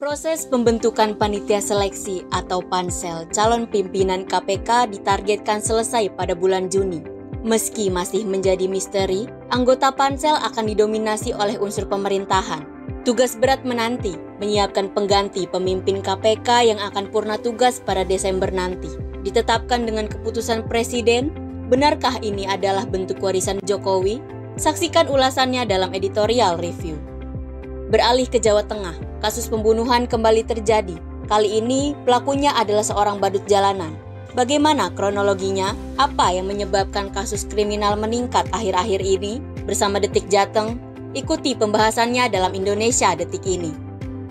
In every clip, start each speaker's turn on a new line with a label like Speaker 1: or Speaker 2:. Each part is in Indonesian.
Speaker 1: Proses pembentukan panitia seleksi atau pansel calon pimpinan KPK ditargetkan selesai pada bulan Juni. Meski masih menjadi misteri, anggota pansel akan didominasi oleh unsur pemerintahan. Tugas berat menanti, menyiapkan pengganti pemimpin KPK yang akan purna tugas pada Desember nanti. Ditetapkan dengan keputusan Presiden, benarkah ini adalah bentuk warisan Jokowi? Saksikan ulasannya dalam editorial review. Beralih ke Jawa Tengah, kasus pembunuhan kembali terjadi. Kali ini pelakunya adalah seorang badut jalanan. Bagaimana kronologinya? Apa yang menyebabkan kasus kriminal meningkat akhir-akhir ini? Bersama Detik Jateng, ikuti pembahasannya dalam Indonesia Detik Ini.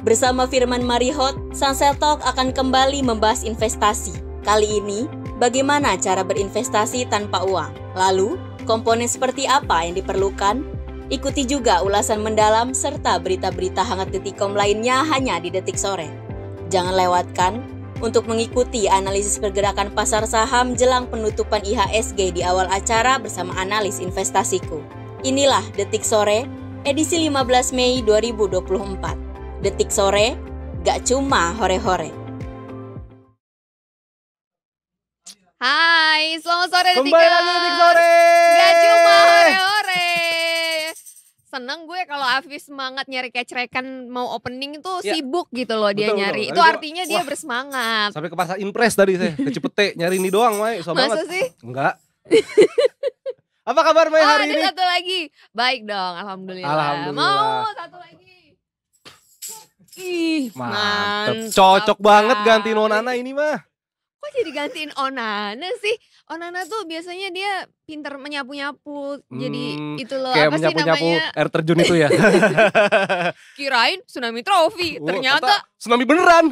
Speaker 1: Bersama Firman Marihot, Sansel Talk akan kembali membahas investasi. Kali ini, bagaimana cara berinvestasi tanpa uang? Lalu, komponen seperti apa yang diperlukan? Ikuti juga ulasan mendalam serta berita-berita hangat Detikcom lainnya hanya di Detik Sore. Jangan lewatkan untuk mengikuti analisis pergerakan pasar saham jelang penutupan IHSG di awal acara bersama analis investasiku. Inilah Detik Sore, edisi 15 Mei 2024. Detik Sore, gak cuma hore-hore.
Speaker 2: Hai, selamat sore Detik.
Speaker 3: Kembali lagi Detik Sore.
Speaker 2: Gak cuma hore-hore. Seneng gue kalau Afif semangat nyari kecrekan mau opening itu sibuk gitu loh dia
Speaker 3: betul,
Speaker 2: nyari.
Speaker 3: betul.
Speaker 2: Itu artinya dia bersemangat.
Speaker 3: Sampai ke pasar Impres tadi saya, ke Cipete nyari ini doang, Mai.
Speaker 2: Masa sih?
Speaker 3: Enggak. Apa kabar Mai hari ini?
Speaker 2: Ada satu lagi. Baik dong, alhamdulillah.
Speaker 3: Alhamdulillah.
Speaker 2: Mau satu lagi. Ih,
Speaker 3: Mantep. Cocok banget gantiin Onana ini mah.
Speaker 2: Kok jadi gantiin Onana sih? Onana tuh biasanya dia pinter menyapu-nyapu. Jadi itu loh,
Speaker 3: kayak
Speaker 2: apa sih
Speaker 3: menyapu-nyapu
Speaker 2: namanya?
Speaker 3: air terjun itu ya.
Speaker 2: Kirain tsunami trophy. Ternyata
Speaker 3: tsunami beneran.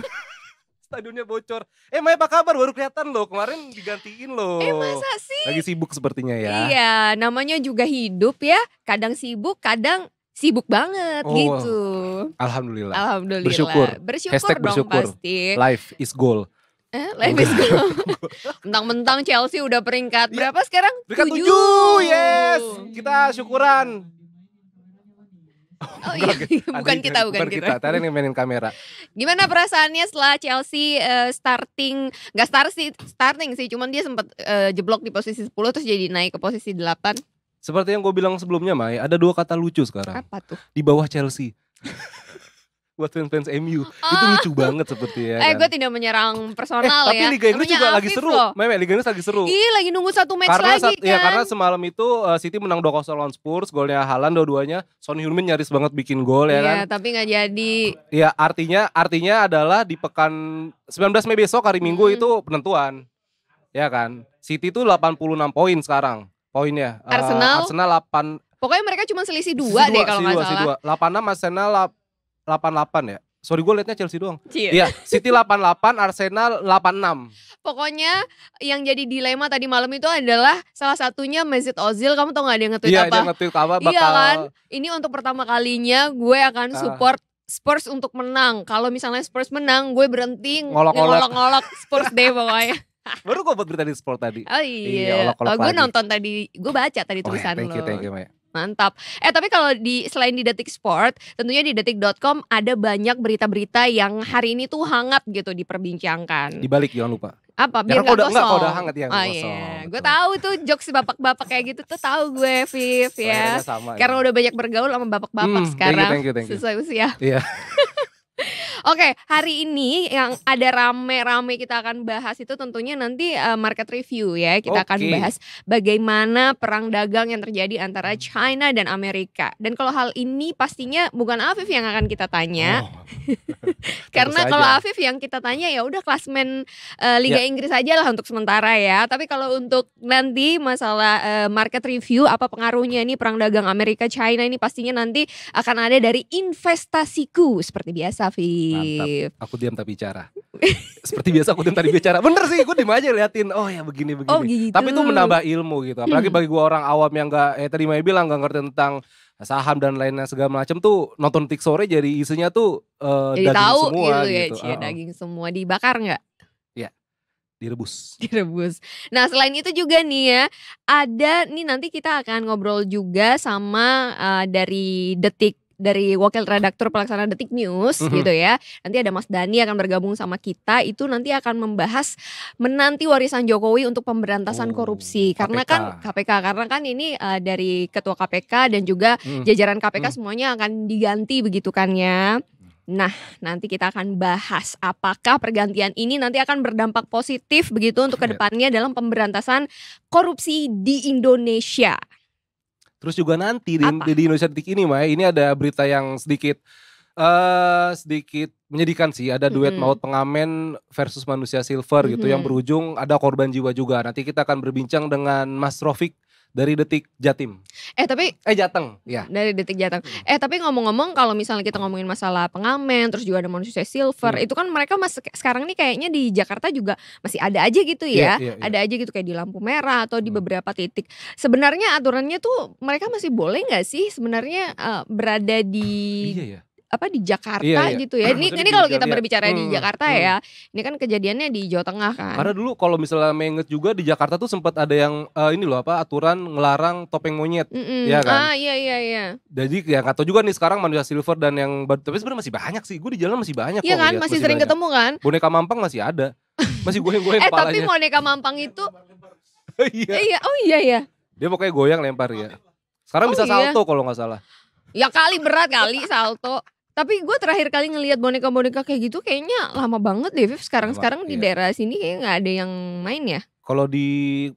Speaker 3: Stadionnya bocor. Mai apa kabar? Baru kelihatan loh, kemarin digantiin loh.
Speaker 2: masa sih?
Speaker 3: Lagi sibuk sepertinya ya.
Speaker 2: Iya, namanya juga hidup ya. Kadang sibuk, kadang sibuk banget gitu.
Speaker 3: Alhamdulillah.
Speaker 2: Alhamdulillah.
Speaker 3: Bersyukur.
Speaker 2: Bersyukur dong
Speaker 3: bersyukur.
Speaker 2: pasti.
Speaker 3: Life is goal.
Speaker 2: Life is goal. Mentang-mentang Chelsea udah peringkat berapa sekarang?
Speaker 3: Peringkat 7, yes. Kita syukuran.
Speaker 2: Oh iya, bukan kita.
Speaker 3: Tadi yang mainin kamera.
Speaker 2: Gimana perasaannya setelah Chelsea starting sih, cuman dia sempat jeblok di posisi 10 terus jadi naik ke posisi 8.
Speaker 3: Seperti yang gue bilang sebelumnya, Mai, ada 2 kata lucu sekarang.
Speaker 2: Apa tuh?
Speaker 3: Di bawah Chelsea. Buat fans MU itu lucu banget seperti ya kan?
Speaker 2: Gue tidak menyerang personal
Speaker 3: tapi
Speaker 2: ya.
Speaker 3: Liga Inggris juga lagi seru. Meme, Liga Inggris lagi seru.
Speaker 2: Iya, lagi nunggu satu match
Speaker 3: karena
Speaker 2: lagi kan.
Speaker 3: karena semalam itu City menang 2-0 lawan Spurs, golnya Haaland dua-duanya. Son Heung-min nyaris banget bikin gol ya kan.
Speaker 2: Iya, tapi gak jadi.
Speaker 3: Iya, artinya adalah di pekan 19 Mei besok hari Minggu itu penentuan. Ya kan. City itu 86 poin sekarang poinnya.
Speaker 2: Arsenal
Speaker 3: 8.
Speaker 2: Pokoknya mereka cuma selisih 2 deh kalau gak salah.
Speaker 3: 86, Arsenal 88 ya. Sorry, gue liatnya Chelsea doang.
Speaker 2: Iya,
Speaker 3: City 88, Arsenal 86.
Speaker 2: Pokoknya yang jadi dilema tadi malam itu adalah salah satunya Mesut Ozil. Kamu tau gak dia nge-tweet apa?
Speaker 3: Iya, dia nge-tweet apa bakal.
Speaker 2: Iya kan, ini untuk pertama kalinya gue akan support Spurs untuk menang. Kalau misalnya Spurs menang, gue berhenti ngolok-ngolok Spurs deh pokoknya.
Speaker 3: Baru gue buat berita di sport tadi.
Speaker 2: Oh iya, gue nonton tadi, gue baca tadi tulisan lo.
Speaker 3: Thank you, Maya.
Speaker 2: Mantap. Tapi kalau selain di Detik Sport, tentunya di detik.com ada banyak berita-berita yang hari ini tuh hangat gitu diperbincangkan.
Speaker 3: Dibalik jangan lupa.
Speaker 2: Apa? Biar gak gosong.
Speaker 3: Enggak, udah hangat ya.
Speaker 2: Iya. Gue tahu tuh jokes bapak-bapak kayak gitu tuh tahu gue, Viv ya. Karena udah banyak bergaul sama bapak-bapak sekarang.
Speaker 3: Thank you.
Speaker 2: Sesuai usia.
Speaker 3: Iya.
Speaker 2: Oke, hari ini yang ada rame-rame kita akan bahas itu tentunya nanti market review ya. Kita akan bahas bagaimana perang dagang yang terjadi antara China dan Amerika. Dan kalau hal ini pastinya bukan Afif yang akan kita tanya. Karena kalau Afif yang kita tanya ya udah klasmen Liga Inggris aja lah untuk sementara ya. Tapi kalau untuk nanti masalah market review apa pengaruhnya ini perang dagang Amerika China ini pastinya nanti akan ada dari investasiku seperti biasa, Vi.
Speaker 3: Mantap, aku diam tapi bicara. Seperti biasa aku diam tadi bicara. Bener sih, gue diam aja liatin. Oh ya begini.
Speaker 2: Oh, gitu.
Speaker 3: Tapi itu menambah ilmu gitu. Apalagi bagi gue orang awam yang gak, tadi Maya bilang gak ngerti tentang saham dan lainnya segala macam tuh, nonton Detik Sore jadi isinya tuh
Speaker 2: jadi
Speaker 3: daging
Speaker 2: tahu
Speaker 3: semua
Speaker 2: gitu. Ya, daging semua dibakar nggak?
Speaker 3: Iya, direbus.
Speaker 2: Nah selain itu juga nih ya, ada nih nanti kita akan ngobrol juga sama dari dari wakil redaktur pelaksana Detik News gitu ya. Nanti ada Mas Dani akan bergabung sama kita, itu nanti akan membahas menanti warisan Jokowi untuk pemberantasan korupsi. Karena kan KPK, karena kan ini dari ketua KPK dan juga jajaran KPK semuanya akan diganti begitu kan ya. Nah, nanti kita akan bahas apakah pergantian ini nanti akan berdampak positif begitu untuk kedepannya dalam pemberantasan korupsi di Indonesia.
Speaker 3: Terus juga nanti di Indonesia Detik ini Mai, ini ada berita yang sedikit menyedihkan sih. Ada duet maut pengamen versus manusia silver gitu yang berujung ada korban jiwa juga. Nanti kita akan berbincang dengan Mas Rofik dari Detik Jatim. Jateng, ya.
Speaker 2: Dari Detik Jateng. Tapi ngomong-ngomong kalau misalnya kita ngomongin masalah pengamen, terus juga ada manusia silver, itu kan mereka sekarang nih kayaknya di Jakarta juga masih ada aja gitu ya. Ada aja gitu kayak di lampu merah atau di beberapa titik. Sebenarnya aturannya tuh mereka masih boleh nggak sih sebenarnya berada di di Jakarta gitu ya. Ini kalau kita berbicara di Jakarta ya. Ini kan kejadiannya di Jawa Tengah kan.
Speaker 3: Karena dulu kalau misalnya mengingat juga di Jakarta tuh sempat ada yang aturan ngelarang topeng monyet. Ya kan?
Speaker 2: Iya.
Speaker 3: Jadi ya nggak tahu juga nih sekarang manusia silver dan yang tapi sebenarnya masih banyak sih. Gue di jalan masih banyak
Speaker 2: Iya kan, masih sering ketemu kan.
Speaker 3: Boneka Mampang masih ada. Masih goyang-goyang kepalanya.
Speaker 2: Tapi boneka Mampang itu
Speaker 3: iya.
Speaker 2: Iya.
Speaker 3: Dia pokoknya goyang lempar ya. Sekarang bisa salto kalau nggak salah.
Speaker 2: Ya kali berat kali salto. Tapi gue terakhir kali ngelihat boneka-boneka kayak gitu kayaknya lama banget deh, Viv. Sekarang di daerah sini kayaknya nggak ada yang main ya.
Speaker 3: Kalau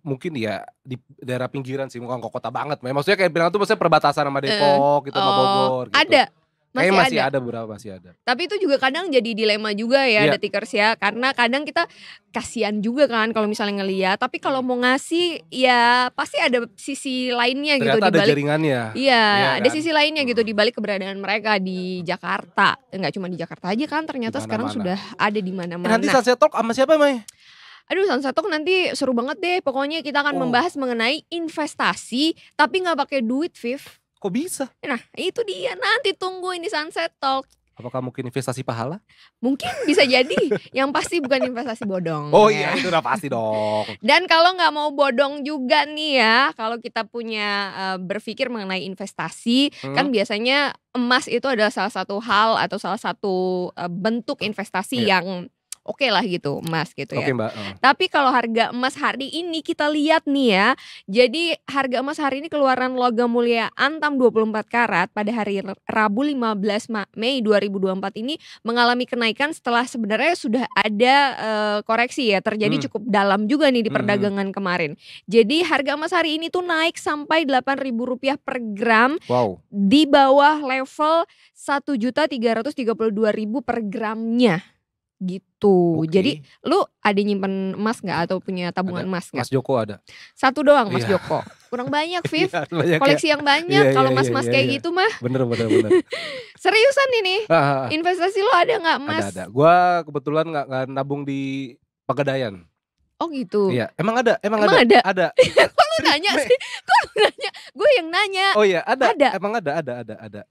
Speaker 3: mungkin ya di daerah pinggiran sih, bukan kota banget. Maksudnya kayak bilang tuh maksudnya perbatasan sama Depok gitu, sama Bogor gitu.
Speaker 2: Ada.
Speaker 3: Masih ada beberapa, masih ada.
Speaker 2: Tapi itu juga kadang jadi dilema juga ya Detikers ya. Karena kadang kita kasihan juga kan kalau misalnya ngeliat. Tapi kalau mau ngasih ya pasti ada sisi lainnya gitu.
Speaker 3: Ternyata ada jaringannya.
Speaker 2: Iya ada kan? Sisi lainnya gitu dibalik keberadaan mereka di Jakarta. Nggak cuma di Jakarta aja kan, ternyata sekarang sudah ada di mana-mana.
Speaker 3: Nanti Sunset Talk sama siapa Mai?
Speaker 2: Aduh, Sunset Talk nanti seru banget deh. Pokoknya kita akan membahas mengenai investasi tapi nggak pakai duit, Viv.
Speaker 3: Kok bisa?
Speaker 2: Nah itu dia, nanti tungguin di Sunset Talk.
Speaker 3: Apakah mungkin investasi pahala?
Speaker 2: Mungkin bisa jadi. Yang pasti bukan investasi bodong.
Speaker 3: Oh iya itu udah pasti dong.
Speaker 2: Dan kalau gak mau bodong juga nih ya, kalau kita punya berpikir mengenai investasi, kan biasanya emas itu adalah salah satu hal atau salah satu bentuk investasi yang oke lah gitu, emas gitu ya.
Speaker 3: Oke, Mbak.
Speaker 2: Tapi kalau harga emas hari ini kita lihat nih ya. Jadi harga emas hari ini keluaran logam mulia antam 24 karat pada hari Rabu 15 Mei 2024 ini mengalami kenaikan setelah sebenarnya sudah ada koreksi ya. Terjadi cukup dalam juga nih di perdagangan kemarin. Jadi harga emas hari ini tuh naik sampai Rp8.000 per gram.
Speaker 3: Wow.
Speaker 2: Di bawah level 1.332.000 per gramnya. Gitu. Jadi lu ada nyimpen emas gak atau punya tabungan emas gak?
Speaker 3: Mas Joko ada.
Speaker 2: Satu doang Mas Joko. Kurang banyak Viv. Koleksi yang banyak kalau mas-mas kayak gitu mah.
Speaker 3: Bener.
Speaker 2: Seriusan ini. Investasi lu ada gak emas?
Speaker 3: Ada. Gua kebetulan gak nabung di Pegadaian.
Speaker 2: Oh gitu.
Speaker 3: Iya, emang ada.
Speaker 2: Ada. Kok lu nanya sih? Gue yang nanya.
Speaker 3: Oh iya, ada. Emang ada.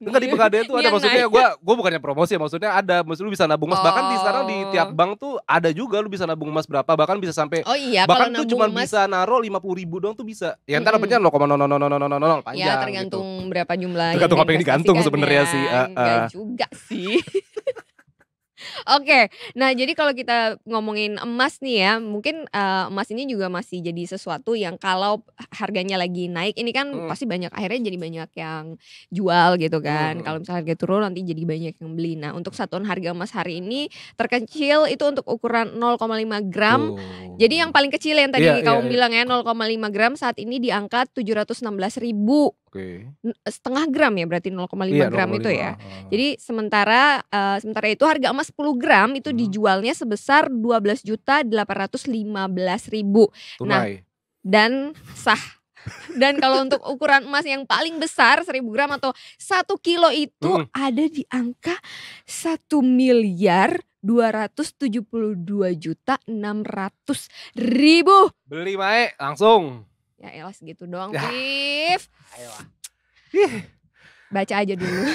Speaker 3: Enggak di Pegadaian tuh ada, maksudnya gue bukannya promosi ya, maksudnya ada. Maksudnya lu bisa nabung emas, bahkan sekarang di tiap bank tuh ada juga lu bisa nabung emas berapa, bahkan bisa sampai bahkan tuh cuma bisa naro 50.000 doang tuh bisa. Ya entar dapatnya 0,00000 panjang.
Speaker 2: Ya tergantung
Speaker 3: gitu.
Speaker 2: Berapa jumlah.
Speaker 3: Tergantung apa yang digantung sebenarnya sih.
Speaker 2: Enggak juga sih. Oke, nah jadi kalau kita ngomongin emas nih ya, mungkin emas ini juga masih jadi sesuatu yang kalau harganya lagi naik, ini kan pasti akhirnya jadi banyak yang jual gitu kan. Kalau misalnya harga turun nanti jadi banyak yang beli. Nah untuk satuan harga emas hari ini terkecil itu untuk ukuran 0,5 gram. Jadi yang paling kecil yang tadi kamu bilang ya 0,5 gram saat ini di angka 716.000. Setengah gram ya berarti 0,5 gram itu ya. Jadi sementara itu harga emas 10 gram itu dijualnya sebesar 12.815.000. Nah, dan sah. Dan kalau untuk ukuran emas yang paling besar 1.000 gram atau 1 kilo itu ada di angka 1.272.600.000.
Speaker 3: Beli Mae langsung.
Speaker 2: Ya elah segitu doang, Viv. Baca aja dulu.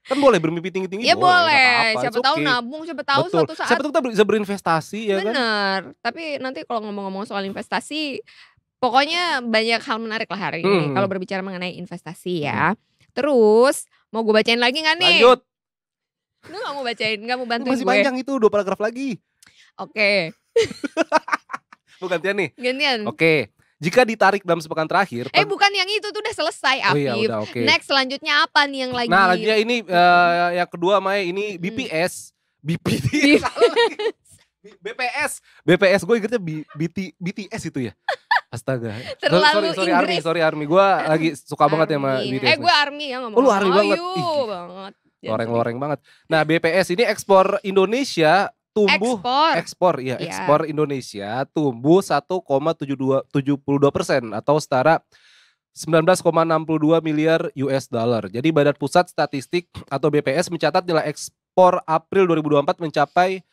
Speaker 3: Kan boleh bermimpi tinggi-tinggi.
Speaker 2: Ya boleh. Siapa tahu nabung, siapa tahu suatu saat.
Speaker 3: Siapa tahu kita bisa berinvestasi ya kan.
Speaker 2: Bener. Tapi nanti kalau ngomong-ngomong soal investasi, pokoknya banyak hal menarik lah hari ini kalau berbicara mengenai investasi ya. Terus mau gue bacain lagi gak nih?
Speaker 3: Lanjut.
Speaker 2: Lu gak mau bacain, gak mau bantuin
Speaker 3: Masih
Speaker 2: gue?
Speaker 3: panjang itu 2 paragraf lagi.
Speaker 2: Oke.
Speaker 3: Lu gantian nih?
Speaker 2: Gantian.
Speaker 3: Oke. Jika ditarik dalam sepekan terakhir.
Speaker 2: Bukan yang itu tuh udah selesai, Afif.
Speaker 3: Oh iya, udah, okay.
Speaker 2: Next selanjutnya apa nih yang lagi?
Speaker 3: Nah lanjutnya ini yang kedua Mai, ini BPS. BPS gue ingetnya BTS itu ya. Astaga.
Speaker 2: Terlalu
Speaker 3: sorry Army. Gue lagi suka banget ya sama BTS.
Speaker 2: Gue Army ya ngomong.
Speaker 3: Oh, lu Army banget.
Speaker 2: Banget.
Speaker 3: Loreng-loreng banget. Nah BPS ini ekspor Indonesia tumbuh ekspor Indonesia tumbuh 1,72% atau setara 19,62 miliar US dollar. Jadi Badan Pusat Statistik atau BPS mencatat nilai ekspor April 2024 mencapai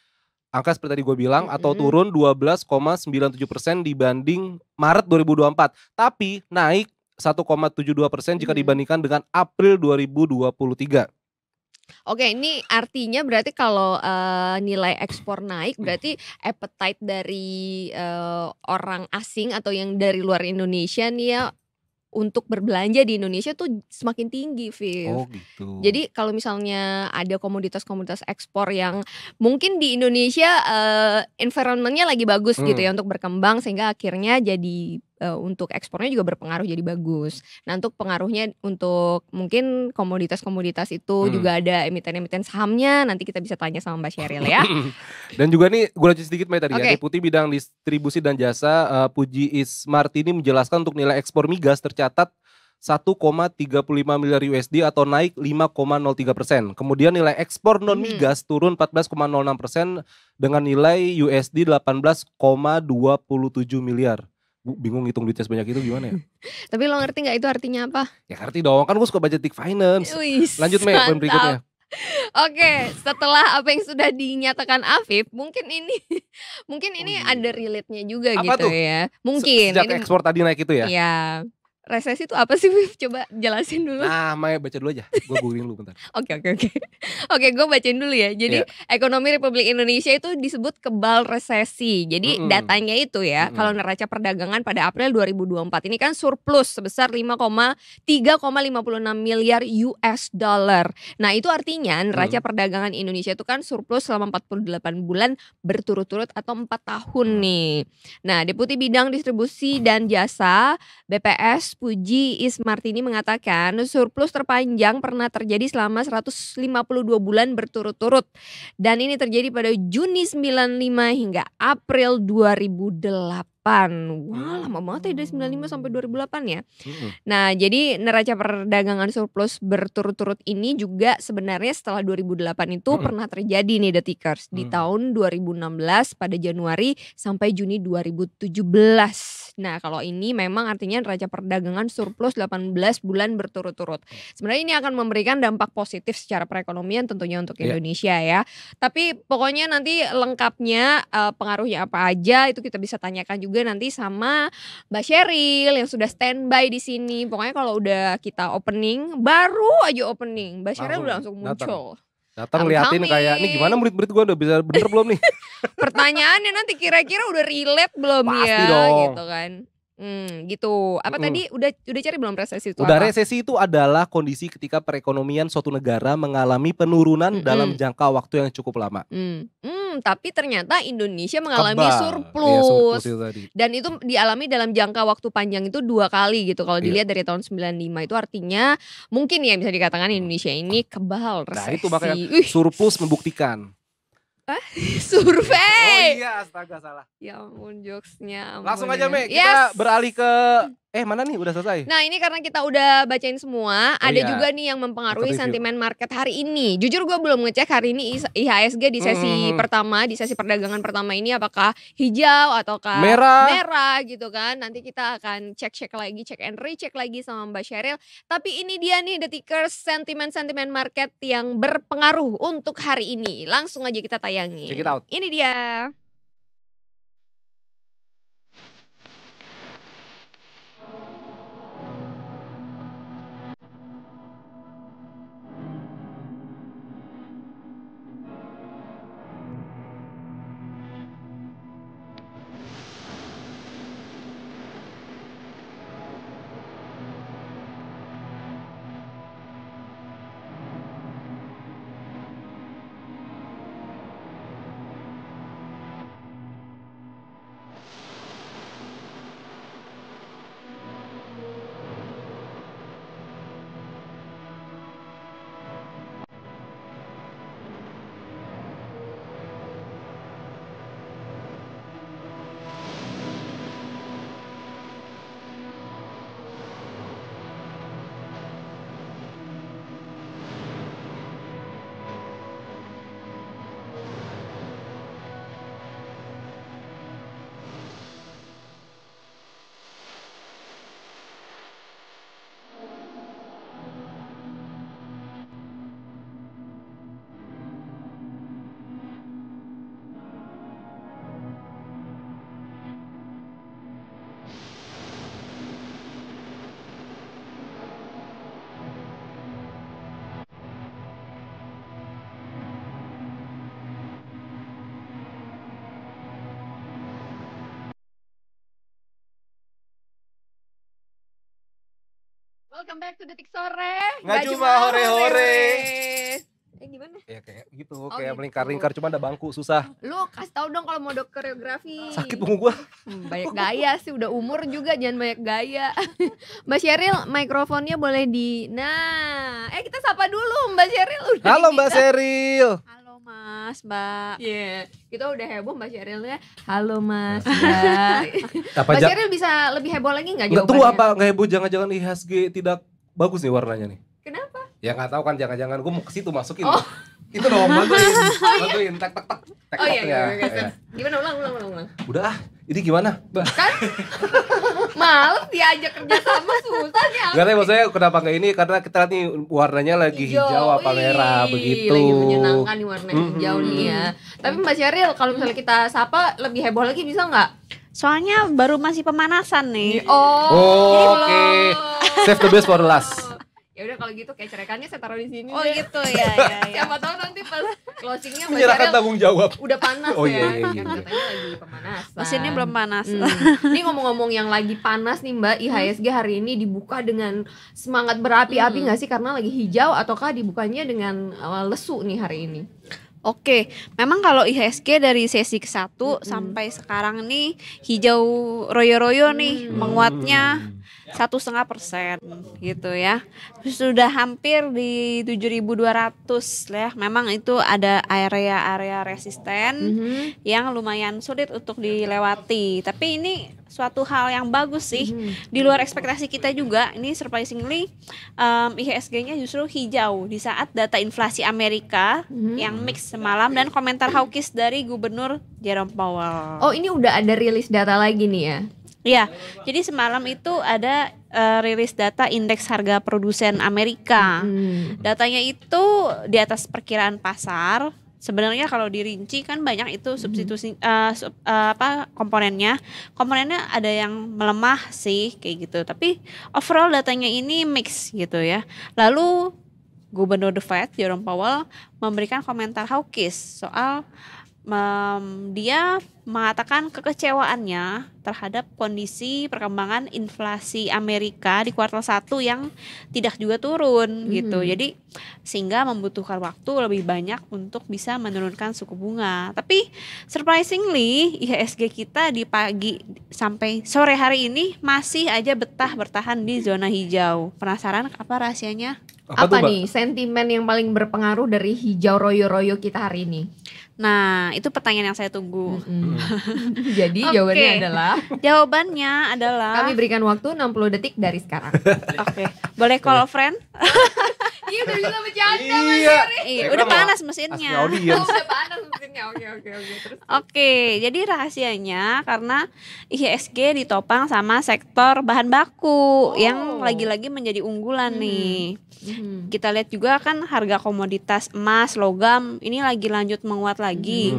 Speaker 3: angka seperti tadi gue bilang atau turun 12,97% dibanding Maret 2024. Tapi naik 1,72% jika dibandingkan dengan April 2023.
Speaker 2: Oke, ini artinya berarti kalau nilai ekspor naik berarti appetite dari orang asing atau yang dari luar Indonesia nih ya untuk berbelanja di Indonesia tuh semakin tinggi, Viv.
Speaker 3: Oh gitu.
Speaker 2: Jadi kalau misalnya ada komoditas-komoditas ekspor yang mungkin di Indonesia environmentnya lagi bagus gitu ya untuk berkembang sehingga akhirnya jadi untuk ekspornya juga berpengaruh jadi bagus. Nah untuk pengaruhnya untuk mungkin komoditas-komoditas itu juga ada emiten-emiten sahamnya. Nanti kita bisa tanya sama Mbak Sheryl ya.
Speaker 3: Dan juga nih gue lanjut sedikit Mai tadi ya. Deputi Bidang Distribusi dan Jasa Puji Ismartini menjelaskan untuk nilai ekspor migas tercatat 1,35 miliar USD atau naik 5,03%. Kemudian nilai ekspor non migas turun 14,06% dengan nilai USD 18,27 miliar. Bingung hitung duitnya sebanyak itu gimana ya?
Speaker 2: Tapi lo ngerti gak itu artinya apa?
Speaker 3: Ya ngerti dong, kan gue suka budgeting finance. Lanjut Mei, poin berikutnya.
Speaker 2: Oke, setelah apa yang sudah dinyatakan Afif, mungkin ini ada relate-nya juga apa gitu tuh? Ya. Mungkin.
Speaker 3: Sejak ekspor tadi naik itu ya?
Speaker 2: Iya. Resesi itu apa sih, Viv? Coba jelasin dulu.
Speaker 3: Nah, Maya baca dulu aja. Gue googling dulu bentar.
Speaker 2: Oke, gue bacain dulu ya. Jadi ekonomi Republik Indonesia itu disebut kebal resesi. Jadi datanya itu ya, kalau neraca perdagangan pada April 2024 ini kan surplus sebesar 3,56 miliar US dollar. Nah, itu artinya neraca perdagangan Indonesia itu kan surplus selama 48 bulan berturut-turut atau 4 tahun nih. Nah, Deputi Bidang Distribusi dan Jasa BPS Puji Ismartini mengatakan surplus terpanjang pernah terjadi selama 152 bulan berturut-turut. Dan ini terjadi pada Juni 95 hingga April 2008. Wah, lama banget ya dari 95 sampai 2008 ya. Nah, jadi neraca perdagangan surplus berturut-turut ini juga sebenarnya setelah 2008 itu pernah terjadi nih The Tickers di tahun 2016 pada Januari sampai Juni 2017. Nah, kalau ini memang artinya neraca perdagangan surplus 18 bulan berturut-turut. Sebenarnya ini akan memberikan dampak positif secara perekonomian tentunya untuk Indonesia ya. Tapi pokoknya nanti lengkapnya pengaruhnya apa aja itu kita bisa tanyakan juga nanti sama Mbak Sheryl yang sudah standby di sini. Pokoknya kalau udah kita opening, baru aja opening, Mbak Sheryl udah langsung muncul.
Speaker 3: Datang liatin kayak, nih gimana murid-murid gue udah bisa bener belum nih?
Speaker 2: Pertanyaannya nanti kira-kira udah relate belum? Pasti ya dong. Gitu kan. Gitu. Apa tadi udah cari belum resesi itu?
Speaker 3: Udah, resesi itu adalah kondisi ketika perekonomian suatu negara mengalami penurunan dalam jangka waktu yang cukup lama.
Speaker 2: Tapi ternyata Indonesia mengalami surplus. Dan itu dialami dalam jangka waktu panjang itu 2 kali gitu. Kalau dilihat dari tahun 95 itu artinya mungkin ya bisa dikatakan Indonesia ini kebal resesi.
Speaker 3: Nah itu makanya surplus membuktikan.
Speaker 2: Survei.
Speaker 3: Oh iya, astaga salah.
Speaker 2: Ya ampun jokesnya.
Speaker 3: Langsung aja Mei, kita beralih ke mana nih udah selesai?
Speaker 2: Nah ini karena kita udah bacain semua, ada juga nih yang mempengaruhi sentimen market hari ini. Jujur gue belum ngecek hari ini IHSG di sesi pertama, di sesi perdagangan pertama ini apakah hijau ataukah merah gitu kan. Nanti kita akan cek lagi, cek and recheck lagi sama Mbak Sheryl. Tapi ini dia nih The Tickers sentimen market yang berpengaruh untuk hari ini. Langsung aja kita tayangin.
Speaker 3: Check it out.
Speaker 2: Ini dia. welcome back to Detik Sore.
Speaker 3: Nggak cuma hore-hore.
Speaker 2: Gimana?
Speaker 3: Ya kayak gitu, kayak melingkar-lingkar, cuma ada bangku, susah.
Speaker 2: Lu kasih tau dong kalau mau koreografi.
Speaker 3: Sakit punggung gua.
Speaker 2: Banyak gaya sih, udah umur juga, jangan banyak gaya. Mbak Sheryl, mikrofonnya boleh Nah, kita sapa dulu Mbak Sheryl.
Speaker 3: Halo Mbak Sheryl.
Speaker 2: Halo Mas, Mbak. Iya, kita udah heboh Mbak Sheryl ya. Halo Mas, Mbak. Mbak Sheryl bisa lebih heboh lagi nggak jawabannya?
Speaker 3: Tunggu, apa nggak heboh? Jangan-jangan IHSG tidak bagus nih warnanya nih.
Speaker 2: Kenapa?
Speaker 3: Ya nggak tahu kan, jangan-jangan gue mau ke situ masukin. Itu dong, bantuin, tak.
Speaker 2: Iya. Gimana, ulang.
Speaker 3: Udah ini gimana, Mbak?
Speaker 2: Kan males diajak kerja sama, susah nih.
Speaker 3: Gak tahu maksudnya kenapa nggak ini, karena kita lihat nih warnanya lagi hijau apa merah begitu.
Speaker 2: Lagi menyenangkan nih warna hijau nih ya. Tapi Mbak Sheryl, kalau misalnya kita sapa lebih heboh lagi bisa nggak?
Speaker 4: Soalnya baru masih pemanasan nih.
Speaker 3: Oke. Save the best for the last.
Speaker 2: Ya udah kalau gitu kayak cerekannya saya taruh di sini.
Speaker 4: Oh
Speaker 2: deh.
Speaker 4: gitu ya.
Speaker 2: Siapa tahu nanti pas closingnya
Speaker 3: menyerahkan tanggung jawab.
Speaker 2: Udah panas
Speaker 3: Iya.
Speaker 2: Kan katanya lagi pemanasan.
Speaker 4: Mesinnya belum panas.
Speaker 2: Ini ngomong-ngomong yang lagi panas nih Mbak, IHSG hari ini dibuka dengan semangat berapi-api nggak sih karena lagi hijau, ataukah dibukanya dengan lesu nih hari ini?
Speaker 4: Oke, memang kalau IHSG dari sesi ke-1 sampai sekarang nih hijau royo-royo nih, menguatnya 1,5% gitu ya. Sudah hampir di 7.200 ya. Memang itu ada area-area resisten yang lumayan sulit untuk dilewati. Tapi ini suatu hal yang bagus sih. Di luar ekspektasi kita juga. Ini surprisingly IHSG-nya justru hijau di saat data inflasi Amerika yang mix semalam dan komentar hawkish dari Gubernur Jerome Powell.
Speaker 2: Oh, ini udah ada rilis data lagi nih ya?
Speaker 4: Iya, jadi semalam itu ada rilis data indeks harga produsen Amerika. Datanya itu di atas perkiraan pasar. Sebenarnya kalau dirinci kan banyak itu substitusi komponennya. Komponennya ada yang melemah sih kayak gitu. Tapi overall datanya ini mix gitu ya. Lalu Gubernur The Fed Jerome Powell memberikan komentar hawkish soal dia mengatakan kekecewaannya terhadap kondisi perkembangan inflasi Amerika di kuartal 1 yang tidak juga turun gitu. Jadi sehingga membutuhkan waktu lebih banyak untuk bisa menurunkan suku bunga. Tapi surprisingly IHSG kita di pagi sampai sore hari ini masih aja bertahan di zona hijau. Penasaran apa rahasianya?
Speaker 2: Apa nih sentimen yang paling berpengaruh dari hijau royo-royo kita hari ini?
Speaker 4: Nah, itu pertanyaan yang saya tunggu.
Speaker 2: Jadi
Speaker 4: jawabannya adalah
Speaker 2: kami berikan waktu 60 detik dari sekarang.
Speaker 4: Oke. Boleh call friend?
Speaker 2: Iya, udah bisa bercanda
Speaker 4: Iya, udah panas mesinnya.
Speaker 2: Udah panas mesinnya. Oke.
Speaker 4: Oke, jadi rahasianya karena IHSG ditopang sama sektor bahan baku yang lagi-lagi menjadi unggulan nih. Kita lihat juga kan harga komoditas emas, logam ini lagi lanjut menguat lagi.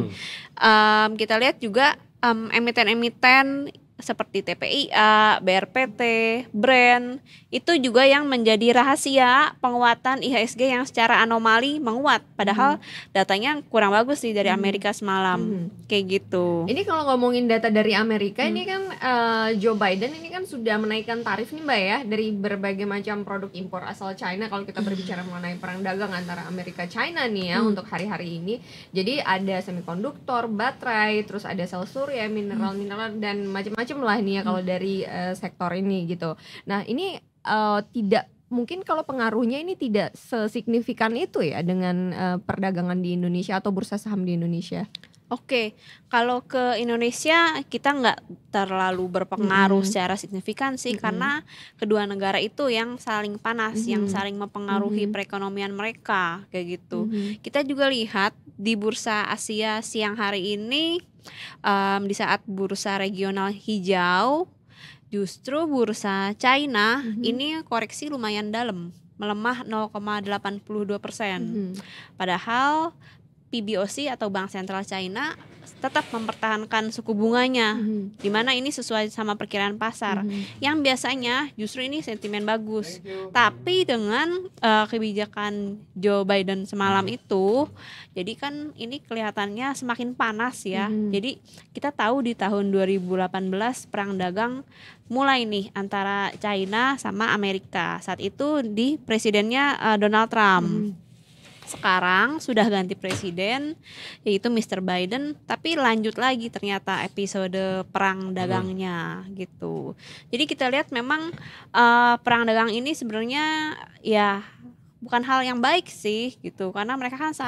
Speaker 4: Kita lihat juga emiten-emiten seperti TPIA, BRPT, Brand itu juga yang menjadi rahasia penguatan IHSG yang secara anomali menguat. Padahal datanya kurang bagus nih dari Amerika semalam, kayak gitu.
Speaker 2: Ini kalau ngomongin data dari Amerika ini kan Joe Biden ini kan sudah menaikkan tarif nih Mbak ya dari berbagai macam produk impor asal China kalau kita berbicara mengenai perang dagang antara Amerika China nih ya untuk hari-hari ini. Jadi ada semikonduktor, baterai, terus ada sel surya, mineral dan macam-macam lah nih ya kalau dari sektor ini gitu. Nah ini tidak mungkin kalau pengaruhnya ini tidak sesignifikan itu ya dengan perdagangan di Indonesia atau bursa saham di Indonesia.
Speaker 4: Oke, kalau ke Indonesia kita nggak terlalu berpengaruh secara signifikan sih karena kedua negara itu yang saling panas, yang saling mempengaruhi perekonomian mereka kayak gitu. Kita juga lihat di bursa Asia siang hari ini di saat bursa regional hijau, justru bursa China ini koreksi lumayan dalam, melemah 0,82%. Padahal PBOC atau Bank Sentral China tetap mempertahankan suku bunganya, di mana ini sesuai sama perkiraan pasar. Yang biasanya justru ini sentimen bagus. Tapi dengan kebijakan Joe Biden semalam itu, jadi kan ini kelihatannya semakin panas ya. Jadi kita tahu di tahun 2018 perang dagang mulai nih antara China sama Amerika. Saat itu di presidennya Donald Trump. Sekarang sudah ganti presiden, yaitu Mr. Biden, tapi lanjut lagi ternyata episode perang dagangnya gitu. Jadi kita lihat memang perang dagang ini sebenarnya ya bukan hal yang baik sih gitu, karena mereka kan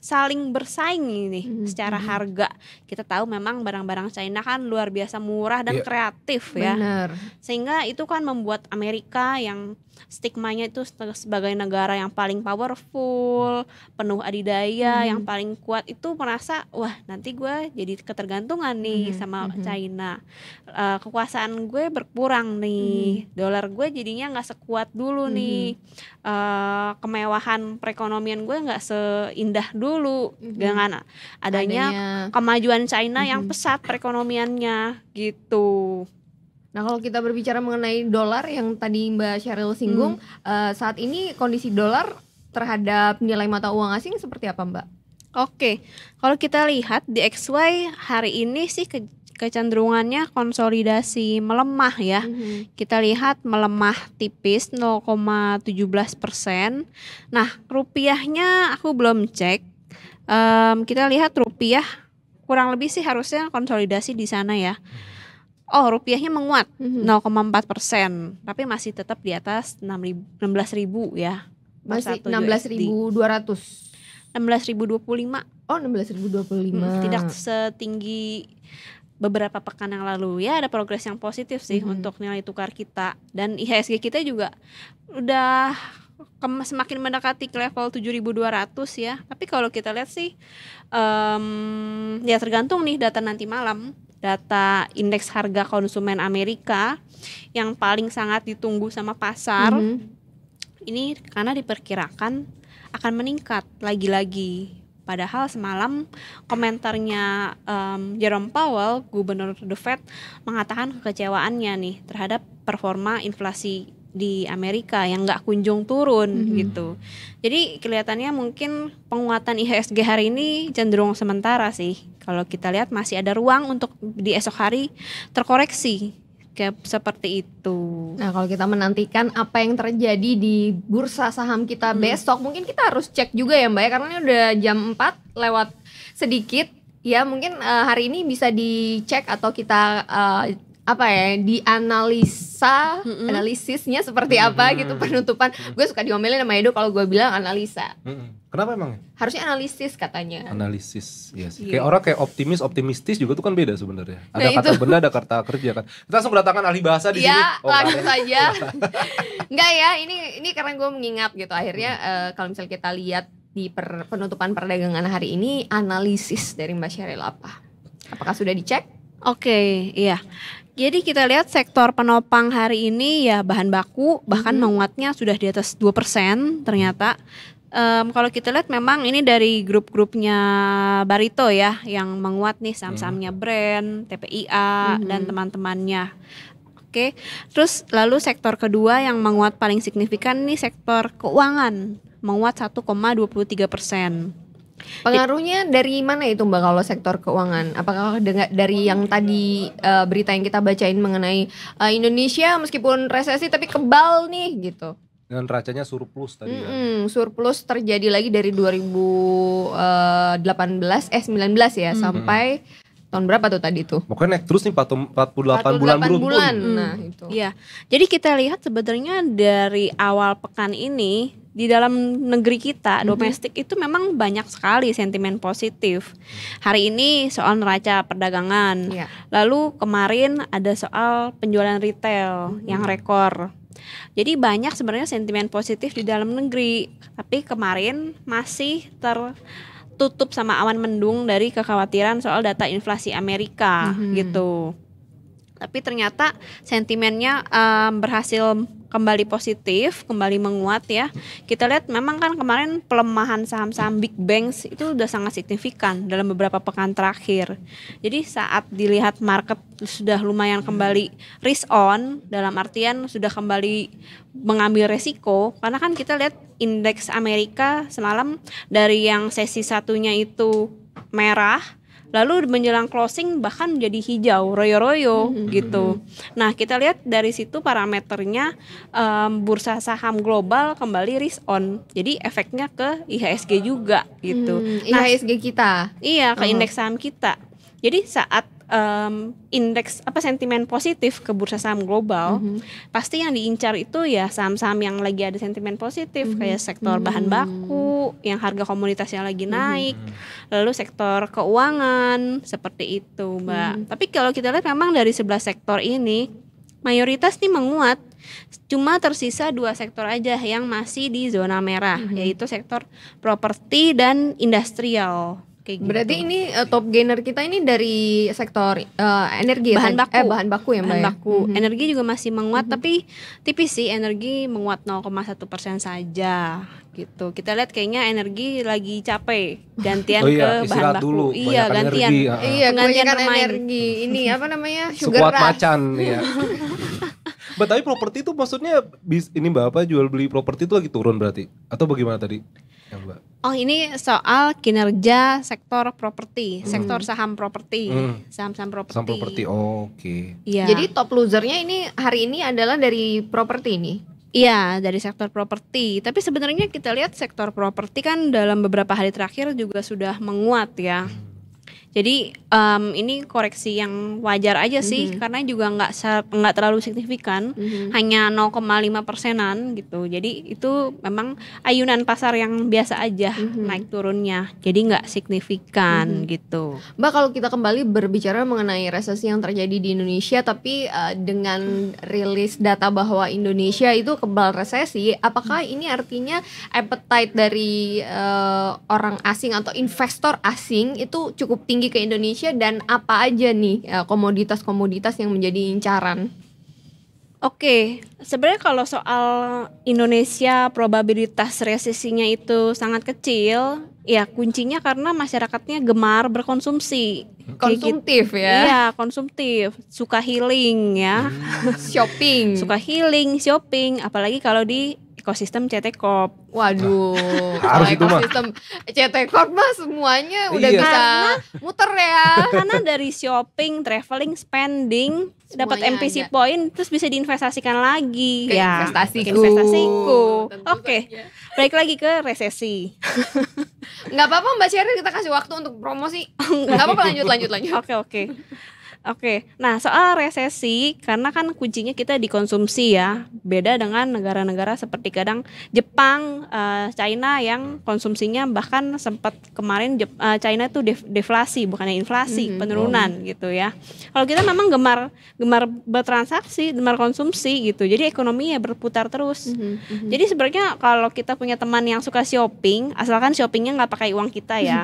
Speaker 4: saling bersaing ini secara harga. Kita tahu memang barang-barang China kan luar biasa murah dan kreatif ya.
Speaker 2: Bener.
Speaker 4: Sehingga itu kan membuat Amerika yang stigmanya itu sebagai negara yang paling powerful, penuh adidaya, yang paling kuat, itu merasa wah nanti gue jadi ketergantungan nih sama China. Kekuasaan gue berkurang nih, dolar gue jadinya nggak sekuat dulu nih, kemewahan perekonomian gue nggak seindah dulu dengan adanya kemajuan China yang pesat perekonomiannya gitu.
Speaker 2: Nah kalau kita berbicara mengenai dolar yang tadi Mbak Sheryl singgung, saat ini kondisi dolar terhadap nilai mata uang asing seperti apa Mbak?
Speaker 4: Oke, kalau kita lihat di XY hari ini sih kecenderungannya konsolidasi melemah ya. Kita lihat melemah tipis 0,17%. Nah rupiahnya aku belum cek. Kita lihat rupiah kurang lebih sih harusnya konsolidasi di sana ya. Oh rupiahnya menguat 0,4%, tapi masih tetap di atas 16.000 ya.
Speaker 2: Masih 16.200.
Speaker 4: 16.025.
Speaker 2: Oh 16.025.
Speaker 4: Tidak setinggi beberapa pekan yang lalu ya, ada progres yang positif sih untuk nilai tukar kita, dan IHSG kita juga udah semakin mendekati ke level 7.200 ya. Tapi kalau kita lihat sih ya tergantung nih data nanti malam. Data indeks harga konsumen Amerika yang paling sangat ditunggu sama pasar ini karena diperkirakan akan meningkat lagi-lagi. Padahal semalam komentarnya Jerome Powell, Gubernur The Fed, mengatakan kekecewaannya nih terhadap performa inflasi di Amerika yang nggak kunjung turun gitu. Jadi kelihatannya mungkin penguatan IHSG hari ini cenderung sementara sih. Kalau kita lihat masih ada ruang untuk di esok hari terkoreksi kayak seperti itu.
Speaker 2: Nah kalau kita menantikan apa yang terjadi di bursa saham kita besok, mungkin kita harus cek juga ya Mbak ya, karena ini udah jam 4 lewat sedikit ya. Mungkin hari ini bisa dicek atau kita dianalisa, analisisnya seperti apa gitu penutupan. Gue suka diomelin sama Edo kalau gue bilang analisa.
Speaker 3: Kenapa emang?
Speaker 2: Harusnya analisis katanya.
Speaker 3: Analisis, iya sih. Kayak orang kayak optimistis juga tuh kan beda sebenarnya. Ada kata benda, ada kata kerja kan. Kita langsung kedatangan ahli bahasa di sini.
Speaker 2: Ya, langsung saja. Enggak ya, ini karena gue mengingat gitu. Akhirnya kalau misalnya kita lihat di penutupan perdagangan hari ini, analisis dari Mbak Sheryl apa? Apakah sudah dicek?
Speaker 4: Oke, iya. Jadi kita lihat sektor penopang hari ini ya bahan baku bahkan menguatnya sudah di atas 2% ternyata. Kalau kita lihat memang ini dari grup-grupnya Barito ya yang menguat nih, saham-sahamnya Brand, TPIA dan teman-temannya. Oke. Terus lalu sektor kedua yang menguat paling signifikan nih sektor keuangan, menguat 1,23%.
Speaker 2: Pengaruhnya dari mana itu Mbak kalau sektor keuangan? Apakah dari yang tadi berita yang kita bacain mengenai Indonesia meskipun resesi tapi kebal nih gitu?
Speaker 3: Dengan racanya surplus tadi
Speaker 2: surplus terjadi lagi dari 2019 ya sampai tahun berapa tuh tadi tuh?
Speaker 3: Pokoknya naik terus nih 48 bulan beruntun.
Speaker 2: Nah itu.
Speaker 4: Iya. Jadi kita lihat sebenarnya dari awal pekan ini di dalam negeri kita, domestik itu memang banyak sekali sentimen positif. Hari ini soal neraca perdagangan. Lalu kemarin ada soal penjualan retail yang rekor. Jadi banyak sebenarnya sentimen positif di dalam negeri. Tapi kemarin masih tertutup sama awan mendung dari kekhawatiran soal data inflasi Amerika gitu. Tapi ternyata sentimennya berhasil kembali positif, kembali menguat ya. Kita lihat memang kan kemarin pelemahan saham-saham big banks itu udah sangat signifikan dalam beberapa pekan terakhir. Jadi saat dilihat market sudah lumayan kembali risk on, dalam artian sudah kembali mengambil resiko, karena kan kita lihat indeks Amerika semalam dari yang sesi satunya itu merah, lalu menjelang closing bahkan jadi hijau, royo-royo gitu. Nah kita lihat dari situ parameternya bursa saham global kembali risk on. Jadi efeknya ke IHSG juga gitu.
Speaker 2: Nah, IHSG kita?
Speaker 4: Iya, ke indeks saham kita. Jadi saat indeks sentimen positif ke bursa saham global, pasti yang diincar itu ya saham-saham yang lagi ada sentimen positif, kayak sektor bahan baku yang harga komoditasnya lagi naik, lalu sektor keuangan seperti itu, Mbak. Tapi kalau kita lihat memang dari 11 sektor ini mayoritas nih menguat. Cuma tersisa 2 sektor aja yang masih di zona merah, yaitu sektor properti dan industrial. Gitu.
Speaker 2: Berarti ini top gainer kita ini dari sektor energi,
Speaker 4: bahan baku.
Speaker 2: Bahan baku ya, Mbak.
Speaker 4: Bahan baku. Energi juga masih menguat, tapi tipis sih, energi menguat 0,1% saja gitu. Kita lihat kayaknya energi lagi capek, gantian ke bahan baku.
Speaker 3: Dulu,
Speaker 4: iya, gantian.
Speaker 2: Iya, gantian energi. Ini apa namanya? Sugar
Speaker 3: Sekuat macan ya. Tapi properti itu maksudnya ini Mbak apa jual beli properti itu lagi turun berarti atau bagaimana tadi? Ya, Mbak.
Speaker 4: Oh, ini soal kinerja sektor properti, sektor saham properti, saham-saham properti.
Speaker 3: Saham properti, oke.
Speaker 4: Iya.
Speaker 2: Jadi top losernya ini hari ini adalah dari properti ini.
Speaker 4: Iya, dari sektor properti. Tapi sebenarnya kita lihat sektor properti kan dalam beberapa hari terakhir juga sudah menguat ya. Jadi ini koreksi yang wajar aja sih, karena juga nggak terlalu signifikan, hanya 0,5%-an gitu. Jadi itu memang ayunan pasar yang biasa aja naik turunnya, jadi nggak signifikan gitu.
Speaker 2: Mbak, kalau kita kembali berbicara mengenai resesi yang terjadi di Indonesia, tapi dengan rilis data bahwa Indonesia itu kebal resesi, apakah ini artinya appetite dari orang asing atau investor asing itu cukup tinggi ke Indonesia, dan apa aja nih komoditas-komoditas yang menjadi incaran?
Speaker 4: Oke, sebenarnya kalau soal Indonesia probabilitas resesinya itu sangat kecil, ya kuncinya karena masyarakatnya gemar berkonsumsi.
Speaker 2: Konsumtif ya?
Speaker 4: Iya, konsumtif, suka healing ya,
Speaker 2: shopping,
Speaker 4: suka healing, shopping, apalagi kalau di ekosistem CT Corp.
Speaker 2: Waduh,
Speaker 3: harus itu mah.
Speaker 2: Ekosistem CT Corp mah semuanya udah bisa muter ya.
Speaker 4: Karena dari shopping, traveling, spending, dapat MPC point, terus bisa diinvestasikan lagi
Speaker 2: ke
Speaker 4: ya.
Speaker 2: Investasiku.
Speaker 4: Oke, balik lagi ke resesi.
Speaker 2: Nggak apa-apa Mbak Sheryl, kita kasih waktu untuk promosi. Nggak apa-apa, lanjut. Oke. Nah, soal resesi, karena kan kuncinya kita dikonsumsi ya. Beda dengan negara-negara seperti kadang Jepang, China yang konsumsinya bahkan sempat kemarin China itu deflasi, bukannya inflasi, penurunan gitu ya. Kalau kita memang gemar bertransaksi, gemar konsumsi gitu. Jadi ekonomi ya berputar terus. Jadi sebenarnya kalau kita punya teman yang suka shopping, asalkan shoppingnya nggak pakai uang kita ya.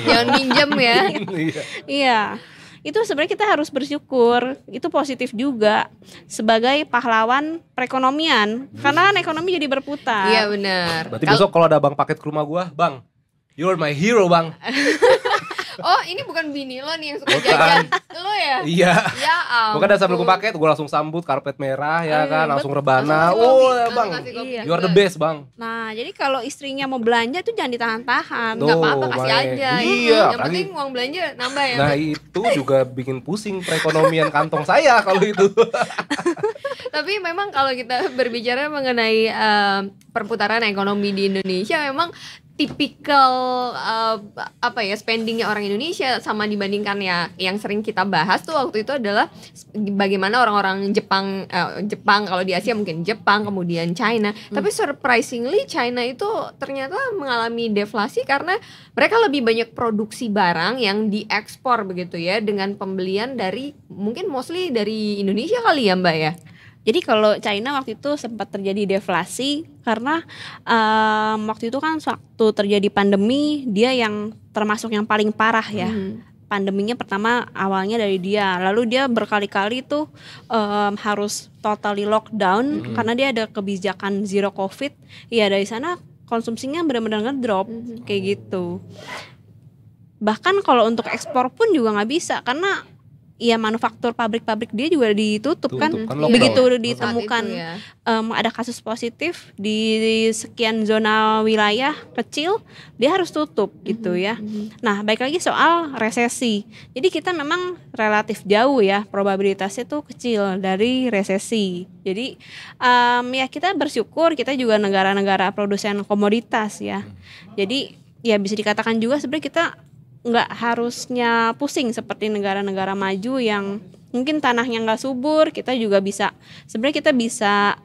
Speaker 2: Jangan minjem ya.
Speaker 4: Iya. Itu sebenarnya kita harus bersyukur, itu positif juga sebagai pahlawan perekonomian, karena kan ekonomi jadi berputar.
Speaker 2: Iya benar.
Speaker 3: Berarti besok kalau ada bang paket ke rumah gua, bang, you're my hero bang.
Speaker 2: Oh, ini bukan bini lo nih yang suka jajan. Lo ya?
Speaker 3: Iya.
Speaker 2: Ya ampun.
Speaker 3: Bukan dasar belum paket, gue langsung sambut karpet merah ya kan, langsung rebana. Oh ya bang, you are the best bang.
Speaker 4: Nah, jadi kalau istrinya mau belanja tuh jangan ditahan-tahan.
Speaker 2: Gak apa-apa, kasih aja.
Speaker 3: Iya.
Speaker 2: Yang penting uang belanja nambah ya.
Speaker 3: Nah itu juga bikin pusing perekonomian kantong saya kalau itu.
Speaker 2: Tapi memang kalau kita berbicara mengenai perputaran ekonomi di Indonesia, memang tipikal spendingnya orang Indonesia sama dibandingkan ya yang sering kita bahas tuh waktu itu adalah bagaimana orang-orang Jepang kalau di Asia mungkin Jepang, kemudian China. Tapi surprisingly China itu ternyata mengalami deflasi karena mereka lebih banyak produksi barang yang diekspor begitu ya, dengan pembelian dari mungkin mostly dari Indonesia kali ya Mbak ya.
Speaker 4: Jadi kalau China waktu itu sempat terjadi deflasi karena waktu itu kan waktu terjadi pandemi dia yang termasuk yang paling parah ya. pandeminya pertama awalnya dari dia, lalu dia berkali-kali tuh harus totally lockdown karena dia ada kebijakan zero covid. Ya dari sana konsumsinya benar-benar ngedrop kayak gitu. Bahkan kalau untuk ekspor pun juga nggak bisa karena ya manufaktur pabrik-pabrik dia juga ditutup kan begitu ditemukan ada kasus positif di sekian zona wilayah kecil dia harus tutup gitu ya. Nah baik lagi soal resesi, jadi kita memang relatif jauh ya probabilitasnya tuh kecil dari resesi. Jadi ya kita bersyukur kita juga negara-negara produsen komoditas ya. Jadi ya bisa dikatakan juga sebenarnya kita nggak harusnya pusing seperti negara-negara maju yang mungkin tanahnya nggak subur. Kita juga bisa sebenarnya kita bisa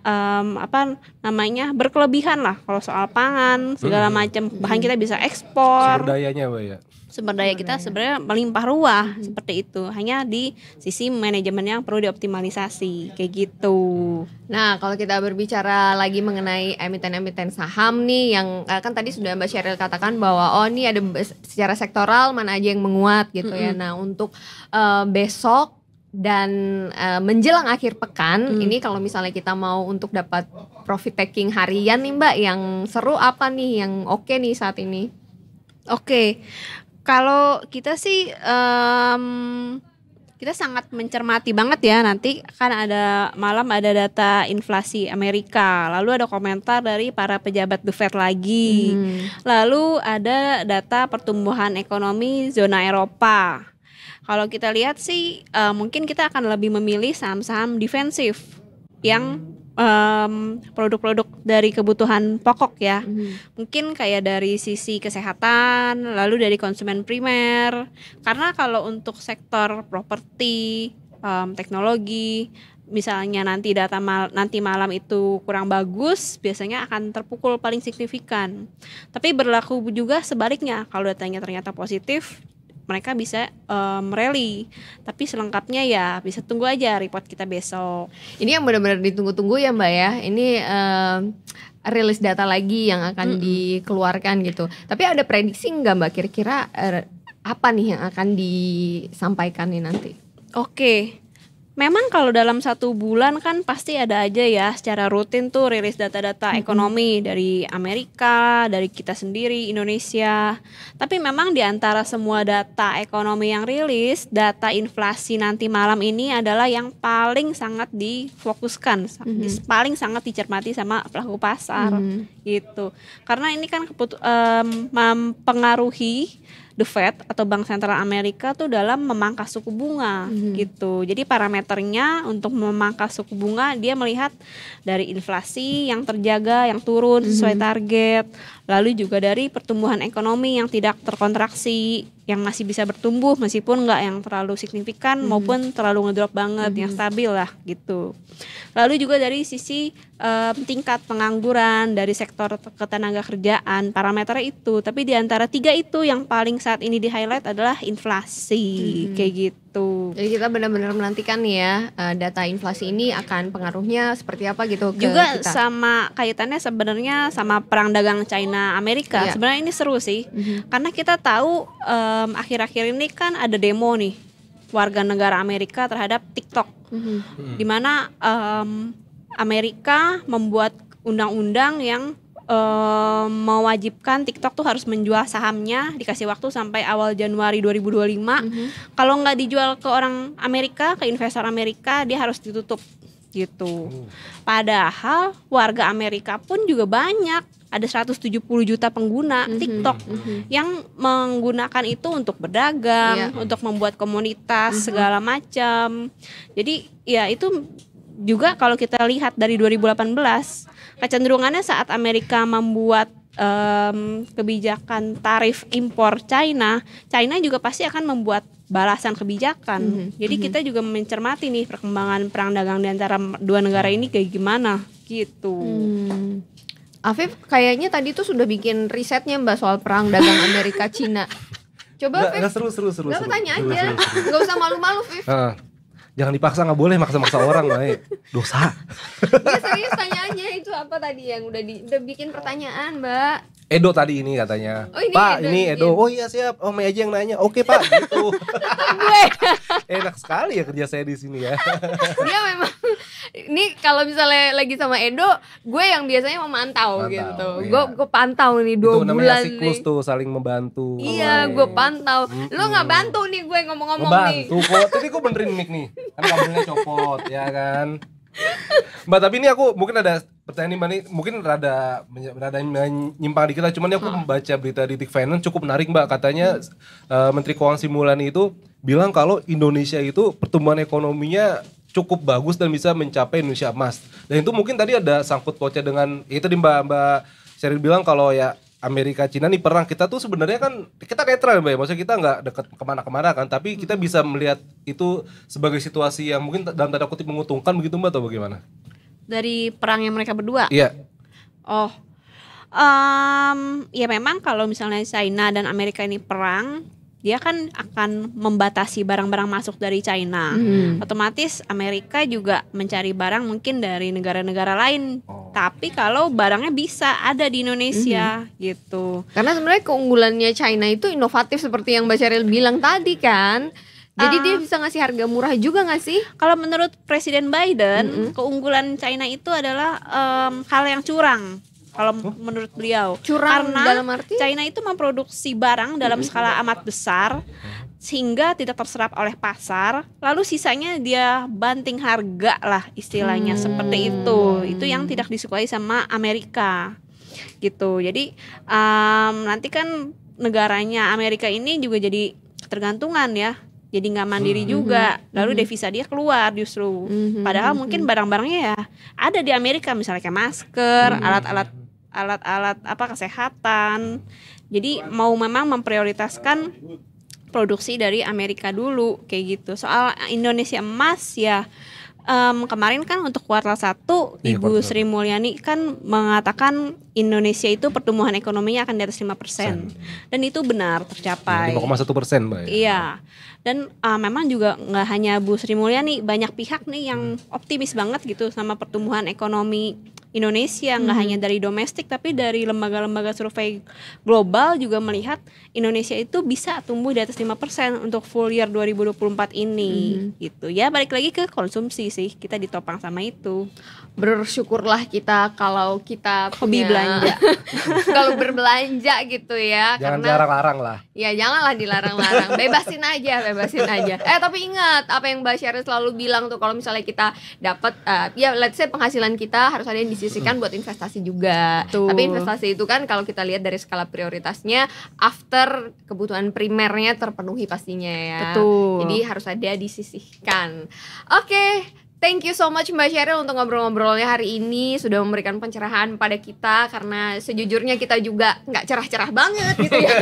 Speaker 4: berkelebihan lah kalau soal pangan segala macam, bahan kita bisa ekspor.
Speaker 3: Sumber dayanya Mbak ya.
Speaker 4: Sumber daya kita sebenarnya melimpah ruah seperti itu. Hanya di sisi manajemen yang perlu dioptimalisasi kayak gitu.
Speaker 2: Nah kalau kita berbicara lagi mengenai emiten-emiten saham nih, yang kan tadi sudah Mbak Sheryl katakan bahwa ini ada secara sektoral mana aja yang menguat gitu ya. Nah untuk besok dan menjelang akhir pekan ini kalau misalnya kita mau untuk dapat profit taking harian nih Mbak, yang seru apa nih, yang oke nih saat ini?
Speaker 4: Oke. Kalau kita sih kita sangat mencermati banget ya, nanti kan malam ada data inflasi Amerika, lalu ada komentar dari para pejabat The Fed lagi, lalu ada data pertumbuhan ekonomi zona Eropa. Kalau kita lihat sih mungkin kita akan lebih memilih saham-saham defensif yang produk-produk dari kebutuhan pokok ya. Mungkin kayak dari sisi kesehatan, lalu dari konsumen primer. Karena kalau untuk sektor properti, teknologi, misalnya nanti nanti malam itu kurang bagus, biasanya akan terpukul paling signifikan. Tapi berlaku juga sebaliknya, kalau datanya ternyata positif, mereka bisa rally. Tapi selengkapnya ya bisa tunggu aja report kita besok.
Speaker 2: Ini yang benar-benar ditunggu-tunggu ya Mbak ya. Ini rilis data lagi yang akan dikeluarkan gitu. Tapi ada prediksi nggak Mbak kira-kira apa nih yang akan disampaikan nih nanti?
Speaker 4: Oke. Memang kalau dalam 1 bulan kan pasti ada aja ya secara rutin tuh rilis data-data ekonomi dari Amerika, dari kita sendiri, Indonesia. Tapi memang di antara semua data ekonomi yang rilis, data inflasi nanti malam ini adalah yang paling sangat difokuskan, paling sangat dicermati sama pelaku pasar gitu. Karena ini kan mempengaruhi The Fed atau Bank Sentral Amerika tuh dalam memangkas suku bunga gitu. Jadi parameternya untuk memangkas suku bunga dia melihat dari inflasi yang terjaga, yang turun sesuai target, lalu juga dari pertumbuhan ekonomi yang tidak terkontraksi, yang masih bisa bertumbuh meskipun nggak yang terlalu signifikan maupun terlalu ngedrop banget, yang stabil lah gitu. Lalu juga dari sisi tingkat pengangguran, dari sektor ketenaga kerjaan, parameternya itu. Tapi di antara 3 itu yang paling saat ini di highlight adalah inflasi kayak gitu.
Speaker 2: Jadi kita benar-benar menantikan nih ya data inflasi ini akan pengaruhnya seperti apa gitu ke
Speaker 4: juga
Speaker 2: kita.
Speaker 4: Sama kaitannya sebenarnya sama perang dagang China Amerika. Sebenarnya ini seru sih karena kita tahu akhir-akhir ini kan ada demo nih warga negara Amerika terhadap TikTok, di mana Amerika membuat undang-undang yang mewajibkan TikTok tuh harus menjual sahamnya, dikasih waktu sampai awal Januari 2025. Kalau nggak dijual ke orang Amerika, ke investor Amerika, dia harus ditutup gitu. Padahal warga Amerika pun juga banyak, ada 170 juta pengguna TikTok yang menggunakan itu untuk berdagang, untuk membuat komunitas segala macam. Jadi ya itu juga kalau kita lihat dari 2018, kecenderungannya saat Amerika membuat kebijakan tarif impor China juga pasti akan membuat balasan kebijakan. Jadi kita juga mencermati nih perkembangan perang dagang di antara 2 negara ini kayak gimana gitu.
Speaker 2: Afif kayaknya tadi tuh sudah bikin risetnya Mbak soal perang dagang Amerika Cina. Coba Afif.
Speaker 3: Seru.
Speaker 2: Gak tanya aja. Gak usah malu-malu Afif.
Speaker 3: Jangan dipaksa, nggak boleh maksa-maksa orang, Mbak. Dosa.
Speaker 2: Ya serius tanyaannya itu apa tadi yang udah bikin pertanyaan, Mbak?
Speaker 3: Edo tadi ini katanya.
Speaker 2: Oh, ini
Speaker 3: Pak,
Speaker 2: Edo,
Speaker 3: ini Edo. Oh iya siap. Oh, Mei aja yang nanya. Oke, Pak, gitu.
Speaker 2: Gue.
Speaker 3: Enak sekali ya kerja saya di sini ya.
Speaker 2: Dia memang ini kalau misalnya lagi sama Edo, gue yang biasanya memantau gitu.
Speaker 3: Iya.
Speaker 2: Gue pantau nih 2
Speaker 3: bulan. Itu namanya
Speaker 2: bulan
Speaker 3: siklus
Speaker 2: nih.
Speaker 3: tuh, saling membantu.
Speaker 2: Iya, gue pantau. Lo nggak bantu nih gue ngomong-ngomong nih.
Speaker 3: Membantu kok. Tadi gue benerin mic nih. Kan kabelnya copot, ya kan. Mbak, tapi ini aku mungkin ada pertanyaan nih, Mbak, nih mungkin rada menyimpang dikit lah, cuman aku membaca berita di Tik Finance cukup menarik, Mbak. Katanya Menteri Keuangan Sri Mulyani itu bilang kalau Indonesia itu pertumbuhan ekonominya cukup bagus dan bisa mencapai Indonesia emas. Dan itu mungkin tadi ada sangkut pautnya dengan itu di Mbak Sheryl bilang kalau ya Amerika Cina nih perang, kita tuh sebenarnya kan kita netral, Mbak ya. Maksudnya kita nggak deket kemana-kemana kan, tapi kita bisa melihat itu sebagai situasi yang mungkin dalam tanda kutip menguntungkan begitu, Mbak, atau bagaimana?
Speaker 4: Dari perang yang mereka berdua?
Speaker 3: Iya.
Speaker 4: Oh, ya memang kalau misalnya China dan Amerika ini perang, dia kan akan membatasi barang-barang masuk dari China. Otomatis Amerika juga mencari barang mungkin dari negara-negara lain. Tapi kalau barangnya bisa ada di Indonesia gitu.
Speaker 2: Karena sebenarnya keunggulannya China itu inovatif seperti yang Mbak Sheryl bilang tadi kan. Jadi dia bisa ngasih harga murah juga gak sih?
Speaker 4: Kalau menurut Presiden Biden, keunggulan China itu adalah hal yang curang. Kalau menurut beliau,
Speaker 2: curang
Speaker 4: karena
Speaker 2: dalam arti
Speaker 4: China itu memproduksi barang dalam skala amat besar sehingga tidak terserap oleh pasar, lalu sisanya dia banting harga lah istilahnya, seperti itu. Itu yang tidak disukai sama Amerika gitu. Jadi nanti kan negaranya Amerika ini juga jadi ketergantungan ya, jadi nggak mandiri juga, lalu devisa dia keluar justru. Padahal mungkin barang-barangnya ya ada di Amerika, misalnya kayak masker, alat-alat apa kesehatan. Jadi mau memang memprioritaskan produksi dari Amerika dulu kayak gitu. Soal Indonesia emas ya, kemarin kan untuk kuartal 1 Ibu Sri Mulyani kan mengatakan Indonesia itu pertumbuhan ekonominya akan di atas 5%. Dan itu benar tercapai.
Speaker 3: 5,1%, Mbak.
Speaker 4: Iya. Dan memang juga nggak hanya Bu Sri Mulyani, banyak pihak nih yang optimis banget gitu sama pertumbuhan ekonomi Indonesia, nggak hanya dari domestik tapi dari lembaga-lembaga survei global juga melihat Indonesia itu bisa tumbuh di atas 5% untuk full year 2024 ini gitu. Ya balik lagi ke konsumsi sih, kita ditopang sama itu.
Speaker 2: Bersyukurlah kita kalau kita
Speaker 4: hobi belanja.
Speaker 2: Kalau berbelanja gitu ya.
Speaker 3: Jangan
Speaker 2: karena
Speaker 3: larang-larang lah.
Speaker 2: Ya janganlah dilarang-larang, bebasin aja. Tapi ingat apa yang Mbak Sheryl selalu bilang tuh, kalau misalnya kita dapat ya let's say penghasilan kita harus ada yang disisihkan buat investasi juga. Tapi investasi itu kan kalau kita lihat dari skala prioritasnya after kebutuhan primernya terpenuhi pastinya ya.
Speaker 4: Betul.
Speaker 2: Jadi harus ada disisihkan. Oke. Thank you so much Mbak Sheryl untuk ngobrol-ngobrolnya hari ini, sudah memberikan pencerahan pada kita, karena sejujurnya kita juga nggak cerah-cerah banget gitu ya.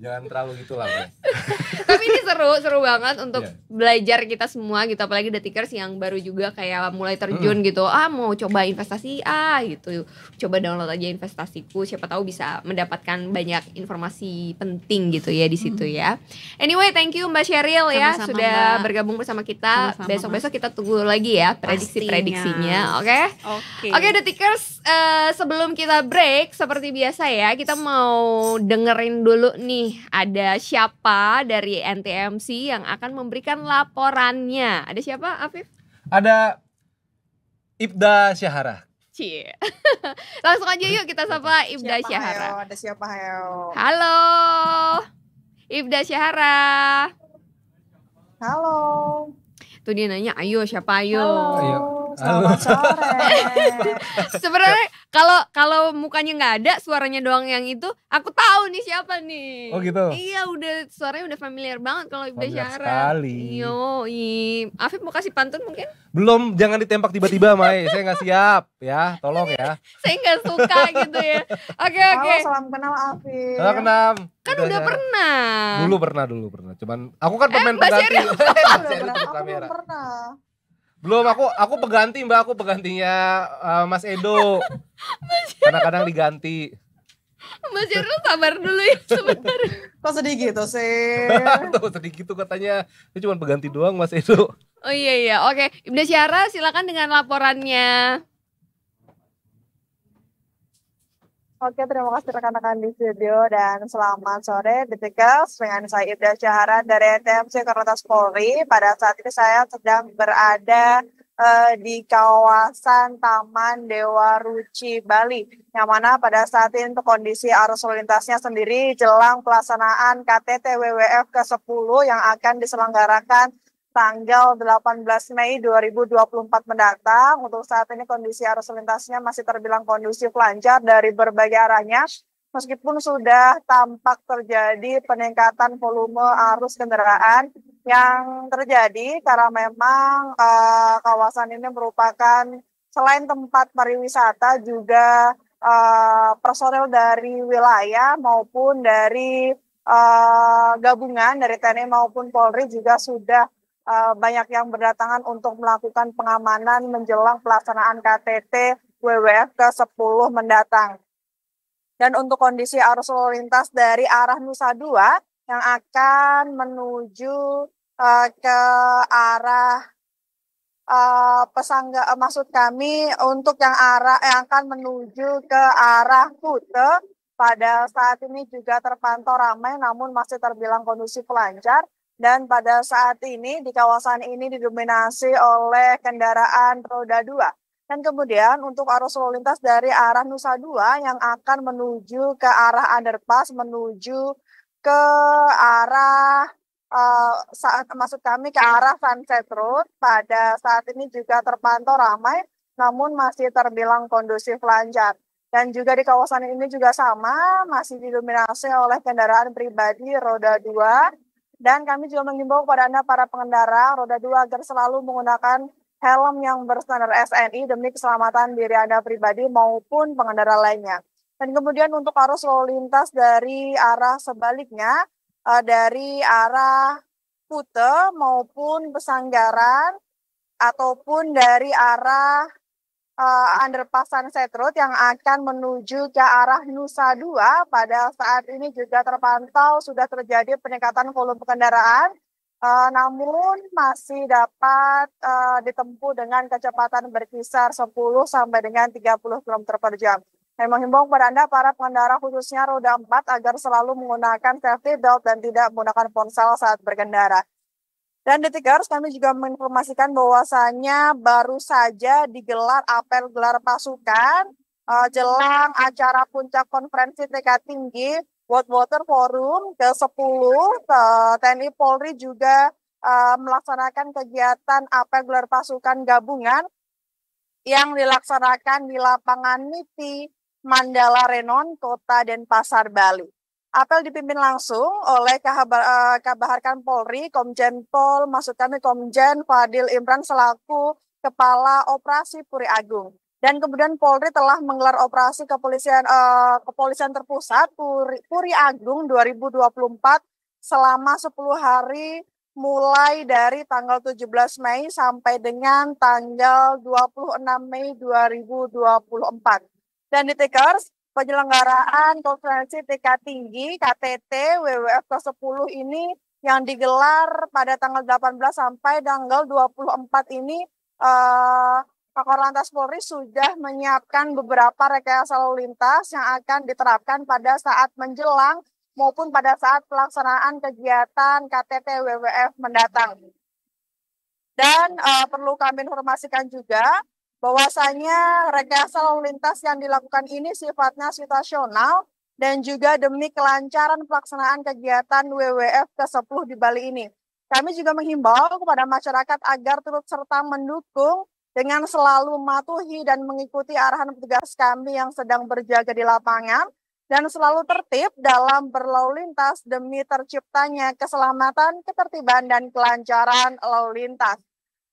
Speaker 3: Jangan terlalu gitulah, Mbak.
Speaker 2: Tapi ini seru banget untuk belajar kita semua gitu, apalagi detikers yang baru juga kayak mulai terjun gitu, mau coba investasi gitu, coba download aja Investasiku, siapa tahu bisa mendapatkan banyak informasi penting gitu ya di situ ya. Anyway, thank you Mbak Sheryl ya sudah bergabung bersama kita. Besok-besok kita tunggu lagi ya prediksi-prediksinya, oke detikers, sebelum kita break seperti biasa ya, kita mau dengerin dulu nih ada siapa dari NTMC yang akan memberikan laporannya. Ada siapa, Afif?
Speaker 3: Ada Ibda Syahara.
Speaker 2: Cie. Langsung aja yuk kita sapa Ibda Syahara.
Speaker 5: Ada siapa, Heo?
Speaker 2: Halo. Ibda Syahara.
Speaker 5: Halo.
Speaker 2: Tuh dia nanya, ayo siapa ayo?
Speaker 5: Halo. Selamat sore.
Speaker 2: Sebenarnya kalau mukanya nggak ada, suaranya doang yang itu, aku tahu nih siapa nih.
Speaker 3: Oh gitu.
Speaker 2: Iya, suaranya udah familiar banget kalau Ibda Syahara.
Speaker 3: Sekali.
Speaker 2: Afif mau kasih pantun mungkin?
Speaker 3: Belum, jangan ditembak tiba-tiba, Mai. Saya nggak siap ya, tolong ya.
Speaker 2: Saya nggak suka gitu ya. Oke.
Speaker 5: Halo, salam kenal Afif.
Speaker 3: Salam kenal.
Speaker 2: Kan udah pernah.
Speaker 3: Dulu pernah. Cuman aku kan pemain pengganti.
Speaker 5: Aku belum pernah.
Speaker 3: Belum, aku peganti, Mbak. Aku pegantinya Mas Edo. Kadang-kadang diganti.
Speaker 2: Mas Yarul sabar dulu ya sebentar.
Speaker 5: Kok sedih gitu sih?
Speaker 3: Tuh sedih gitu katanya. Itu cuma pengganti doang Mas Edo.
Speaker 2: Oh iya, oke. Ibnu Syara silakan dengan laporannya.
Speaker 5: Oke, terima kasih rekan-rekan di studio dan selamat sore Detikers dengan saya Ibda Syahara dari TMC Korlantas Polri. Pada saat ini saya sedang berada di kawasan Taman Dewa Ruci Bali, yang mana pada saat ini untuk kondisi arus lalu lintasnya sendiri jelang pelaksanaan KTT WWF ke-10 yang akan diselenggarakan tanggal 18 Mei 2024 mendatang. Untuk saat ini kondisi arus lintasnya masih terbilang kondusif lancar dari berbagai arahnya, meskipun sudah tampak terjadi peningkatan volume arus kendaraan yang terjadi karena memang kawasan ini merupakan selain tempat pariwisata juga personel dari wilayah maupun dari gabungan dari TNI maupun Polri juga sudah banyak yang berdatangan untuk melakukan pengamanan menjelang pelaksanaan KTT WWF ke-10 mendatang. Dan untuk kondisi arus lalu lintas dari arah Nusa Dua yang akan menuju ke arah maksud kami untuk yang akan menuju ke arah Kute pada saat ini juga terpantau ramai namun masih terbilang kondusif lancar. Dan pada saat ini di kawasan ini didominasi oleh kendaraan roda 2. Dan kemudian untuk arus lalu lintas dari arah Nusa Dua yang akan menuju ke arah underpass menuju ke arah maksud kami ke arah Sunset Road pada saat ini juga terpantau ramai namun masih terbilang kondusif lancar. Dan juga di kawasan ini juga sama masih didominasi oleh kendaraan pribadi roda 2. Dan kami juga mengimbau kepada Anda para pengendara roda 2 agar selalu menggunakan helm yang berstandar SNI demi keselamatan diri Anda pribadi maupun pengendara lainnya. Dan kemudian untuk arus lalu lintas dari arah sebaliknya, dari arah Kute maupun Pesanggaran, ataupun dari arah underpass Sunset Road yang akan menuju ke arah Nusa Dua pada saat ini juga terpantau sudah terjadi peningkatan volume kendaraan, namun masih dapat ditempuh dengan kecepatan berkisar 10 sampai dengan 30 km per jam. Saya menghimbau kepada Anda para pengendara khususnya roda 4 agar selalu menggunakan safety belt dan tidak menggunakan ponsel saat berkendara. Dan Detikers, kami juga menginformasikan bahwasannya baru saja digelar apel gelar pasukan jelang acara puncak konferensi tingkat tinggi World Water Forum ke-10. TNI Polri juga melaksanakan kegiatan apel gelar pasukan gabungan yang dilaksanakan di lapangan MITI Mandala Renon, Kota Denpasar, Bali. Apel dipimpin langsung oleh Kabaharkan Polri, Komjen Pol, maksud kami Komjen Fadil Imran selaku Kepala Operasi Puri Agung. Dan kemudian Polri telah menggelar operasi kepolisian terpusat Puri Agung 2024 selama 10 hari mulai dari tanggal 17 Mei sampai dengan tanggal 26 Mei 2024. Dan Detikers, penyelenggaraan konferensi tingkat tinggi KTT WWF ke-10 ini yang digelar pada tanggal 18 sampai tanggal 24 ini Korlantas Polri sudah menyiapkan beberapa rekayasa lalu lintas yang akan diterapkan pada saat menjelang maupun pada saat pelaksanaan kegiatan KTT WWF mendatang. Dan perlu kami informasikan juga bahwasanya rekayasa lalu lintas yang dilakukan ini sifatnya situasional dan juga demi kelancaran pelaksanaan kegiatan WWF ke-10 di Bali ini. Kami juga menghimbau kepada masyarakat agar turut serta mendukung dengan selalu mematuhi dan mengikuti arahan petugas kami yang sedang berjaga di lapangan dan selalu tertib dalam berlalu lintas demi terciptanya keselamatan, ketertiban, dan kelancaran lalu lintas.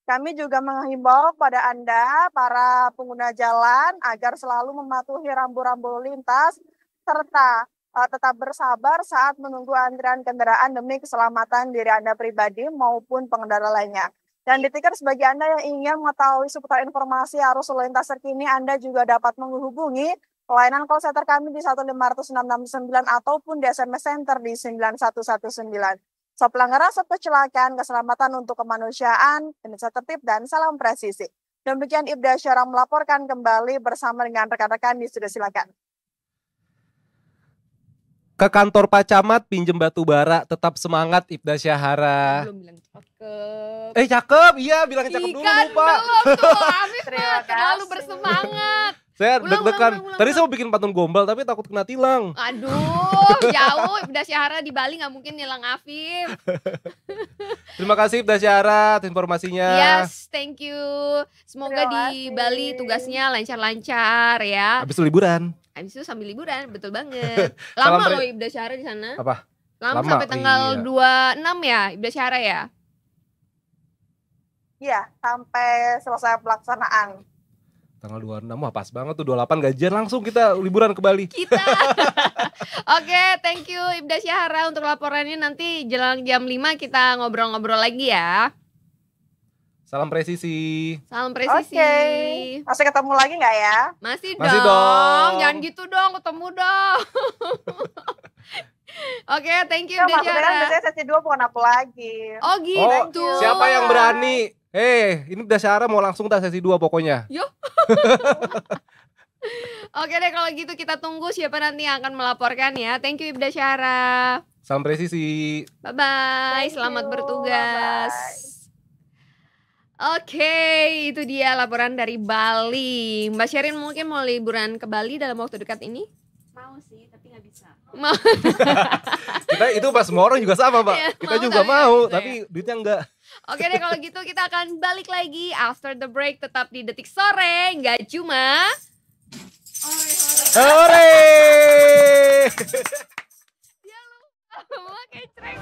Speaker 5: Kami juga menghimbau kepada Anda, para pengguna jalan, agar selalu mematuhi rambu-rambu lintas, serta tetap bersabar saat menunggu antrian kendaraan demi keselamatan diri Anda pribadi maupun pengendara lainnya. Dan Detikers, bagi Anda yang ingin mengetahui seputar informasi arus lalu lintas terkini, Anda juga dapat menghubungi pelayanan call center kami di 15669 ataupun di SMS Center di 9119. Stop pelanggaran, stop kecelakaan, keselamatan untuk kemanusiaan, Indonesia tertib, dan salam presisi. Demikian Ibda Syahra melaporkan kembali bersama dengan rekan-rekan di studio, silakan.
Speaker 3: Ke kantor Pak Camat pinjem batu bara, tetap semangat Ibda Syahra.
Speaker 2: Belum bilang cakep.
Speaker 3: Cakep, iya bilangin cakep dulu lupa.
Speaker 2: Terima kasih. Terlalu bersemangat.
Speaker 3: Saya deg-degan. Tadi saya mau bikin patung gombal tapi takut kena tilang.
Speaker 2: Aduh, jauh. Ibda Syahra di Bali nggak mungkin nilang Afif.
Speaker 3: Terima kasih Ibda Syahra atas informasinya.
Speaker 2: Yes, thank you. Semoga di Bali tugasnya lancar-lancar ya.
Speaker 3: Habis liburan.
Speaker 2: Habis itu sambil liburan, betul banget. Lama loh Ibda Syahra di sana.
Speaker 3: Apa?
Speaker 2: Lama sampai tanggal 26 ya Ibda Syahra ya?
Speaker 5: Iya, sampai selesai pelaksanaan.
Speaker 3: Tanggal 26, wah pas banget tuh, 28 gajian langsung kita liburan ke Bali.
Speaker 2: Kita. Oke, thank you Ibda Syahra untuk laporannya. Nanti jelang jam 5 kita ngobrol-ngobrol lagi ya.
Speaker 3: Salam presisi.
Speaker 2: Salam presisi.
Speaker 5: Oke. Masih ketemu lagi nggak ya?
Speaker 2: Masih
Speaker 3: dong.
Speaker 2: Jangan gitu dong, ketemu dong. Oke, thank you Ibda Syahra.
Speaker 5: Maksudnya biasanya sesi 2 bukan aku lagi.
Speaker 2: Oh gitu.
Speaker 3: Siapa yang berani? Ini Ibda Syahra mau langsung tak sesi 2 pokoknya.
Speaker 2: Yo. Oke deh, kalau gitu kita tunggu siapa nanti yang akan melaporkan ya. Thank you Ibda Syahra.
Speaker 3: Salam presisi.
Speaker 2: Bye-bye, selamat bertugas. Oke, itu dia laporan dari Bali. Mbak Sherin mungkin mau liburan ke Bali dalam waktu dekat ini?
Speaker 4: Mau sih, tapi nggak bisa.
Speaker 3: Kita itu pas semua orang juga sama Pak.
Speaker 2: Ya,
Speaker 3: kita juga mau,
Speaker 2: bisa,
Speaker 3: tapi duitnya enggak.
Speaker 2: Oke deh, kalau gitu kita akan balik lagi after the break, tetap di Detik Sore. Nggak cuma
Speaker 3: Hore.
Speaker 2: dia lupa pakai track.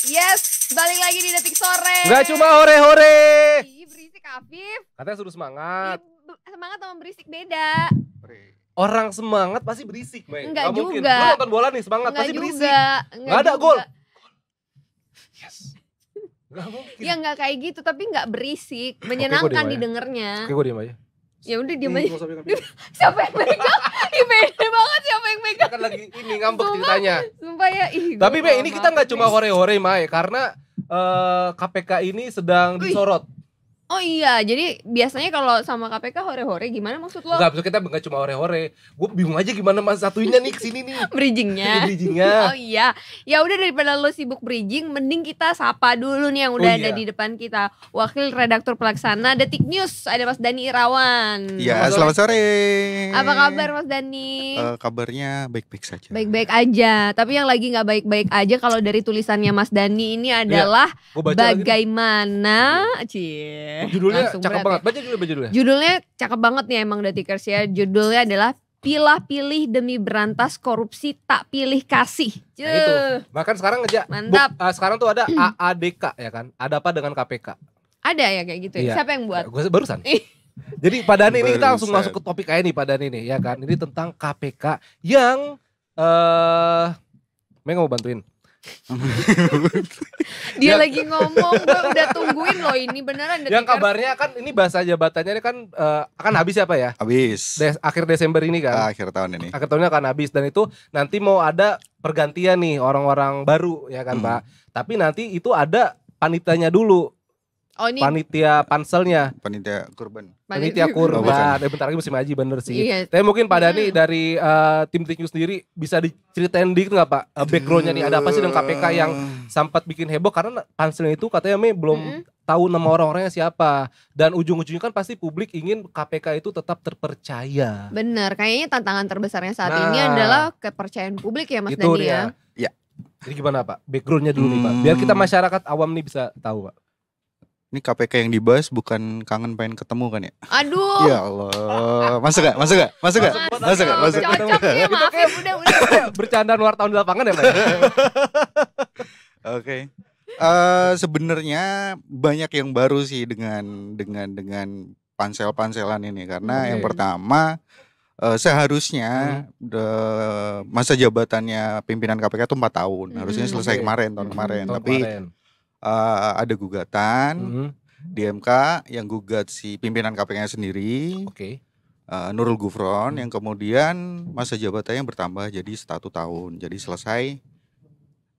Speaker 2: Yes, balik lagi di Detik Sore.
Speaker 3: Nggak cuma hore-hore.
Speaker 2: Ih, berisik Afif.
Speaker 3: Katanya suruh semangat.
Speaker 2: Semangat sama berisik beda.
Speaker 3: Orang semangat pasti berisik, Mei.
Speaker 2: Enggak
Speaker 3: Nggak mungkin.
Speaker 2: juga.
Speaker 3: Lu nonton bola nih semangat
Speaker 2: Enggak
Speaker 3: pasti
Speaker 2: juga.
Speaker 3: berisik. Nggak ada
Speaker 2: juga.
Speaker 3: gol. Yes. Nggak mungkin.
Speaker 2: Ya nggak kayak gitu, tapi nggak berisik, menyenangkan didengarnya.
Speaker 3: Oke, gue diem aja.
Speaker 2: Ya udah diem aja.
Speaker 3: Siapa
Speaker 2: Siapa yang megang? Ih, beda banget siapa yang megang.
Speaker 3: kan lagi ini ngambek ceritanya.
Speaker 2: Sumpah ya.
Speaker 3: Tapi Mei, ini kita nggak cuma hore-hore, Mai, karena KPK ini sedang disorot.
Speaker 2: Oh iya, jadi biasanya kalau sama KPK hore-hore gimana maksud lo?
Speaker 3: Enggak, kita nggak cuma hore-hore. Gue bingung aja gimana mas satunya nih kesini nih.
Speaker 2: Bridgingnya.
Speaker 3: Bridgingnya.
Speaker 2: Oh iya, ya udah daripada lo sibuk bridging, mending kita sapa dulu nih yang udah ada di depan kita. Wakil redaktur pelaksana Detik News, ada Mas Dani Irawan.
Speaker 6: Ya, selamat sore.
Speaker 2: Apa kabar Mas Dani?
Speaker 6: Kabarnya baik-baik saja.
Speaker 2: Baik-baik aja, tapi yang lagi nggak baik-baik aja kalau dari tulisannya Mas Dani ini adalah bagaimana,
Speaker 3: judulnya cakep banget. Baca judulnya.
Speaker 2: Judulnya cakep banget nih emang Detikers ya. Judulnya adalah Pilah-pilih demi berantas korupsi tak pilih kasih.
Speaker 3: Nah, itu. Bahkan sekarang
Speaker 2: mantap.
Speaker 3: Sekarang tuh ada AADK ya kan. Ada apa dengan KPK?
Speaker 2: Ada ya kayak gitu ya.
Speaker 3: Iya.
Speaker 2: Siapa yang buat?
Speaker 3: Gue barusan. Jadi Pak Dani ini kita langsung masuk ke topik aja nih Pak Dani nih ya kan. Ini tentang KPK yang Mei mau bantuin.
Speaker 2: Dia lagi ngomong, gue udah tungguin loh ini beneran.
Speaker 3: Yang kabarnya kan ini bahasa jabatannya kan akan habis ya Pak ya?
Speaker 6: Habis.
Speaker 3: Akhir Desember ini kan?
Speaker 6: Akhir tahun ini.
Speaker 3: Akhir tahunnya akan habis dan itu nanti mau ada pergantian nih orang-orang baru ya kan Pak. Tapi nanti itu ada panitianya dulu.
Speaker 2: Oh, ini
Speaker 3: panitia panselnya.
Speaker 6: Panitia kurban.
Speaker 3: Panitia kurban. Bentar lagi musim haji bener sih.
Speaker 2: Iya.
Speaker 3: Tapi mungkin Pak Dani dari tim Detik News sendiri bisa diceritain dikit nggak Pak backgroundnya nih, ada apa sih dengan KPK yang sempat bikin heboh karena panselnya itu katanya Mei belum tahu nama orang-orangnya siapa, dan ujung-ujungnya kan pasti publik ingin KPK itu tetap terpercaya.
Speaker 2: Bener, kayaknya tantangan terbesarnya saat ini adalah kepercayaan publik ya Mas Dani ya.
Speaker 6: Iya.
Speaker 3: Jadi gimana Pak backgroundnya dulu nih Pak, biar kita masyarakat awam nih bisa tahu Pak.
Speaker 6: Ini KPK yang dibahas bukan kangen pengen ketemu kan ya?
Speaker 2: Aduh.
Speaker 6: Ya Allah. Masuk gak?
Speaker 2: Cocok ya, maaf ya, udah.
Speaker 3: Bercandaan wartawan di lapangan ya Pak.
Speaker 6: Oke. Sebenarnya banyak yang baru sih dengan pansel-panselan ini, karena yang pertama Seharusnya masa jabatannya pimpinan KPK itu 4 tahun. Harusnya selesai tahun kemarin. Tapi ada gugatan di MK yang gugat si pimpinan KPK-nya sendiri. Nurul Gufron yang kemudian masa jabatannya bertambah jadi 1 tahun. Jadi selesai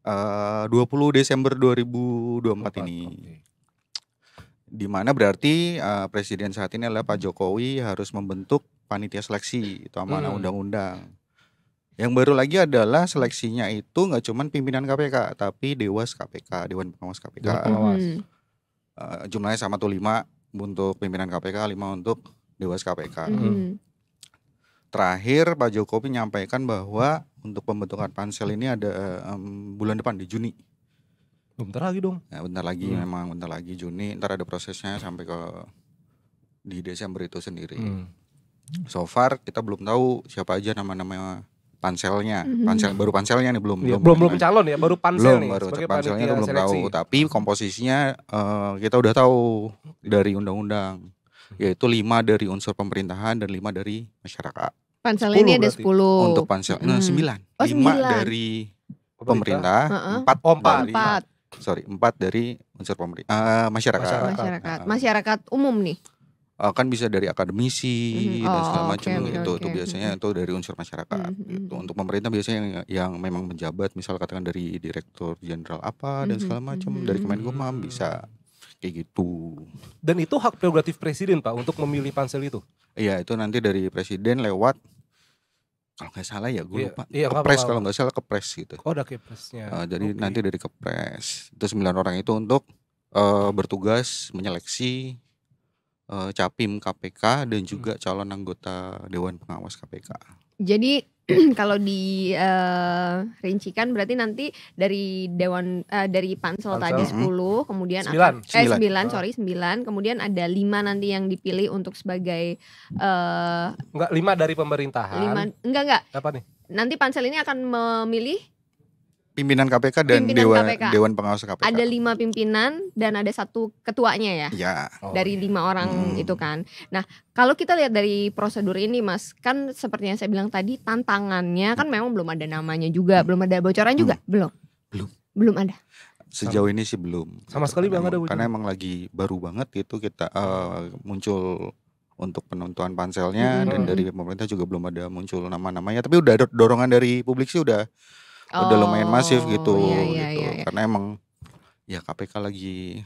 Speaker 6: 20 Desember 2024 ini. Di mana berarti presiden saat ini adalah Pak Jokowi harus membentuk panitia seleksi, itu amanah undang-undang. Yang baru lagi adalah seleksinya itu nggak cuma pimpinan KPK, tapi Dewas KPK, Dewan Pengawas KPK. Jumlahnya sama tuh 5 untuk pimpinan KPK, 5 untuk Dewas KPK. Terakhir Pak Jokowi menyampaikan bahwa untuk pembentukan pansel ini ada bulan depan di Juni.
Speaker 3: Bentar lagi dong.
Speaker 6: Ya, bentar lagi memang bentar lagi Juni. Ntar ada prosesnya sampai ke di Desember itu sendiri. So far kita belum tahu siapa aja nama-nama panselnya. Baru panselnya nih belum
Speaker 3: calon ya, baru pansel nih.
Speaker 6: Baru panselnya itu belum tahu. Tapi komposisinya kita udah tahu dari undang-undang, yaitu 5 dari unsur pemerintahan dan 5 dari masyarakat.
Speaker 2: Pansel ini ada 10.
Speaker 6: Untuk pansel 9. 5 dari pemerintah, 4 dari unsur pemerintah,
Speaker 2: masyarakat umum nih.
Speaker 6: Kan bisa dari akademisi dan segala macam itu biasanya itu dari unsur masyarakat gitu. Untuk pemerintah biasanya yang memang menjabat, misal katakan dari direktur jenderal apa dan segala macam, dari Kemenkumham bisa kayak gitu.
Speaker 3: Dan itu hak prerogatif presiden Pak untuk memilih pansel itu?
Speaker 6: Iya, itu nanti dari presiden lewat, kalau nggak salah ya gue lupa,
Speaker 3: Kepres
Speaker 6: kalau nggak salah Kepres gitu.
Speaker 3: Ada Kepresnya.
Speaker 6: Jadi nanti dari Kepres itu 9 orang itu untuk bertugas menyeleksi capim KPK dan juga calon anggota Dewan Pengawas KPK. Jadi
Speaker 2: kalau dirincikan berarti nanti dari dari pansel tadi 10, kemudian
Speaker 3: 9,
Speaker 2: kemudian ada 5 nanti yang dipilih untuk sebagai
Speaker 3: enggak 5 dari pemerintahan.
Speaker 2: Enggak.
Speaker 3: Apa nih?
Speaker 2: Nanti pansel ini akan memilih
Speaker 6: pimpinan KPK dan Dewan Pengawas KPK.
Speaker 2: Ada 5 pimpinan dan ada 1 ketuanya ya.
Speaker 6: Iya.
Speaker 2: Dari 5 orang itu kan. Nah, kalau kita lihat dari prosedur ini Mas, kan seperti yang saya bilang tadi, tantangannya kan memang belum ada namanya juga, belum ada bocoran juga, belum ada.
Speaker 6: Sejauh ini sih belum.
Speaker 3: Sama sekali belum ada bocoran.
Speaker 6: Karena emang lagi baru banget gitu kita muncul untuk penentuan panselnya dan dari pemerintah juga belum ada muncul nama-namanya, tapi udah ada dorongan dari publik sih udah lumayan masif gitu,
Speaker 2: iya.
Speaker 6: Karena emang ya KPK lagi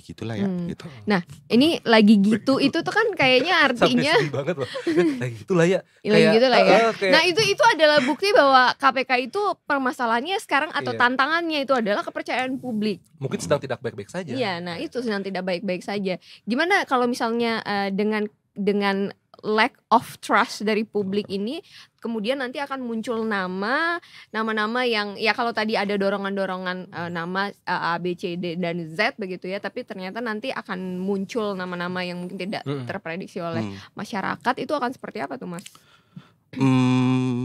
Speaker 6: gitulah ya gitu.
Speaker 2: Nah ini lagi gitu itu tuh kan kayaknya artinya
Speaker 3: banget loh. Lagi gitulah ya.
Speaker 2: Nah itu adalah bukti bahwa KPK itu permasalahannya sekarang atau tantangannya itu adalah kepercayaan publik.
Speaker 3: Mungkin sedang tidak baik-baik saja.
Speaker 2: Iya, nah itu sedang tidak baik-baik saja. Gimana kalau misalnya dengan lack of trust dari publik ini, kemudian nanti akan muncul nama-nama yang ya kalau tadi ada dorongan-dorongan nama A, B, C, D dan Z begitu ya, tapi ternyata nanti akan muncul nama-nama yang mungkin tidak terprediksi oleh masyarakat, itu akan seperti apa tuh Mas?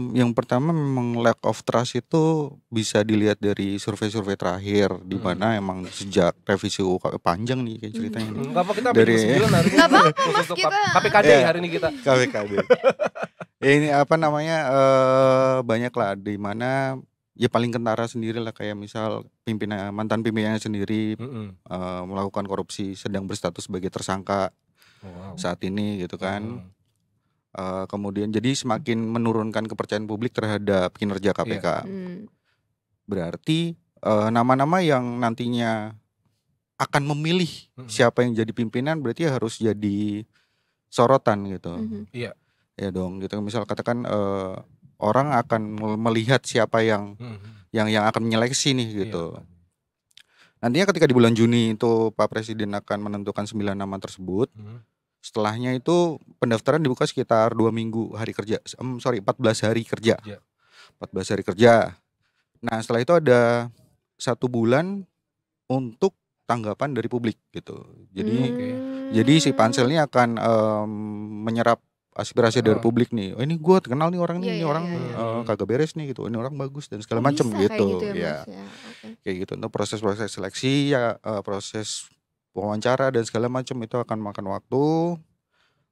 Speaker 6: Yang pertama memang lack of trust itu bisa dilihat dari survei-survei terakhir, di mana emang sejak revisi UU panjang nih kayak ceritanya.
Speaker 3: Enggak apa kita dari 9 hari.
Speaker 2: Enggak apa-apa Mas, kita
Speaker 3: KPKD hari ini kita.
Speaker 6: KPKD. Ini apa namanya banyak lah, di mana ya paling kentara sendiri lah, kayak misal mantan pimpinannya sendiri melakukan korupsi, sedang berstatus sebagai tersangka saat ini gitu kan. Kemudian jadi semakin menurunkan kepercayaan publik terhadap kinerja KPK. Berarti nama-nama yang nantinya akan memilih siapa yang jadi pimpinan berarti harus jadi sorotan gitu.
Speaker 3: Iya.
Speaker 6: Ya dong gitu. Misal katakan orang akan melihat siapa yang akan menyeleksi nih gitu.
Speaker 3: Iya.
Speaker 6: Nantinya ketika di bulan Juni itu Pak Presiden akan menentukan 9 nama tersebut. Setelahnya itu pendaftaran dibuka sekitar 14 hari kerja. 14 hari kerja. Nah setelah itu ada 1 bulan untuk tanggapan dari publik gitu. Jadi si pansel ini akan menyerap aspirasi dari publik nih. Oh ini gue kenal nih orang nih, kagak beres nih gitu. Ini orang bagus dan segala macam gitu. Ya. Kayak gitu. Untuk proses-proses seleksi ya, proses wawancara dan segala macam itu akan makan waktu.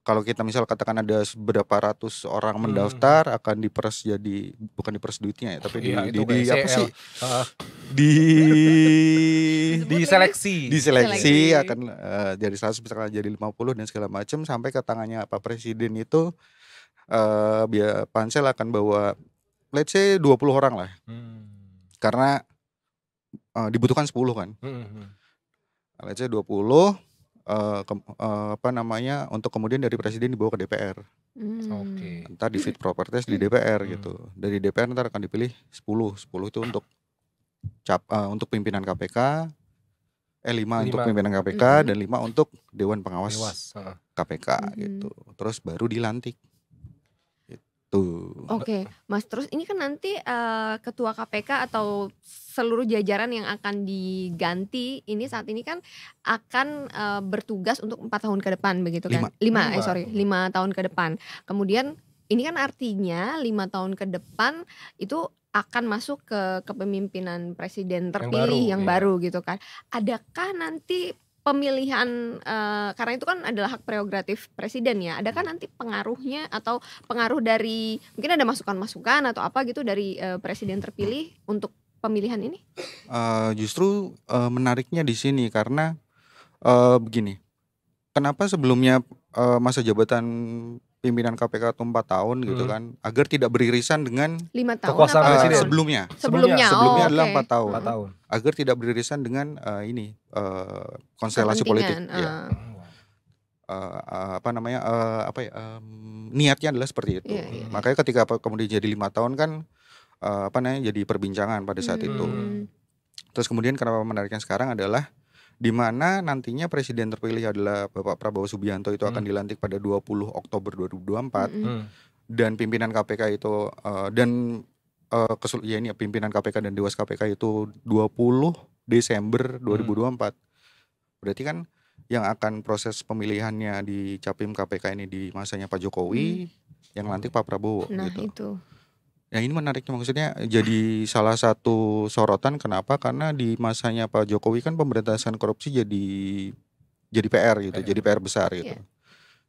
Speaker 6: kalau kita misal katakan ada berapa ratus orang mendaftar akan diperas jadi bukan diperas duitnya ya tapi di apa sih diseleksi akan jadi 100 misalkan jadi 50 dan segala macam sampai ke tangannya Pak Presiden itu biar pansel akan bawa let's say 20 orang lah. Karena dibutuhkan 10 kan. Let's say 20 untuk kemudian dari presiden dibawa ke DPR. Ntar di fit proper test di DPR gitu. Dari DPR ntar akan dipilih 10 itu untuk pimpinan KPK, 5 untuk pimpinan KPK dan 5 untuk Dewan Pengawas KPK gitu. Terus baru dilantik.
Speaker 2: Oke, Mas, terus ini kan nanti ketua KPK atau seluruh jajaran yang akan diganti ini saat ini kan akan bertugas untuk 4 tahun ke depan begitu kan? 5 tahun ke depan. Kemudian ini kan artinya 5 tahun ke depan itu akan masuk ke kepemimpinan presiden terpilih yang baru gitu kan. Adakah nanti pemilihan karena itu kan adalah hak prerogatif presiden ya. Adakah nanti pengaruhnya atau pengaruh dari mungkin ada masukan-masukan atau apa gitu dari presiden terpilih untuk pemilihan ini?
Speaker 6: Justru menariknya di sini karena begini. Kenapa sebelumnya masa jabatan pimpinan KPK itu 4 tahun gitu kan agar tidak beririsan dengan
Speaker 2: 5 tahun
Speaker 3: kekuasaan presiden
Speaker 2: sebelumnya
Speaker 6: adalah 4 tahun. Agar tidak beririsan dengan konstelasi politik ya. Niatnya adalah seperti itu. Makanya ketika kemudian jadi 5 tahun kan jadi perbincangan pada saat itu. Terus kemudian kenapa menariknya sekarang adalah di mana nantinya presiden terpilih adalah Bapak Prabowo Subianto itu akan dilantik pada 20 Oktober 2024 dan pimpinan KPK itu pimpinan KPK dan Dewas KPK itu 20 Desember 2024. Berarti kan yang akan proses pemilihannya di Capim KPK ini di masanya Pak Jokowi yang lantik Pak Prabowo gitu. Itu. Ya ini menariknya maksudnya jadi salah satu sorotan kenapa karena di masanya Pak Jokowi kan pemberantasan korupsi jadi PR gitu, jadi PR besar gitu.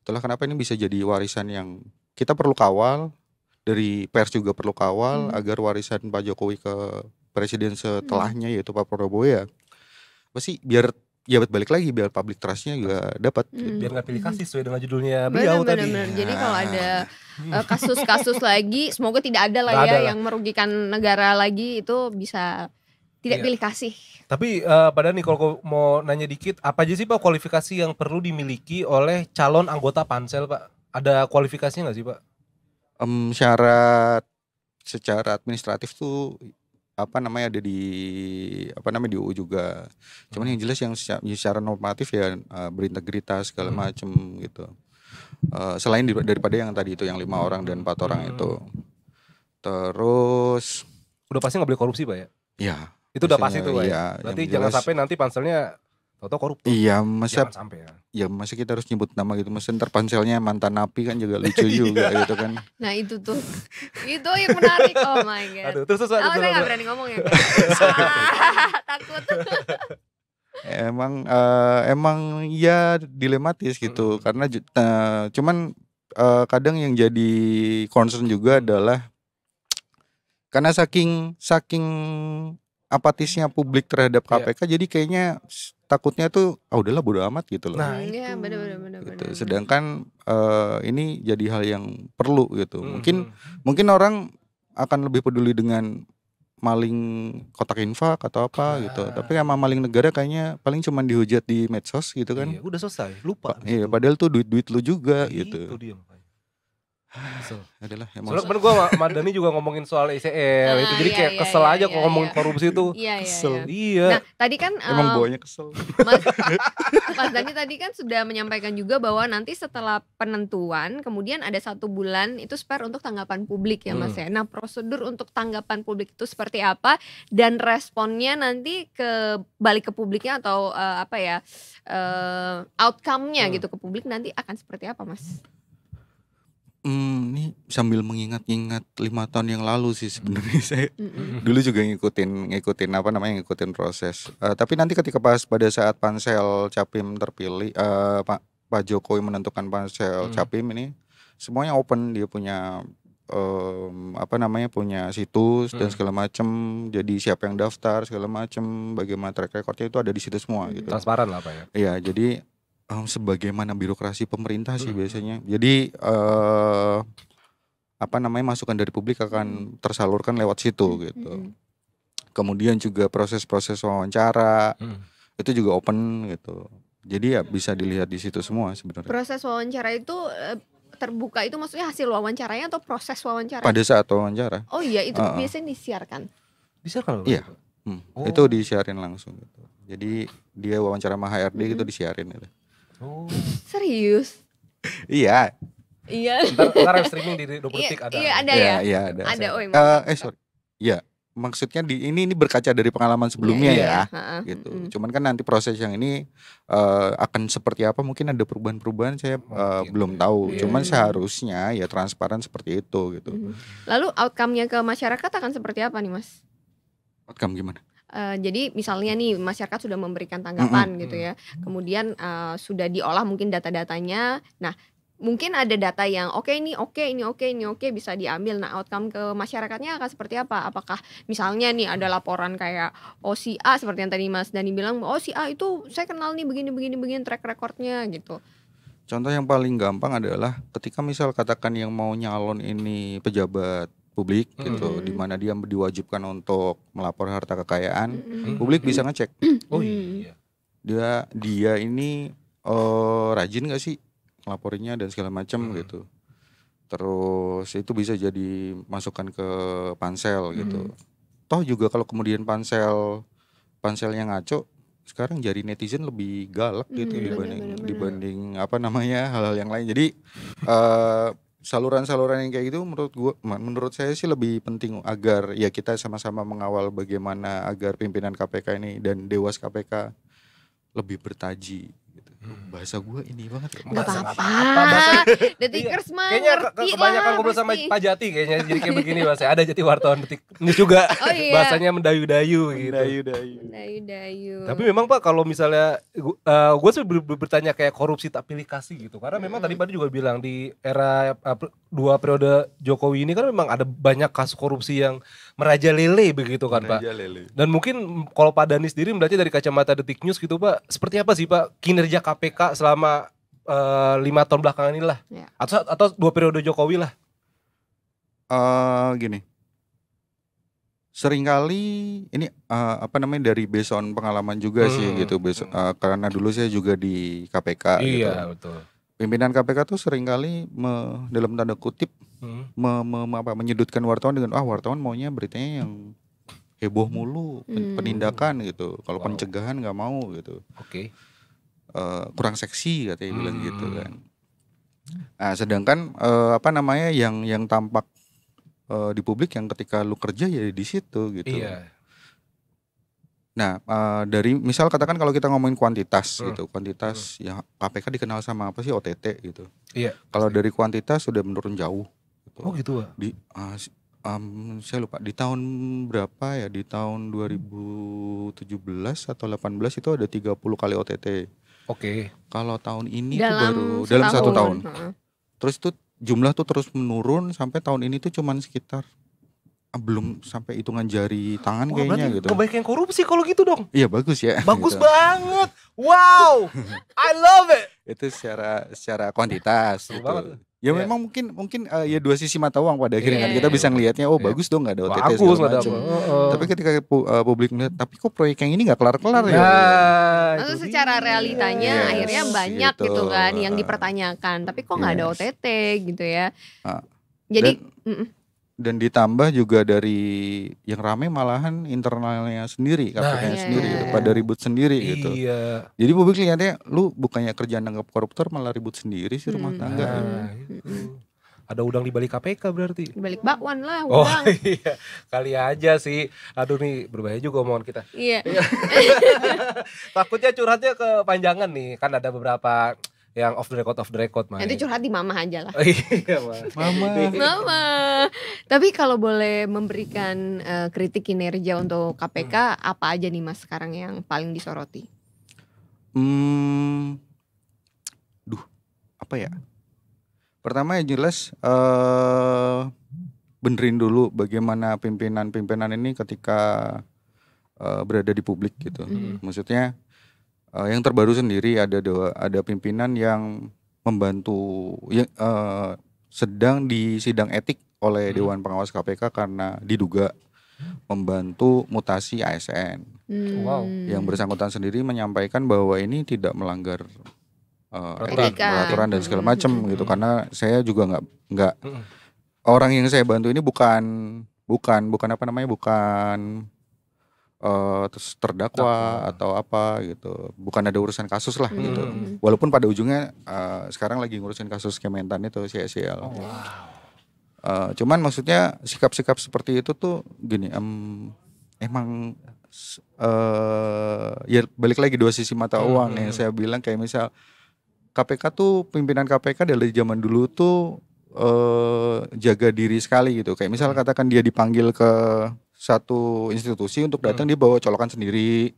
Speaker 6: Itulah kenapa ini bisa jadi warisan yang kita perlu kawal, dari pers juga perlu kawal agar warisan Pak Jokowi ke presiden setelahnya yaitu Pak Prabowo ya pasti biar jabat balik lagi biar public trustnya juga dapat
Speaker 3: biar nggak pilih kasih sesuai dengan judulnya beliau tadi.
Speaker 2: Jadi kalau ada kasus-kasus lagi semoga tidak ada lah yang merugikan negara lagi itu bisa tidak pilih kasih.
Speaker 3: Tapi padahal nih kalau mau nanya dikit apa aja sih Pak kualifikasi yang perlu dimiliki oleh calon anggota pansel Pak? Ada kualifikasinya nggak sih Pak?
Speaker 6: Syarat secara administratif tuh ada di di UU juga. Cuman yang jelas yang secara normatif ya berintegritas segala macam gitu. Selain daripada yang tadi itu yang 5 orang dan 4 orang itu. Terus
Speaker 3: udah pasti nggak boleh korupsi Pak ya?
Speaker 6: Iya.
Speaker 3: Itu udah pasti tuh Pak
Speaker 6: ya.
Speaker 3: Berarti jangan sampai nanti panselnya atau koruptor.
Speaker 6: Iya, masa kita harus nyebut nama gitu. Masa ntar panselnya mantan napi kan juga lucu juga gitu kan.
Speaker 2: Nah itu tuh, itu yang menarik. Oh my god.
Speaker 3: Aduh, terus
Speaker 2: saya nggak berani ngomong ya. Takut.
Speaker 6: Emang ya dilematis gitu. Karena cuman kadang yang jadi concern juga adalah karena saking apatisnya publik terhadap KPK jadi kayaknya takutnya tuh udahlah bodo amat gitu loh.
Speaker 2: Nah, iya benar.
Speaker 6: Gitu. Sedangkan ini jadi hal yang perlu gitu. Mungkin orang akan lebih peduli dengan maling kotak infak atau apa gitu. Tapi sama maling negara kayaknya paling cuma dihujat di medsos gitu kan.
Speaker 3: Iya, udah selesai, lupa.
Speaker 6: Iya, padahal tuh duit lu juga gitu.
Speaker 3: Itu dia makanya.
Speaker 6: Adalah emosi.
Speaker 3: Soalnya kemarin gue sama Dani juga ngomongin soal ICL itu jadi kayak kesel aja kalau ngomongin korupsi itu.
Speaker 2: Kesel.
Speaker 3: Iya.
Speaker 2: Nah tadi kan
Speaker 6: emang bawanya kesel.
Speaker 2: Mas Dani tadi kan sudah menyampaikan juga bahwa nanti setelah penentuan kemudian ada 1 bulan itu spare untuk tanggapan publik ya Mas ya. Nah prosedur untuk tanggapan publik itu seperti apa dan responnya nanti balik ke publiknya atau outcome-nya gitu ke publik nanti akan seperti apa Mas?
Speaker 6: Ini sambil mengingat-ingat 5 tahun yang lalu sih sebenarnya saya dulu juga ngikutin proses. Tapi nanti ketika pada saat pansel Capim terpilih, Pak Jokowi menentukan pansel Capim ini semuanya open, dia punya punya situs dan segala macam, jadi siapa yang daftar segala macam, bagaimana track recordnya itu ada di situ semua gitu.
Speaker 3: Transparan lah Pak ya.
Speaker 6: Iya, jadi sebagaimana birokrasi pemerintah sih biasanya. Jadi masukan dari publik akan tersalurkan lewat situ gitu. Kemudian juga proses-proses wawancara itu juga open gitu. Jadi ya bisa dilihat di situ semua sebenarnya.
Speaker 2: Proses wawancara itu terbuka itu maksudnya hasil wawancaranya atau proses wawancara?
Speaker 6: Pada saat wawancara.
Speaker 2: Oh iya, itu biasanya disiarkan.
Speaker 3: Disiarkan?
Speaker 6: Iya. Itu disiarin langsung gitu. Jadi dia wawancara sama HRD gitu disiarin gitu.
Speaker 2: Oh. Serius?
Speaker 6: Iya.
Speaker 2: Iya.
Speaker 3: Ntar streaming di 20 detik ada.
Speaker 2: Iya ada ya?
Speaker 6: Iya ada.
Speaker 2: Ada.
Speaker 6: Sorry. Iya. Maksudnya ini berkaca dari pengalaman sebelumnya gitu. Cuman kan nanti proses yang ini akan seperti apa, mungkin ada perubahan-perubahan saya belum tahu. Cuman seharusnya ya transparan seperti itu gitu.
Speaker 2: Lalu outcome-nya ke masyarakat akan seperti apa nih Mas?
Speaker 6: Outcome gimana?
Speaker 2: Jadi misalnya nih masyarakat sudah memberikan tanggapan gitu ya. Kemudian sudah diolah mungkin data-datanya. Nah, mungkin ada data yang ini oke bisa diambil. Nah, outcome ke masyarakatnya akan seperti apa? Apakah misalnya nih ada laporan kayak si A seperti yang tadi Mas Dani bilang, si A itu saya kenal nih begini track recordnya gitu.
Speaker 6: Contoh yang paling gampang adalah ketika misal katakan yang mau nyalon ini pejabat publik gitu, di mana dia diwajibkan untuk melapor harta kekayaan, publik bisa ngecek.
Speaker 3: Oh iya.
Speaker 6: Dia ini rajin nggak sih laporinnya dan segala macam gitu. Terus itu bisa jadi masukan ke pansel gitu. Toh juga kalau kemudian panselnya ngaco, sekarang jari netizen lebih galak gitu dibanding hal-hal yang lain. Jadi saluran-saluran yang kayak gitu menurut saya sih lebih penting agar ya kita sama-sama mengawal bagaimana agar pimpinan KPK ini dan Dewas KPK lebih bertaji. Bahasa gue ini banget.
Speaker 2: Gak apa-apa. Detikers mah
Speaker 3: kayaknya kebanyakan ngobrol sama Pak Jati kayaknya jadi kayak begini Mas. Ada Jati wartawan Detik News juga. Bahasanya mendayu-dayu gitu.
Speaker 2: Mendayu-dayu.
Speaker 3: Tapi memang Pak kalau misalnya gue sih bertanya kayak korupsi tak pilih kasih gitu. Karena memang tadi Pak juga bilang di era 2 periode Jokowi ini kan memang ada banyak kasus korupsi yang merajalela begitu kan Pak. Dan mungkin kalau Pak Dani sendiri berarti dari kacamata Detik News gitu Pak, seperti apa sih Pak kinerja KPK selama 5 tahun belakangan ini lah, atau 2 periode Jokowi lah?
Speaker 6: Gini, seringkali ini dari based on pengalaman juga sih gitu, karena dulu saya juga di KPK. Iya gitu. Betul. Pimpinan KPK tuh seringkali dalam tanda kutip menyudutkan wartawan dengan wartawan maunya beritanya yang heboh mulu, penindakan gitu. Kalau pencegahan nggak mau gitu. Oke. Kurang seksi katanya bilang gitu kan. Nah, sedangkan yang tampak di publik yang ketika lu kerja ya di situ gitu. Iya. Nah, dari misal katakan kalau kita ngomongin kuantitas gitu, kuantitas ya KPK dikenal sama apa sih, OTT gitu. Iya. Kalau dari kuantitas sudah menurun jauh. Gitu. Oh gitu. Saya lupa di tahun berapa ya, di tahun 2017 atau 18 itu ada 30 kali OTT. Oke. Kalau tahun ini tuh baru dalam 1 tahun. Terus itu jumlah tuh terus menurun sampai tahun ini tuh cuman sekitar belum sampai hitungan jari tangan kayaknya gitu.
Speaker 3: Kebanyakan korupsi kalau gitu dong.
Speaker 6: Iya bagus ya.
Speaker 3: Bagus
Speaker 6: gitu.
Speaker 3: Banget. Wow. I love it.
Speaker 6: Itu secara kuantitas gitu. Ya memang mungkin ya dua sisi mata uang pada akhirnya kan kita bisa ngelihatnya bagus dong nggak ada OTT segala macam. Tapi ketika publik melihat tapi kok proyek yang ini nggak kelar-kelar ya.
Speaker 2: Lalu secara realitanya akhirnya banyak gitu kan yang dipertanyakan. Tapi kok nggak ada OTT gitu ya. Jadi
Speaker 6: dan ditambah juga dari yang rame malahan internalnya sendiri, KPK-nya sendiri gitu, pada ribut sendiri gitu. Jadi publik lihatnya lu bukannya kerjaan nangkap koruptor malah ribut sendiri sih rumah tangga.
Speaker 3: Gitu. Ada udang di balik KPK berarti.
Speaker 2: Di balik bakwan lah udang.
Speaker 3: Oh iya, kali aja sih. Aduh nih berbahaya juga omongan kita. Iya. Takutnya curhatnya kepanjangan nih, kan ada beberapa yang off the record mah.
Speaker 2: Itu curhat di mama aja lah.
Speaker 3: Iya,
Speaker 2: Mama. Tapi kalau boleh memberikan kritik kinerja untuk KPK, apa aja nih Mas sekarang yang paling disoroti?
Speaker 6: apa ya? Pertama yang jelas benerin dulu bagaimana pimpinan ini ketika berada di publik gitu. Maksudnya yang terbaru sendiri ada pimpinan yang membantu sedang di sidang etik oleh Dewan Pengawas KPK karena diduga membantu mutasi ASN. Yang bersangkutan sendiri menyampaikan bahwa ini tidak melanggar peraturan dan segala macam gitu, karena saya juga nggak orang yang saya bantu ini bukan terdakwa atau apa gitu, bukan ada urusan kasus lah gitu. Walaupun pada ujungnya sekarang lagi ngurusin kasus Kementan itu CSIL. Cuman maksudnya sikap-sikap seperti itu tuh gini, emang ya balik lagi dua sisi mata uang yang saya bilang. Kayak misal KPK tuh, pimpinan KPK dari zaman dulu tuh jaga diri sekali gitu. Kayak misal katakan dia dipanggil ke satu institusi untuk datang, dia bawa colokan sendiri,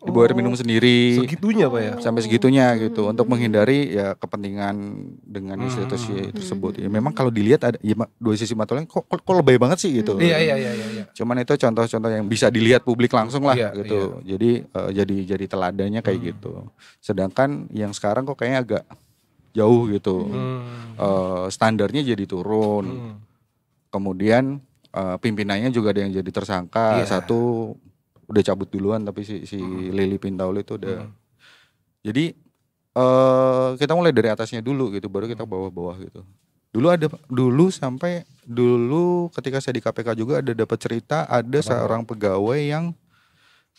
Speaker 6: dibawa air minum sendiri.
Speaker 3: Segitunya Pak ya?
Speaker 6: Sampai segitunya gitu, untuk menghindari ya kepentingan dengan institusi tersebut. Ya memang kalau dilihat ada ya, dua sisi mata uang, kok lebay banget sih gitu.
Speaker 3: Iya.
Speaker 6: Cuman itu contoh-contoh yang bisa dilihat publik langsung lah gitu. Jadi jadi teladannya kayak gitu. Sedangkan yang sekarang kok kayaknya agak jauh gitu. Standarnya jadi turun. Kemudian pimpinannya juga ada yang jadi tersangka. Satu udah cabut duluan, tapi si Lili Pintauli itu udah. Jadi kita mulai dari atasnya dulu gitu, baru kita bawah-bawah gitu. Dulu ketika saya di KPK juga ada dapat cerita, ada seorang pegawai yang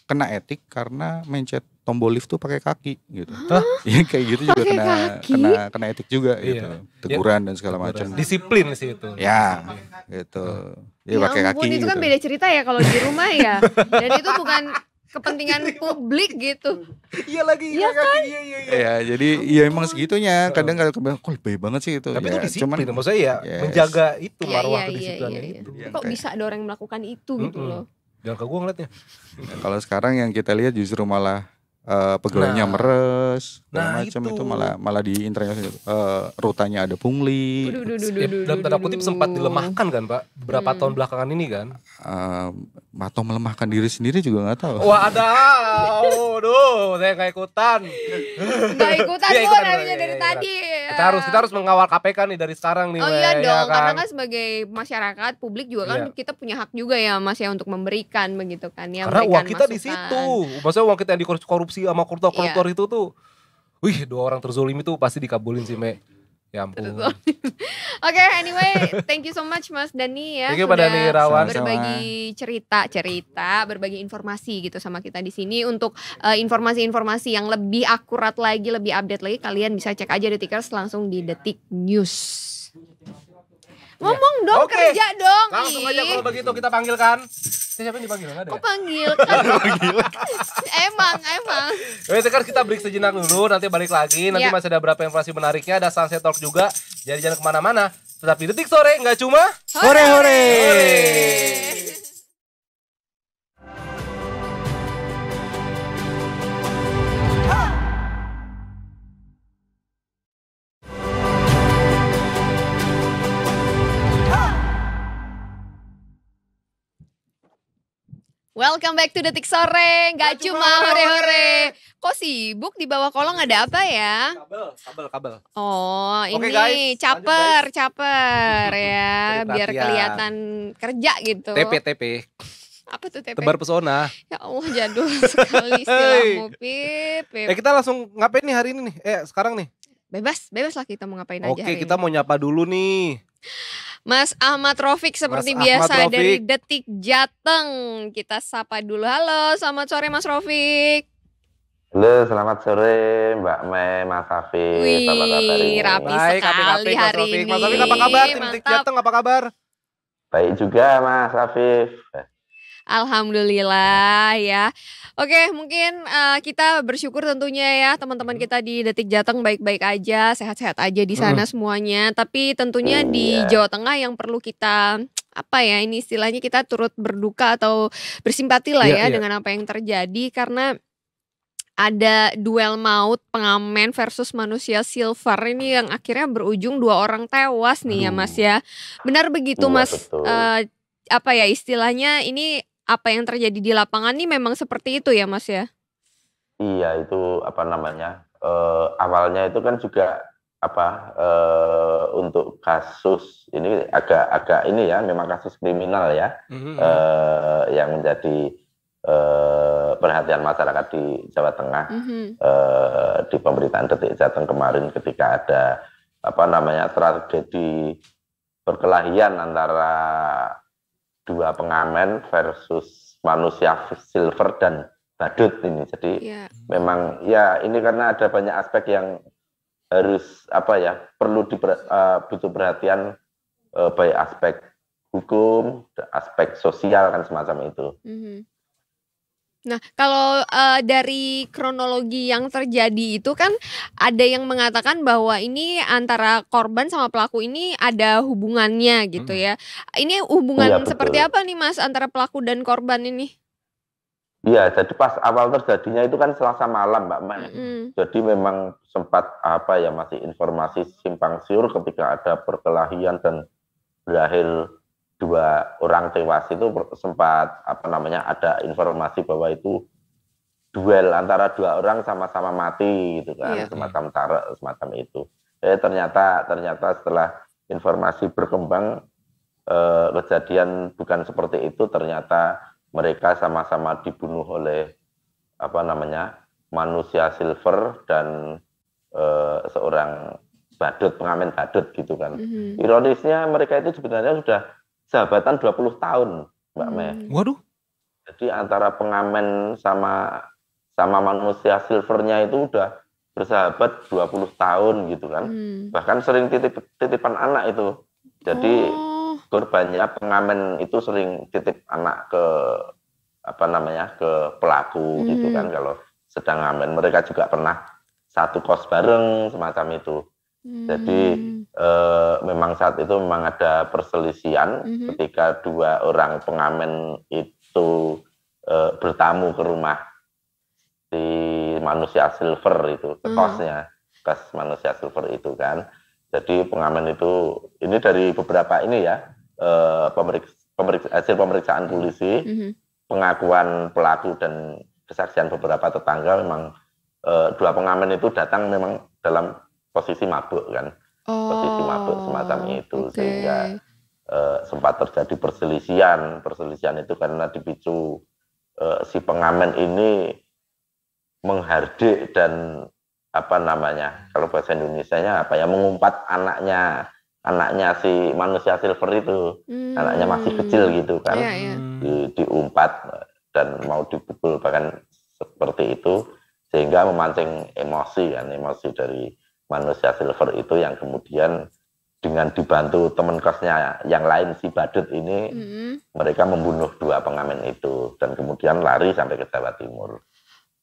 Speaker 6: kena etik karena mencet tombol lift tuh pakai kaki gitu. Ya kayak gitu juga kena etik juga gitu. Teguran dan segala macam.
Speaker 3: Disiplin sih itu.
Speaker 6: Ya, gitu. Ya pakai kaki.
Speaker 2: Itu kan
Speaker 6: gitu.
Speaker 2: beda cerita ya kalau di rumah ya. Dan itu bukan kepentingan publik gitu.
Speaker 3: Iya lagi. Iya kan?
Speaker 6: Iya, jadi ya emang segitunya. Kadang kok lebih banget sih itu.
Speaker 3: Tapi
Speaker 6: ya,
Speaker 3: itu disiplin, maksudnya ya menjaga itu marwah kedisiplinan itu.
Speaker 2: Kok bisa ada orang yang melakukan itu gitu loh.
Speaker 3: Jangan ke gue ngeliatnya.
Speaker 6: Kalau sekarang yang kita lihat justru malah pegawainya meres, macam itu malah di internasional rutanya ada pungli.
Speaker 3: Dalam tanda kutip sempat dilemahkan kan Pak, beberapa tahun belakangan ini kan?
Speaker 6: Atau melemahkan diri sendiri juga nggak tahu.
Speaker 3: Wah ada, saya nggak ikutan.
Speaker 2: Nggak ikutan kok dari tadi.
Speaker 3: Kita harus mengawal KPK nih dari sekarang nih.
Speaker 2: Oh iya dong, karena kan sebagai masyarakat publik juga kan kita punya hak juga ya Mas ya untuk memberikan begitu kan ya.
Speaker 3: Karena uang kita di situ, maksudnya uang kita yang dikorupsi sama koruptor itu tuh, dua orang terzolimi tuh pasti dikabulin sih Me. Ya ampun.
Speaker 2: Oke, anyway, thank you so much Mas Dani ya.
Speaker 3: Thank you Pak Dani Irawan.
Speaker 2: Berbagi cerita, berbagi informasi gitu sama kita di sini. Untuk informasi-informasi yang lebih akurat lagi, lebih update lagi, kalian bisa cek aja Detikers langsung di Detik News. Ngomong dong, kerja dong.
Speaker 3: Langsung aja kalau begitu kita panggilkan. Siapa yang dipanggil? Ada
Speaker 2: kok panggil kan? Emang.
Speaker 3: Sekarang kita break sejenak dulu, nanti balik lagi. Nanti masih ada beberapa informasi menariknya, ada Sunset Talk juga. Jadi jangan kemana-mana. Tetap di Detik Sore, nggak cuma
Speaker 6: hore.
Speaker 2: Welcome back to Detik Sore, nggak cuma hore-hore. Kok sibuk di bawah kolong ada apa ya?
Speaker 3: Kabel.
Speaker 2: Oh,
Speaker 3: Oke,
Speaker 2: ini
Speaker 3: guys,
Speaker 2: caper ya, biar kelihatan kerja gitu.
Speaker 3: TP.
Speaker 2: Apa tuh TP?
Speaker 3: Tebar pesona.
Speaker 2: Ya Allah, jadul sekali istilahmu, Pip.
Speaker 3: Kita langsung ngapain nih hari ini nih? Sekarang nih.
Speaker 2: Bebas lah kita mau ngapain aja.
Speaker 3: Oke, kita mau nyapa dulu nih.
Speaker 2: Mas Ahmad Rafiq seperti biasa dari Detik Jateng. Kita sapa dulu. Halo, selamat sore Mas Rafiq.
Speaker 7: Halo, selamat sore Mbak Mei, Mas Rafiq.
Speaker 2: Wih, rapi sekali hari ini.
Speaker 3: Mas Rafiq apa kabar? Tim Detik Jateng apa kabar?
Speaker 7: Baik juga Mas Rafiq.
Speaker 2: Alhamdulillah ya. Oke, mungkin kita bersyukur tentunya ya teman-teman kita di Detik Jateng baik-baik aja, sehat-sehat aja di sana semuanya. Tapi tentunya di Jawa Tengah yang perlu kita ini istilahnya kita turut berduka atau bersimpati lah dengan apa yang terjadi, karena ada duel maut pengamen versus manusia silver ini yang akhirnya berujung 2 orang tewas nih ya Mas ya. Benar begitu
Speaker 7: Iya,
Speaker 2: Mas,
Speaker 7: betul.
Speaker 2: apa ya istilahnya ini apa yang terjadi di lapangan nih memang seperti itu ya Mas ya?
Speaker 7: Iya, itu apa namanya, awalnya itu kan juga apa, untuk kasus ini agak ini ya, memang kasus kriminal ya, yang menjadi perhatian masyarakat di Jawa Tengah, di pemberitaan Detik Jateng kemarin ketika ada apa namanya tragedi perkelahian antara 2 pengamen versus manusia silver dan badut ini. Jadi memang ya ini karena ada banyak aspek yang harus apa ya perlu butuh perhatian, baik aspek hukum, aspek sosial kan semacam itu.
Speaker 2: Nah, kalau dari kronologi yang terjadi itu kan ada yang mengatakan bahwa ini antara korban sama pelaku ini ada hubungannya gitu ya. Ini hubungan seperti apa nih Mas antara pelaku dan korban ini?
Speaker 7: Iya, jadi pas awal terjadinya itu kan Selasa malam Mbak Mai. Jadi memang sempat apa ya masih informasi simpang siur ketika ada perkelahian dan berakhir 2 orang tewas itu sempat apa namanya ada informasi bahwa itu duel antara 2 orang sama-sama mati gitu kan, semacam itu. Ternyata setelah informasi berkembang kejadian bukan seperti itu, ternyata mereka sama-sama dibunuh oleh apa namanya manusia silver dan seorang badut, pengamen badut gitu kan. Ironisnya mereka itu sebenarnya sudah sahabatan 20 tahun Mbak Mei.
Speaker 3: Waduh.
Speaker 7: Jadi antara pengamen sama manusia silvernya itu udah bersahabat 20 tahun gitu kan. Bahkan sering titipan anak itu. Jadi korbannya pengamen itu sering titip anak ke apa namanya ke pelaku gitu kan kalau sedang ngamen. Mereka juga pernah satu kos bareng semacam itu. Jadi memang saat itu memang ada perselisihan ketika 2 orang pengamen itu bertamu ke rumah si manusia silver itu, ke kosnya, kos manusia silver itu kan. Jadi pengamen itu ini dari beberapa ini ya hasil pemeriksaan polisi, pengakuan pelaku dan kesaksian beberapa tetangga memang 2 pengamen itu datang memang dalam posisi mabuk kan, posisi mabuk semacam itu sehingga sempat terjadi perselisihan itu karena dipicu si pengamen ini menghardik dan apa namanya kalau bahasa Indonesianya apa ya mengumpat anaknya si manusia silver itu, anaknya masih kecil gitu kan, diumpat dan mau dipukul bahkan seperti itu sehingga memancing emosi dari manusia silver itu yang kemudian dengan dibantu teman kosnya yang lain si badut ini mereka membunuh 2 pengamen itu dan kemudian lari sampai ke Jawa Timur.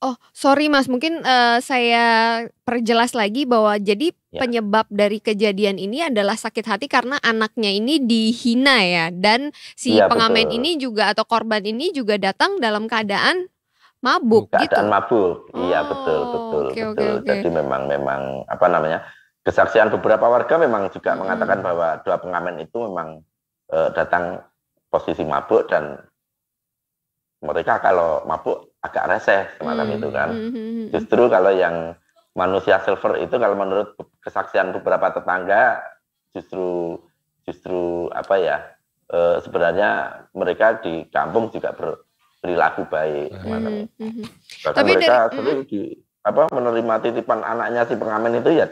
Speaker 2: Oh, sorry Mas, mungkin saya perjelas lagi bahwa jadi penyebab dari kejadian ini adalah sakit hati karena anaknya ini dihina ya, dan si pengamen ini juga atau korban ini juga datang dalam keadaan mabuk gitu.
Speaker 7: Keadaan mabuk, iya betul. Jadi memang apa namanya kesaksian beberapa warga memang juga mengatakan bahwa 2 pengamen itu memang datang posisi mabuk dan mereka kalau mabuk agak reseh semacam itu kan. Justru kalau yang manusia silver itu kalau menurut kesaksian beberapa tetangga justru apa ya sebenarnya mereka di kampung juga berperilaku baik semacam itu. Bahkan tapi mereka sering menerima titipan anaknya si pengamen itu ya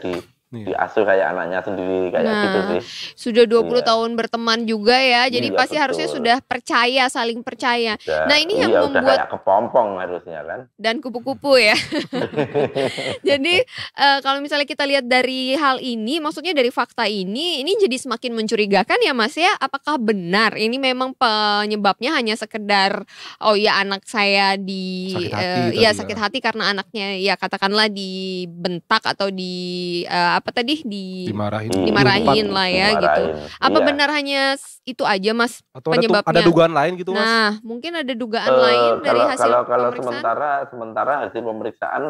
Speaker 7: diasuh kayak anaknya sendiri kayak gitu sih.
Speaker 2: Sudah 20 tahun berteman juga ya. Jadi pasti harusnya sudah percaya, saling percaya. Nah, ini yang membuat
Speaker 7: udah kayak kepompong harusnya kan.
Speaker 2: Dan kupu-kupu ya. Jadi kalau misalnya kita lihat dari hal ini, maksudnya dari fakta ini jadi semakin mencurigakan ya Mas ya. Apakah benar ini memang penyebabnya hanya sekedar anak saya sakit hati karena anaknya ya katakanlah dibentak atau apa tadi dimarahin lah ya gitu. Apa benar hanya itu aja Mas
Speaker 3: atau
Speaker 2: penyebabnya?
Speaker 3: Ada dugaan lain gitu Mas?
Speaker 2: Nah mungkin ada dugaan lain dari hasil
Speaker 7: pemeriksaan. Kalau sementara hasil pemeriksaan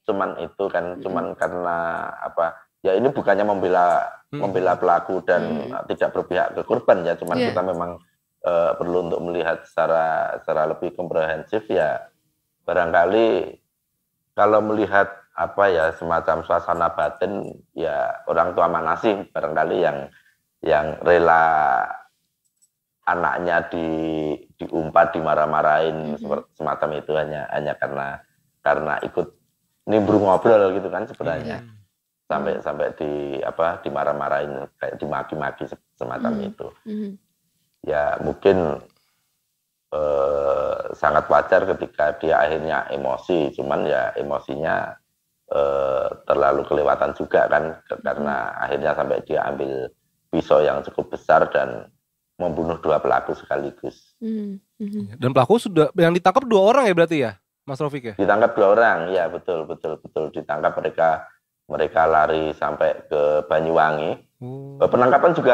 Speaker 7: cuman itu kan, cuman karena apa? Ya ini bukannya membela pelaku dan tidak berpihak ke korban ya, cuman kita memang perlu untuk melihat secara lebih komprehensif ya. Barangkali kalau melihat apa ya semacam suasana batin ya orang tua mana sih barangkali yang rela anaknya diumpat, dimarah-marahin semacam itu hanya karena ikut nimbrung ngobrol gitu kan sebenarnya. Sampai dimarah-marahin kayak dimaki-maki semacam itu. Ya mungkin sangat wajar ketika dia akhirnya emosi, cuman ya emosinya terlalu kelewatan juga kan karena akhirnya sampai dia ambil pisau yang cukup besar dan membunuh 2 pelaku sekaligus.
Speaker 3: Dan pelaku yang ditangkap 2 orang ya berarti ya, Mas Raufik ya?
Speaker 7: Ditangkap 2 orang, ya betul ditangkap, mereka lari sampai ke Banyuwangi. Penangkapan juga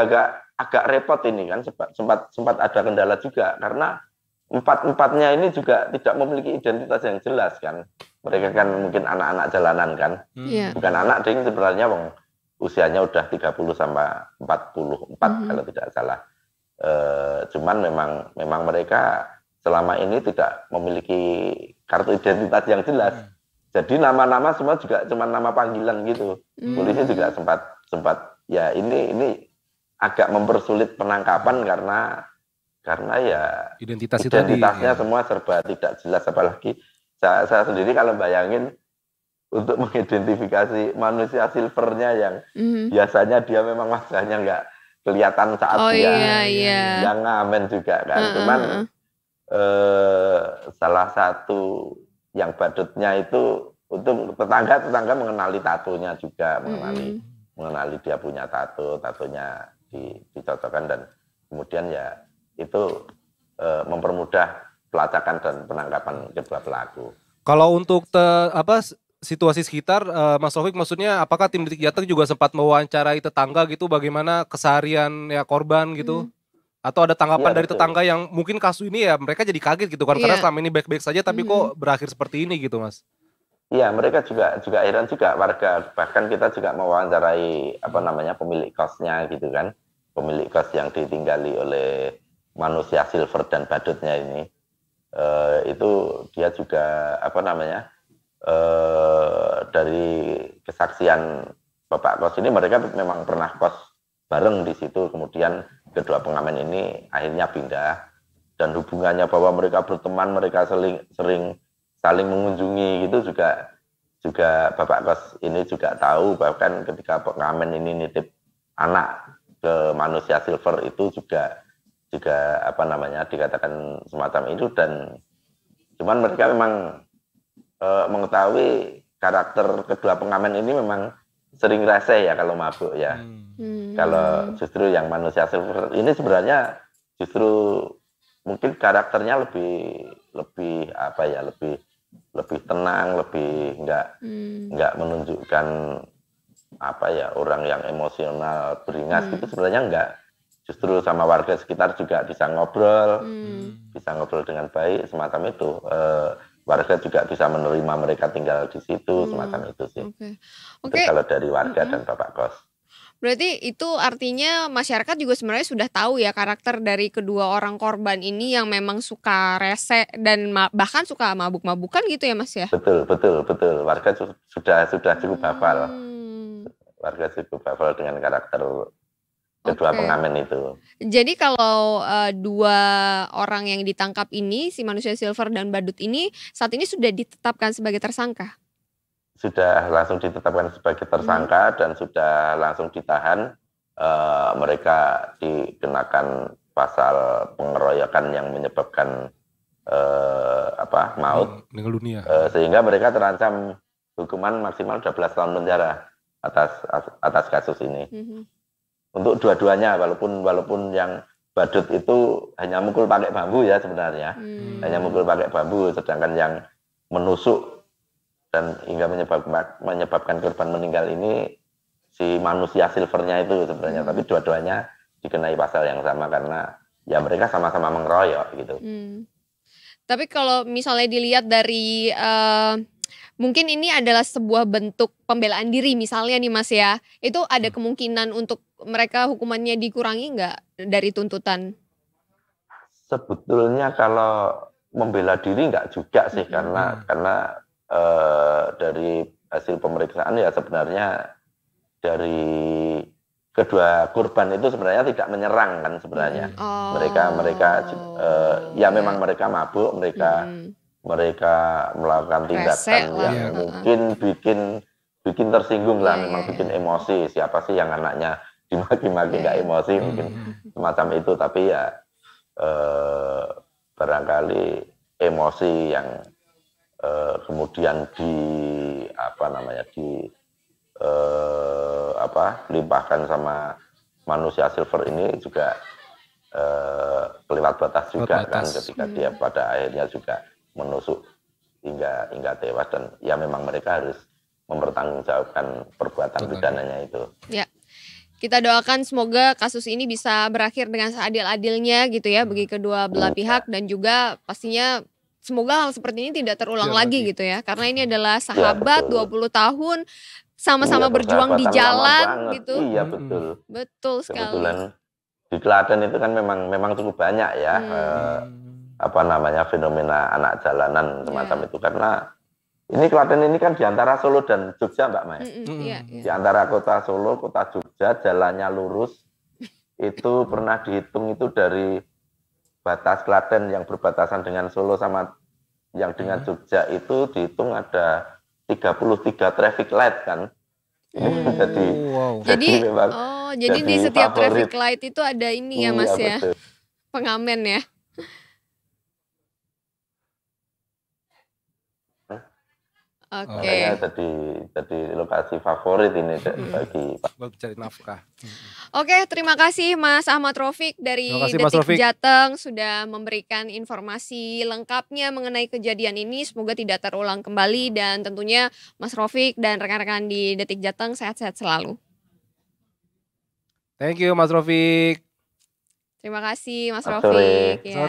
Speaker 7: agak repot ini kan, sempat ada kendala juga karena 4-empatnya ini juga tidak memiliki identitas yang jelas kan. Mereka kan mungkin anak-anak jalanan kan. Bukan anak ding sebenarnya usianya udah 30 sampai 44 kalau tidak salah. Cuman memang mereka selama ini tidak memiliki kartu identitas yang jelas. Jadi nama-nama semua juga cuma nama panggilan gitu. Polisi juga sempat ya ini agak mempersulit penangkapan karena ya identitasnya semua serba tidak jelas, apalagi saya sendiri kalau bayangin untuk mengidentifikasi manusia silvernya yang biasanya dia memang wajahnya nggak kelihatan saat yang ngamen juga kan. Cuman salah satu yang badutnya itu untuk tetangga mengenali tatonya juga, mengenali dia punya tatonya dicocokkan dan kemudian ya itu mempermudah pelacakan dan penangkapan kedua pelaku.
Speaker 3: Kalau untuk situasi sekitar, Mas Raufik, maksudnya apakah tim Detik Jateng juga sempat mewawancarai tetangga gitu, bagaimana keseharian ya korban gitu? Atau ada tanggapan dari tetangga yang mungkin kasus ini ya mereka jadi kaget gitu kan, karena selama ini baik-baik saja tapi kok berakhir seperti ini gitu Mas?
Speaker 7: Iya, mereka juga heran juga, warga, bahkan kita juga mewawancarai pemilik kosnya gitu kan, pemilik kos yang ditinggali oleh manusia silver dan badutnya ini. Itu dia juga dari kesaksian bapak kos ini, mereka memang pernah kos bareng di situ, kemudian kedua pengamen ini akhirnya pindah, dan hubungannya bahwa mereka berteman, mereka sering saling mengunjungi gitu juga bapak kos ini juga tahu, bahkan ketika pengamen ini nitip anak ke manusia silver itu juga dikatakan semacam itu, dan cuman mereka memang mengetahui karakter kedua pengamen ini memang sering rese ya kalau mabuk ya. Kalau justru yang manusia silver ini sebenarnya justru mungkin karakternya lebih tenang, lebih nggak menunjukkan orang yang emosional beringas gitu, sebenarnya enggak. Justru sama warga sekitar juga bisa ngobrol dengan baik semacam itu. Warga juga bisa menerima mereka tinggal di situ semacam itu sih. Itu kalau dari warga dan bapak kos.
Speaker 2: Berarti itu artinya masyarakat juga sebenarnya sudah tahu ya karakter dari kedua orang korban ini yang memang suka rese dan bahkan suka mabuk-mabukan gitu ya Mas ya?
Speaker 7: Betul. Warga sudah cukup hafal. Warga cukup hafal dengan karakter kedua pengamen itu.
Speaker 2: Jadi kalau 2 orang yang ditangkap ini, si manusia silver dan badut ini saat ini sudah ditetapkan sebagai tersangka?
Speaker 7: Sudah langsung ditetapkan sebagai tersangka dan sudah langsung ditahan. Mereka dikenakan pasal pengeroyokan yang menyebabkan maut,
Speaker 3: meninggal dunia.
Speaker 7: Sehingga mereka terancam hukuman maksimal 12 tahun penjara atas kasus ini. Untuk dua-duanya, walaupun yang badut itu hanya mukul pakai bambu ya sebenarnya, hanya mukul pakai bambu, sedangkan yang menusuk dan hingga menyebabkan korban meninggal ini si manusia silvernya itu sebenarnya, tapi dua-duanya dikenai pasal yang sama karena ya mereka sama-sama mengeroyok gitu.
Speaker 2: Tapi kalau misalnya dilihat dari mungkin ini adalah sebuah bentuk pembelaan diri misalnya nih Mas ya, itu ada kemungkinan untuk mereka hukumannya dikurangi nggak dari tuntutan?
Speaker 7: Sebetulnya kalau membela diri nggak juga sih, karena dari hasil pemeriksaan ya sebenarnya dari kedua korban itu sebenarnya tidak menyerang kan sebenarnya. Mereka ya memang mereka mabuk, mereka melakukan tindakan yang mungkin bikin tersinggung lah, memang bikin emosi. Siapa sih yang anaknya dimaki-maki nggak emosi, mungkin semacam itu. Tapi ya barangkali emosi yang kemudian dilimpahkan sama manusia silver ini juga kelewat batas juga kan, ketika dia pada akhirnya juga menusuk hingga tewas, dan ya memang mereka harus mempertanggungjawabkan perbuatan pidananya itu.
Speaker 2: Ya. Kita doakan semoga kasus ini bisa berakhir dengan seadil-adilnya gitu ya bagi kedua belah pihak, dan juga pastinya semoga hal seperti ini tidak terulang lagi gitu ya. Karena ini adalah sahabat 20 tahun sama-sama berjuang di jalan gitu.
Speaker 7: Iya betul.
Speaker 2: Betul sekali.
Speaker 7: Kebetulan di Klaten itu kan memang cukup banyak ya fenomena anak jalanan semacam itu, karena ini Klaten ini kan di antara Solo dan Jogja Mbak Maya. Di antara kota Solo, kota Jogja, jalannya lurus. Itu pernah dihitung itu dari batas Klaten yang berbatasan dengan Solo sama yang dengan Jogja itu dihitung ada 33 traffic light kan.
Speaker 2: Jadi di setiap traffic light itu ada ini ya Mas ya. Betul. Pengamen ya.
Speaker 7: Makanya jadi lokasi favorit ini bagi
Speaker 3: cari nafkah.
Speaker 2: Oke, terima kasih Mas Ahmad Raufik dari Detik Jateng sudah memberikan informasi lengkapnya mengenai kejadian ini. Semoga tidak terulang kembali, dan tentunya Mas Raufik dan rekan-rekan di Detik Jateng sehat-sehat selalu.
Speaker 3: Thank you Mas Raufik.
Speaker 2: Terima kasih Mas Raufik. Ya,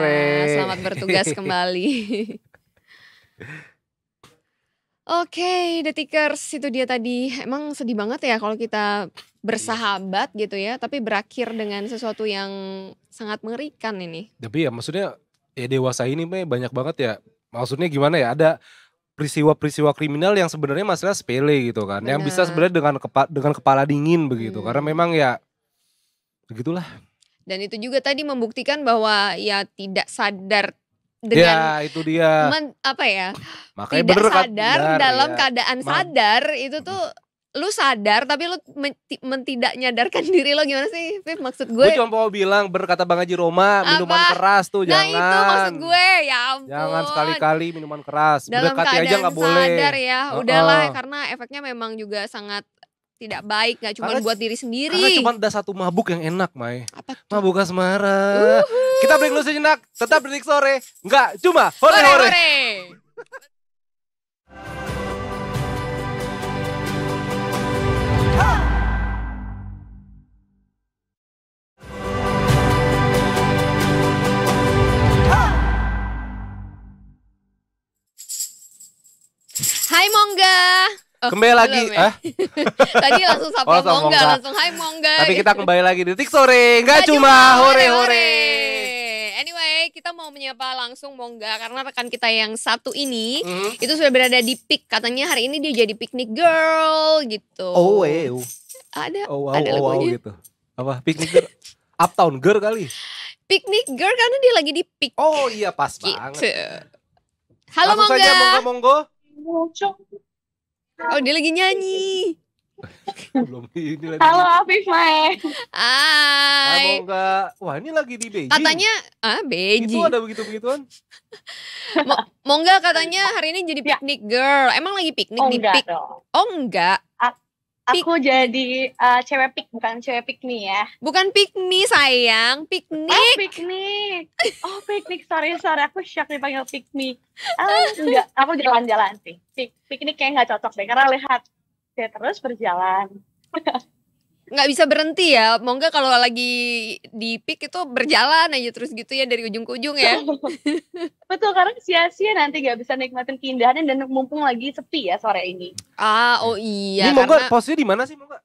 Speaker 2: selamat bertugas kembali. Oke, Detikers, itu dia tadi. Emang sedih banget ya kalau kita bersahabat gitu ya, tapi berakhir dengan sesuatu yang sangat mengerikan ini.
Speaker 3: Tapi ya maksudnya ya dewasa ini banyak banget ya. Maksudnya gimana ya, ada peristiwa-peristiwa kriminal yang sebenarnya masalah sepele gitu kan. Bener. Yang bisa sebenarnya dengan kepala dingin begitu. Karena memang ya begitulah.
Speaker 2: Dan itu juga tadi membuktikan bahwa ya tidak sadar dengan
Speaker 3: ya itu dia
Speaker 2: makanya tidak sadar dalam keadaan sadar itu tuh lu sadar tapi lu tidak nyadarkan diri lo. Gimana sih Pip, maksud gue?
Speaker 3: Gue cuma mau bilang berkata Bang Haji Roma, minuman keras tuh jangan.
Speaker 2: Nah itu maksud gue, ya ampun.
Speaker 3: Jangan sekali-kali minuman keras.
Speaker 2: Dalam
Speaker 3: Mendekati aja gak boleh.
Speaker 2: Sadar ya, udahlah karena efeknya memang juga sangat tidak baik, gak cuma buat diri sendiri.
Speaker 3: Karena cuma ada satu mabuk yang enak, Mai. Mabuk asmara. Kita break dulu sejenak, tetap Detik Sore. Enggak, cuma hore-hore.
Speaker 2: Hai Mongga.
Speaker 3: Kembali lagi,
Speaker 2: Tadi langsung sapa Mongga, langsung hai Mongga.
Speaker 3: Tapi kita kembali lagi di Detik Sore, nggak cuma hore-hore.
Speaker 2: Anyway, kita mau menyapa langsung Mongga karena rekan kita yang satu ini itu sudah berada di PIK. Katanya hari ini dia jadi picnic girl gitu. Ada lagunya.
Speaker 3: Gitu. Apa picnic girl? Uptown girl kali.
Speaker 2: Picnic girl karena dia lagi di PIK.
Speaker 3: Oh iya pas
Speaker 2: gitu
Speaker 3: banget.
Speaker 2: Halo
Speaker 3: langsung
Speaker 2: Mongga.
Speaker 3: Saja monggo.
Speaker 2: Oh dia lagi nyanyi.
Speaker 3: Belum ini lagi.
Speaker 4: Halo Afif Mae.
Speaker 2: Hai.
Speaker 3: Mongga. Wah ini lagi di Beijing.
Speaker 2: Katanya Beijing.
Speaker 3: Itu ada begitu-begituan.
Speaker 2: Mongga katanya hari ini jadi picnic girl. Emang lagi piknik di PIK? Oh enggak.
Speaker 8: Aku jadi cewek pik, bukan cewek piknik ya.
Speaker 2: Bukan piknik sayang, piknik.
Speaker 8: Oh piknik. Oh piknik, sorry aku shock dipanggil piknik. Enggak, aku jalan-jalan sih. Piknik kayak gak cocok deh, karena lihat dia terus berjalan.
Speaker 2: nggak bisa berhenti ya. Mau nggak kalau lagi di peak itu berjalan aja terus gitu ya dari ujung ke ujung ya.
Speaker 8: Betul, karena sia-sia nanti nggak bisa nikmatin keindahannya dan mumpung lagi sepi ya sore ini.
Speaker 2: Oh iya.
Speaker 3: Ini Mongga posisinya di mana sih Mongga?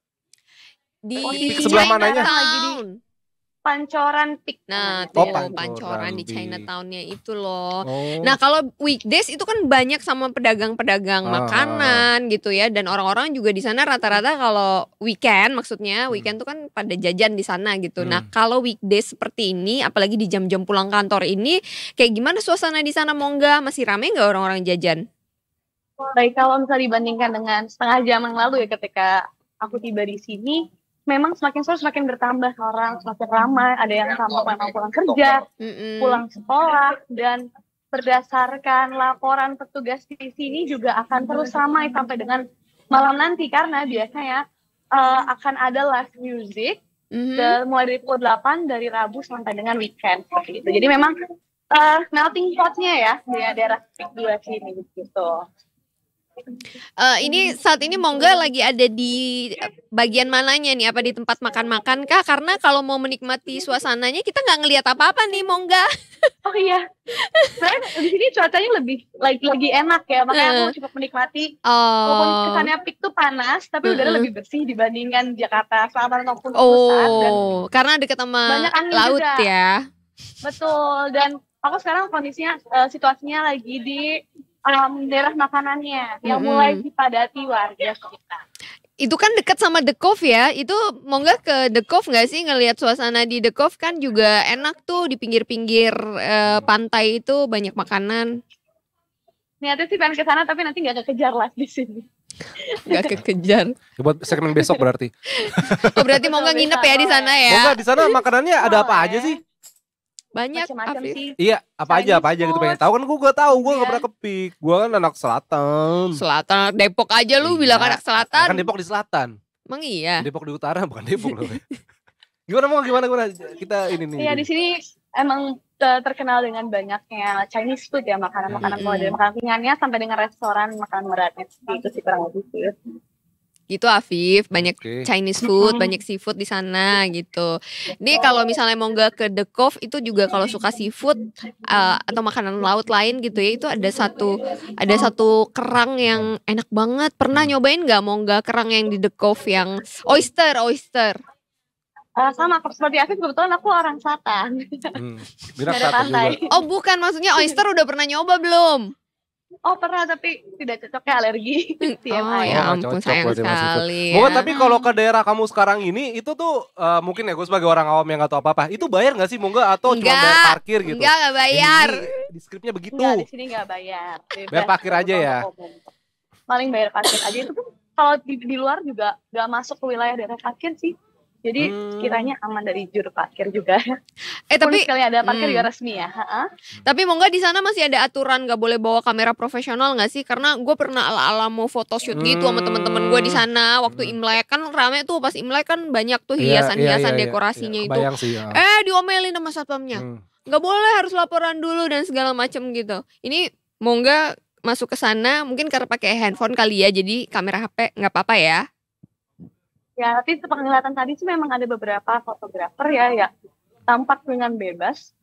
Speaker 2: Di
Speaker 3: sebelah mananya?
Speaker 2: Lagi di
Speaker 8: Pancoran Peak.
Speaker 2: Nah, tuh Pancoran di Chinatown-nya itu loh. Nah, kalau weekdays itu kan banyak sama pedagang-pedagang makanan gitu ya, dan orang-orang juga di sana rata-rata kalau weekend, maksudnya weekend tuh kan pada jajan di sana gitu. Nah, kalau weekdays seperti ini, apalagi di jam-jam pulang kantor ini, kayak gimana suasana di sana Mongga? Masih rame nggak orang-orang jajan?
Speaker 8: Baik, kalau misalnya dibandingkan dengan setengah jam yang lalu ya ketika aku tiba di sini, memang semakin sore semakin bertambah orang, semakin ramai. Ada yang sama memang pulang kerja, pulang sekolah, dan berdasarkan laporan petugas di sini juga akan terus ramai sampai dengan malam nanti karena biasanya akan ada live music mulai dari pukul 8 dari Rabu sampai dengan weekend seperti itu. Jadi memang melting pot-nya ya di daerah Peak 2 sini gitu.
Speaker 2: Ini saat ini Mongga lagi ada di bagian mananya nih? Apa di tempat makan-makan kah? Karena kalau mau menikmati suasananya kita nggak ngelihat apa-apa nih Mongga.
Speaker 8: Oh iya, soalnya di sini cuacanya lebih lagi enak ya, makanya aku cukup menikmati. Walaupun kesannya Peak tuh panas, tapi udara lebih bersih dibandingkan Jakarta Selatan ataupun pusat. Dan
Speaker 2: karena dekat sama laut juga. Ya.
Speaker 8: Betul, dan aku sekarang kondisinya situasinya lagi di daerah makanannya yang mulai dipadati warga sekitar.
Speaker 2: Itu kan dekat sama The Cove ya. Itu Mongga ke The Cove nggak sih ngelihat suasana di The Cove kan juga enak tuh di pinggir-pinggir pantai itu banyak makanan.
Speaker 8: Niatnya sih pengen ke sana tapi nanti nggak kekejar lah di sini.
Speaker 2: Nggak kekejar.
Speaker 3: Buat segmen besok berarti.
Speaker 2: Berarti Mongga nginep ya di sana ya.
Speaker 3: Mongga di sana makanannya ada apa aja sih?
Speaker 2: Banyak
Speaker 8: sih.
Speaker 3: Iya, apa aja gitu pengen tahu kan gue tahu gue nggak pernah ke Peak. Gue kan anak selatan.
Speaker 2: Depok aja lu bilang anak selatan.
Speaker 3: Kan Depok di selatan.
Speaker 2: Emang iya.
Speaker 3: Depok di utara bukan Depok loh. Gimana kita ini nih.
Speaker 8: Iya di sini emang terkenal dengan banyaknya Chinese food ya, makanan-makanan mulai dari makanan ringannya sampai dengan restoran makanan beratnya itu sih kurang lebih sih.
Speaker 2: Gitu Afif, banyak Chinese food, banyak seafood di sana gitu. Ini kalau misalnya mau nggak ke The Cove itu juga kalau suka seafood atau makanan laut lain gitu ya, itu ada satu kerang yang enak banget. Pernah nyobain nggak mau nggak kerang yang di The Cove yang oyster?
Speaker 8: Sama seperti Afif, kebetulan aku orang Selatan.
Speaker 3: Ada pantai.
Speaker 2: Oh bukan, maksudnya oyster udah pernah nyoba belum?
Speaker 8: Oh pernah tapi tidak cocoknya alergi.
Speaker 2: Oh ya ampun sayang sekali.
Speaker 3: Tapi kalau ke daerah kamu sekarang ini itu tuh mungkin ya gue sebagai orang awam yang nggak tahu apa-apa. Itu bayar nggak sih Mongga atau cuma bayar parkir gitu?
Speaker 2: Nggak bayar.
Speaker 3: Di skripnya begitu.
Speaker 8: Nggak, di sini nggak bayar.
Speaker 3: Bayar parkir aja ya.
Speaker 8: Paling bayar parkir aja itu pun kalau di luar juga nggak masuk ke wilayah daerah parkir sih. Jadi sekiranya aman dari juru parkir juga.
Speaker 2: Tapi
Speaker 8: sekali ada parkir juga resmi ya.
Speaker 2: Tapi Mongga di sana masih ada aturan nggak boleh bawa kamera profesional nggak sih? Karena gue pernah ala-ala mau photoshoot gitu sama temen-temen gue di sana waktu Imlek kan rame tuh pas Imlek kan banyak tuh hiasan-hiasan dekorasinya itu.
Speaker 3: Sih, ya.
Speaker 2: Diomelin sama satpamnya. Nggak boleh, harus laporan dulu dan segala macam gitu. Ini Mongga masuk ke sana mungkin karena pakai handphone kali ya, jadi kamera HP nggak apa-apa ya.
Speaker 8: Ya, tapi penglihatan tadi sih memang ada beberapa fotografer ya tampak dengan bebas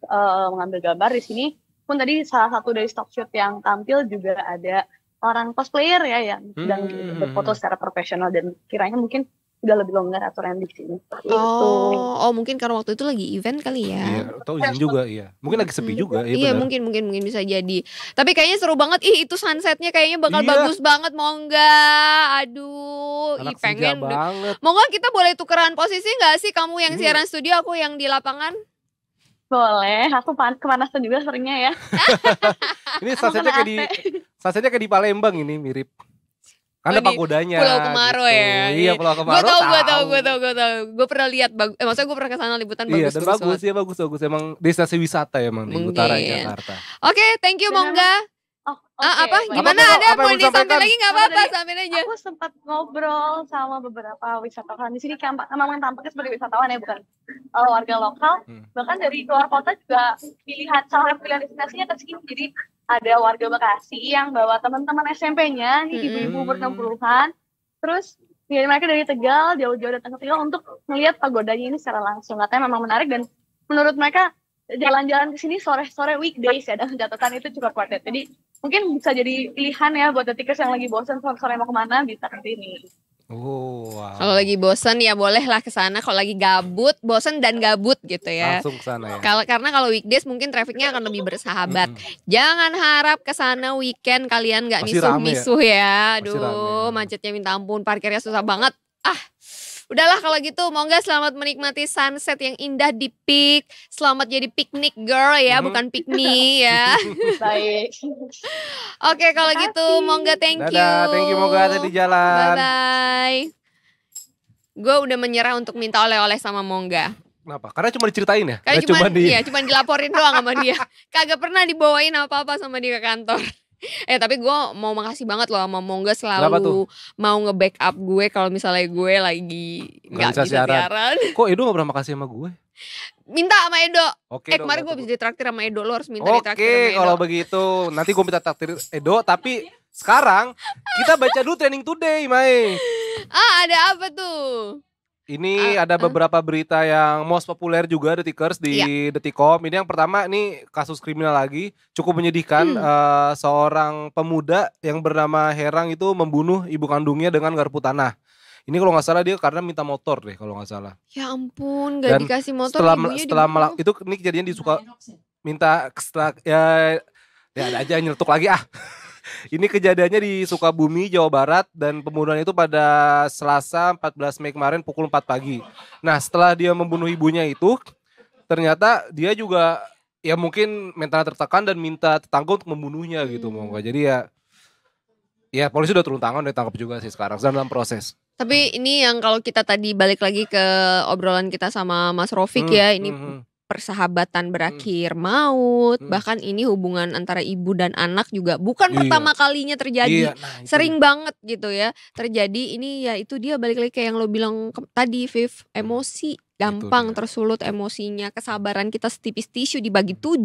Speaker 8: mengambil gambar di sini. Pun tadi salah satu dari stock shoot yang tampil juga ada orang cosplayer ya yang sedang berfoto secara profesional dan kiranya mungkin udah lebih longgar aturan di sini.
Speaker 2: Oh, mungkin karena waktu itu lagi event kali ya.
Speaker 3: Iya, atau izin juga iya. Mungkin lagi sepi juga ya.
Speaker 2: Iya, mungkin bisa jadi. Tapi kayaknya seru banget. Itu sunsetnya kayaknya bakal bagus banget, Mongga. Aduh, pengen banget. Mongga kita boleh tukeran posisi nggak sih? Kamu yang siaran studio, aku yang di lapangan.
Speaker 8: Boleh, aku kepanasan juga seringnya ya.
Speaker 3: Ini sunsetnya kayak di Palembang ini mirip. Kan ada pagodanya.
Speaker 2: Pulau Kemaro gitu. Ya.
Speaker 3: Iya, Pulau Kemaro.
Speaker 2: Gue tahu. Gue pernah lihat, maksudnya gue pernah ke sana liputan bagus.
Speaker 3: Iya, dan bagus. Emang destinasi wisata emang di utara Jakarta.
Speaker 2: Oke, thank you Mongga. Apa? Gimana ada mau disampaikan lagi nggak apa-apa, sampein aja.
Speaker 8: Aku sempat ngobrol sama beberapa wisatawan di sini, memang tampaknya sebagai wisatawan ya, bukan warga lokal. Bahkan dari luar kota juga salah satu pilihan destinasinya ke sini. Jadi ada warga Bekasi yang bawa teman-teman SMP-nya, nih ibu-ibu ber-60-an, terus Ya, mereka dari Tegal, jauh-jauh datang ke Tegal untuk melihat pagodanya ini secara langsung. Katanya memang menarik dan menurut mereka jalan-jalan ke sini sore-sore weekdays ya, dengan catatan itu cukup worth it. Jadi mungkin bisa jadi pilihan ya buat detikers yang lagi bosan sore-sore mau kemana, bisa ke sini.
Speaker 2: Wow. Kalau lagi bosan ya bolehlah ke sana. Kalau lagi gabut, bosan dan gabut gitu ya.
Speaker 3: Langsung ke sana ya.
Speaker 2: Karena kalau weekdays mungkin trafficnya akan lebih bersahabat. Jangan harap ke sana weekend kalian nggak misuh-misuh ya. Aduh, macetnya minta ampun, parkirnya susah banget. Udahlah kalau gitu, Mongga selamat menikmati sunset yang indah di Peak. Selamat jadi piknik girl ya, bukan piknik ya.
Speaker 8: Baik.
Speaker 2: Oke, kalau gitu Mongga thank you.
Speaker 3: Dadah, thank you Mongga tadi jalan.
Speaker 2: Bye-bye. Gue udah menyerah untuk minta oleh-oleh sama Mongga.
Speaker 3: Kenapa? Karena cuma diceritain ya?
Speaker 2: Karena cuma dilaporin doang sama dia. Kagak pernah dibawain apa-apa sama dia ke kantor. Tapi gue mau makasih banget loh sama Mongga selalu mau nge-backup gue kalau misalnya gue lagi gak bisa siaran.
Speaker 3: Kok Edo gak pernah makasih sama gue?
Speaker 2: Minta sama Edo. Kemarin gue bisa ditraktir sama Edo, lo harus minta ditraktir sama Edo.
Speaker 3: Oke, kalau begitu nanti gue minta traktir Edo. Tapi sekarang kita baca dulu trending today, Mai.
Speaker 2: Ada apa tuh?
Speaker 3: Ini ada beberapa berita yang most populer juga Detikers di Detikom. Ini yang pertama, ini kasus kriminal lagi, cukup menyedihkan. Seorang pemuda yang bernama Herang itu membunuh ibu kandungnya dengan garpu tanah. Ini kalau nggak salah dia karena minta motor deh kalau nggak salah.
Speaker 2: Ya ampun, gak dikasih motor.
Speaker 3: Ini kejadian setelah ya ada aja nyeletuk lagi Ini kejadiannya di Sukabumi, Jawa Barat, dan pembunuhan itu pada Selasa 14 Mei kemarin pukul 4 pagi. Nah, setelah dia membunuh ibunya itu, ternyata dia juga ya mungkin mentalnya tertekan dan minta tetangga untuk membunuhnya gitu, Mongga. Jadi ya polisi udah turun tangan, udah tangkap juga sih sekarang dalam proses.
Speaker 2: Tapi ini yang kalau kita tadi balik lagi ke obrolan kita sama Mas Rofik ya, ini persahabatan berakhir maut, bahkan ini hubungan antara ibu dan anak juga bukan pertama kalinya terjadi, sering banget gitu ya terjadi. Ini ya itu dia balik lagi kayak yang lo bilang tadi, Viv, emosi gampang tersulut emosinya, kesabaran kita setipis tisu dibagi 7,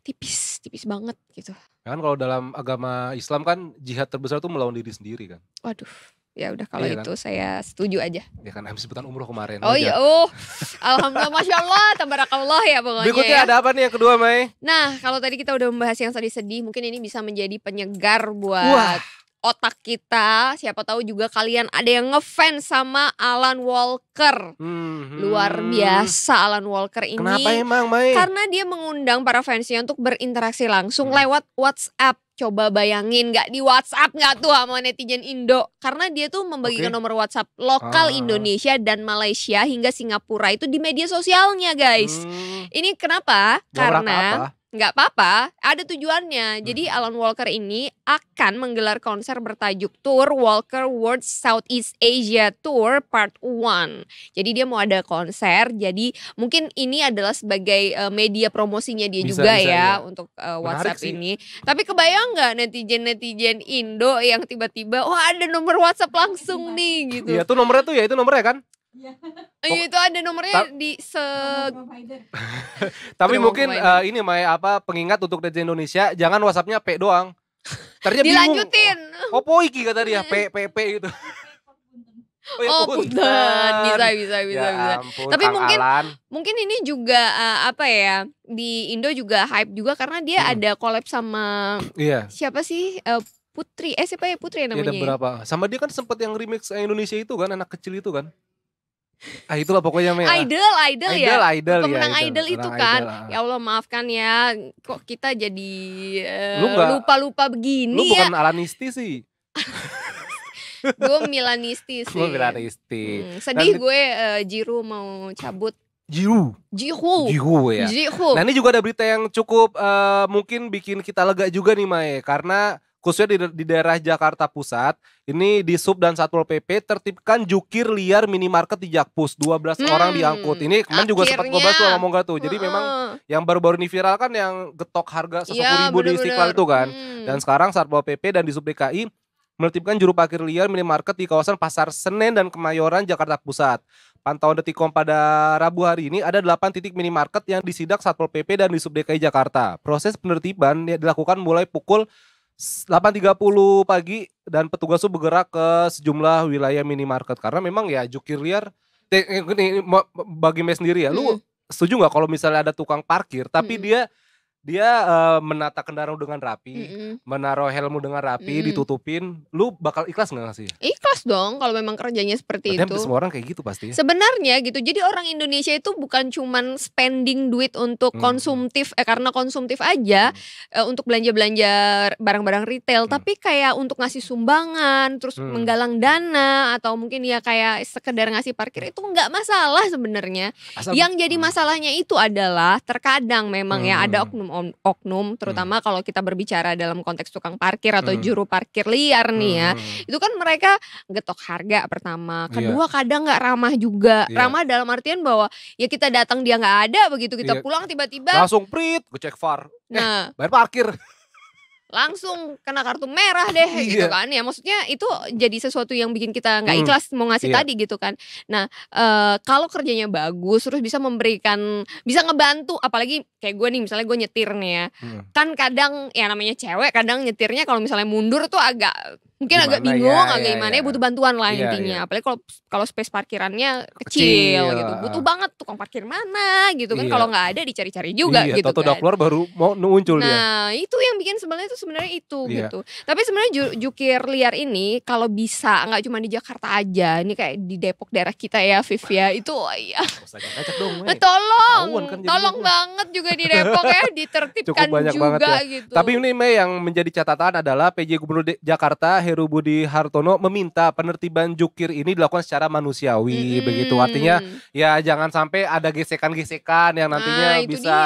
Speaker 2: tipis banget gitu.
Speaker 3: Kan kalau dalam agama Islam kan jihad terbesar itu melawan diri sendiri kan.
Speaker 2: Waduh. Ya udah kalau itu saya setuju aja.
Speaker 3: Ya kan habis sebutan umroh kemarin.
Speaker 2: Alhamdulillah, Masya Allah, tabarakallah ya pokoknya.
Speaker 3: Berikutnya ada apa nih yang kedua, Mai?
Speaker 2: Nah, kalau tadi kita udah membahas yang sedih-sedih, mungkin ini bisa menjadi penyegar buat otak kita. Siapa tahu juga kalian ada yang ngefans sama Alan Walker. Luar biasa Alan Walker ini.
Speaker 3: Kenapa emang, Mai?
Speaker 2: Karena dia mengundang para fansnya untuk berinteraksi langsung lewat WhatsApp. Coba bayangin, gak di WhatsApp gak tuh sama netizen Indo. Karena dia tuh membagikan nomor WhatsApp lokal Indonesia dan Malaysia hingga Singapura itu di media sosialnya, guys. Ini kenapa? Karena nggak apa-apa, ada tujuannya. Jadi Alan Walker ini akan menggelar konser bertajuk Tour Walker World Southeast Asia Tour Part 1. Jadi dia mau ada konser, jadi mungkin ini adalah sebagai media promosinya dia bisa ya untuk WhatsApp ini. Tapi kebayang nggak netizen Indo yang tiba-tiba ada nomor WhatsApp langsung nih gitu.
Speaker 3: Iya, itu nomornya kan?
Speaker 2: Itu ada nomornya di
Speaker 3: Tapi mungkin ini Mai pengingat untuk netizen Indonesia, jangan WhatsAppnya P doang. Ternyata
Speaker 2: dilanjutin.
Speaker 3: Opo iki kata dia P gitu.
Speaker 2: Punten. Bisa. Tapi mungkin ini juga di Indo juga hype juga karena dia ada collab sama siapa sih? Putri. Siapa ya Putri namanya?
Speaker 3: Ada berapa? Sama dia kan sempet yang remix Indonesia itu kan, anak kecil itu kan. Itulah pokoknya
Speaker 2: Idol pemenang Idol itu kan. Ya Allah maafkan ya, kok kita jadi lupa begini.
Speaker 3: Lu bukan Alanisti sih.
Speaker 2: Gue Milanisti sih. Sedih gue Jiru mau cabut. Jiru ya.
Speaker 3: Nah ini juga ada berita yang cukup mungkin bikin kita lega juga nih Mae, karena khususnya di daerah Jakarta Pusat, ini di Sub dan Satpol PP tertibkan jukir liar minimarket di Jakpus, 12 orang diangkut. Ini kemarin juga sempat ngobrol sama Mongga tuh. Jadi memang yang baru-baru ini viral kan yang getok harga 10.000 di Istiqlal itu kan. Dan sekarang Satpol PP dan di Sub DKI menertibkan juru parkir liar minimarket di kawasan Pasar Senen dan Kemayoran, Jakarta Pusat. Pantauan Detikom pada Rabu hari ini ada 8 titik minimarket yang disidak Satpol PP dan di Sub DKI Jakarta. Proses penertiban dilakukan mulai pukul 8.30 pagi dan petugas tuh bergerak ke sejumlah wilayah minimarket karena memang ya jukir liar. Bagi Mei sendiri ya, lu setuju nggak kalau misalnya ada tukang parkir tapi dia menata kendaraan dengan rapi, menaruh helmmu dengan rapi, ditutupin, lu bakal ikhlas nggak ngasih?
Speaker 2: Ikhlas dong kalau memang kerjanya seperti itu.
Speaker 3: Semua orang kayak gitu pasti.
Speaker 2: Sebenarnya gitu. Jadi orang Indonesia itu bukan cuman spending duit untuk konsumtif, karena konsumtif aja, untuk belanja-belanja barang-barang retail, tapi kayak untuk ngasih sumbangan, terus menggalang dana atau mungkin ya kayak sekedar ngasih parkir itu nggak masalah sebenarnya. Yang jadi masalahnya itu adalah terkadang memang ya ada oknum terutama kalau kita berbicara dalam konteks tukang parkir atau juru parkir liar nih ya, itu kan mereka getok harga pertama, kedua kadang nggak ramah juga, ramah dalam artian bahwa ya kita datang dia nggak ada, begitu kita pulang tiba-tiba
Speaker 3: langsung prit, gue cek VAR, bayar parkir.
Speaker 2: Langsung kena kartu merah deh gitu kan ya, maksudnya itu jadi sesuatu yang bikin kita nggak ikhlas mau ngasih tadi gitu kan. Nah kalau kerjanya bagus terus bisa memberikan, bisa ngebantu, apalagi kayak gue nih misalnya gue nyetir nih ya, kan kadang ya namanya cewek kadang nyetirnya kalau misalnya mundur tuh agak mungkin gimana, agak bingung, agak gimana ya, butuh bantuan lah intinya. Apalagi kalau space parkirannya kecil gitu, butuh banget tukang parkir mana gitu kan, kalau nggak ada dicari-cari juga gitu kan.
Speaker 3: Udah keluar baru mau muncul dia.
Speaker 2: Nah itu yang bikin sebenarnya itu gitu. Tapi sebenarnya jukir liar ini kalau bisa nggak cuma di Jakarta aja, ini kayak di Depok daerah kita ya, Viv ya, itu ya. Tolong banget juga di Depok ya, ditertibkan juga gitu.
Speaker 3: Tapi ini Mei yang menjadi catatan adalah PJ Gubernur Jakarta Heru Budi Hartono meminta penertiban jukir ini dilakukan secara manusiawi begitu. Artinya ya jangan sampai ada gesekan-gesekan yang nantinya bisa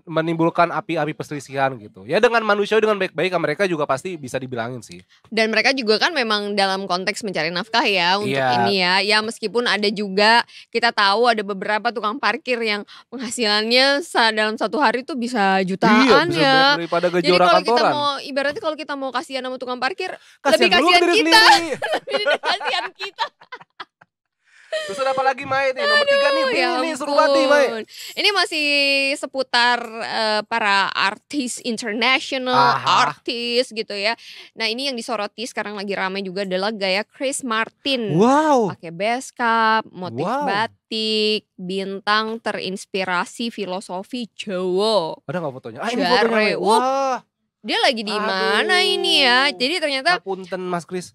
Speaker 3: menimbulkan api-api perselisihan gitu. Ya dengan manusiawi, dengan baik-baik mereka juga pasti bisa dibilangin sih.
Speaker 2: Dan mereka juga kan memang dalam konteks mencari nafkah ya untuk ini ya. Ya meskipun ada juga kita tahu ada beberapa tukang parkir yang penghasilannya dalam satu hari tuh bisa jutaan ya.
Speaker 3: Daripada gaji
Speaker 2: jadi
Speaker 3: orang
Speaker 2: kalau
Speaker 3: kantoran.
Speaker 2: Kita mau ibaratnya kalau kita mau kasihan sama tukang parkir,
Speaker 3: lebih
Speaker 2: kasihan kita. Lebih kasihan kita.
Speaker 3: Terus ada apa lagi Mai nih? Nomor 3 nih, ini seru banget nih Mai.
Speaker 2: Ini masih seputar para artis international, artis gitu ya. Nah ini yang disoroti sekarang lagi ramai juga adalah gaya Chris Martin. Pakai base cap, motif batik, bintang terinspirasi filosofi Jawa.
Speaker 3: Ada nggak fotonya? Ini fotonya. Wah.
Speaker 2: Dia lagi di mana ini ya? Jadi ternyata.
Speaker 3: Ngapunten Mas Chris.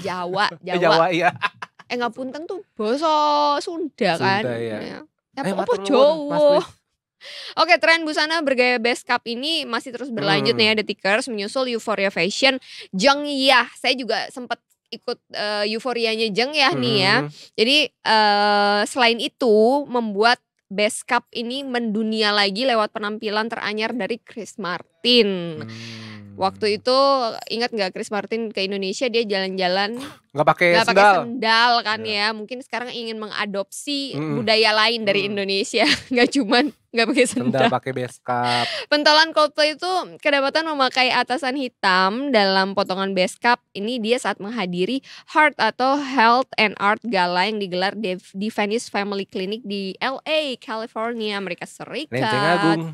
Speaker 2: Jawa.
Speaker 3: Jawa iya.
Speaker 2: Ngapunten tuh bahasa Sunda kan.
Speaker 3: Ya.
Speaker 2: Apa Jawa? Oke, tren busana bergaya base cap ini masih terus berlanjut nih ya, Detikers menyusul Euphoria Fashion. Jeng ya, saya juga sempat ikut euforianya Jeng ya nih ya. Jadi selain itu membuat base cap ini mendunia lagi lewat penampilan teranyar dari Chris Martin. Waktu itu ingat nggak Chris Martin ke Indonesia, dia jalan-jalan
Speaker 3: nggak pakai
Speaker 2: sendal kan ya. Mungkin sekarang ingin mengadopsi budaya lain dari Indonesia, nggak cuman nggak pakai sendal,
Speaker 3: pakai base cap.
Speaker 2: Pentolan Coldplay itu kedapatan memakai atasan hitam dalam potongan base cap. Ini dia saat menghadiri Heart atau Health and Art Gala yang digelar di Venice Family Clinic di LA, California, Amerika Serikat.
Speaker 3: Lenteng Agung.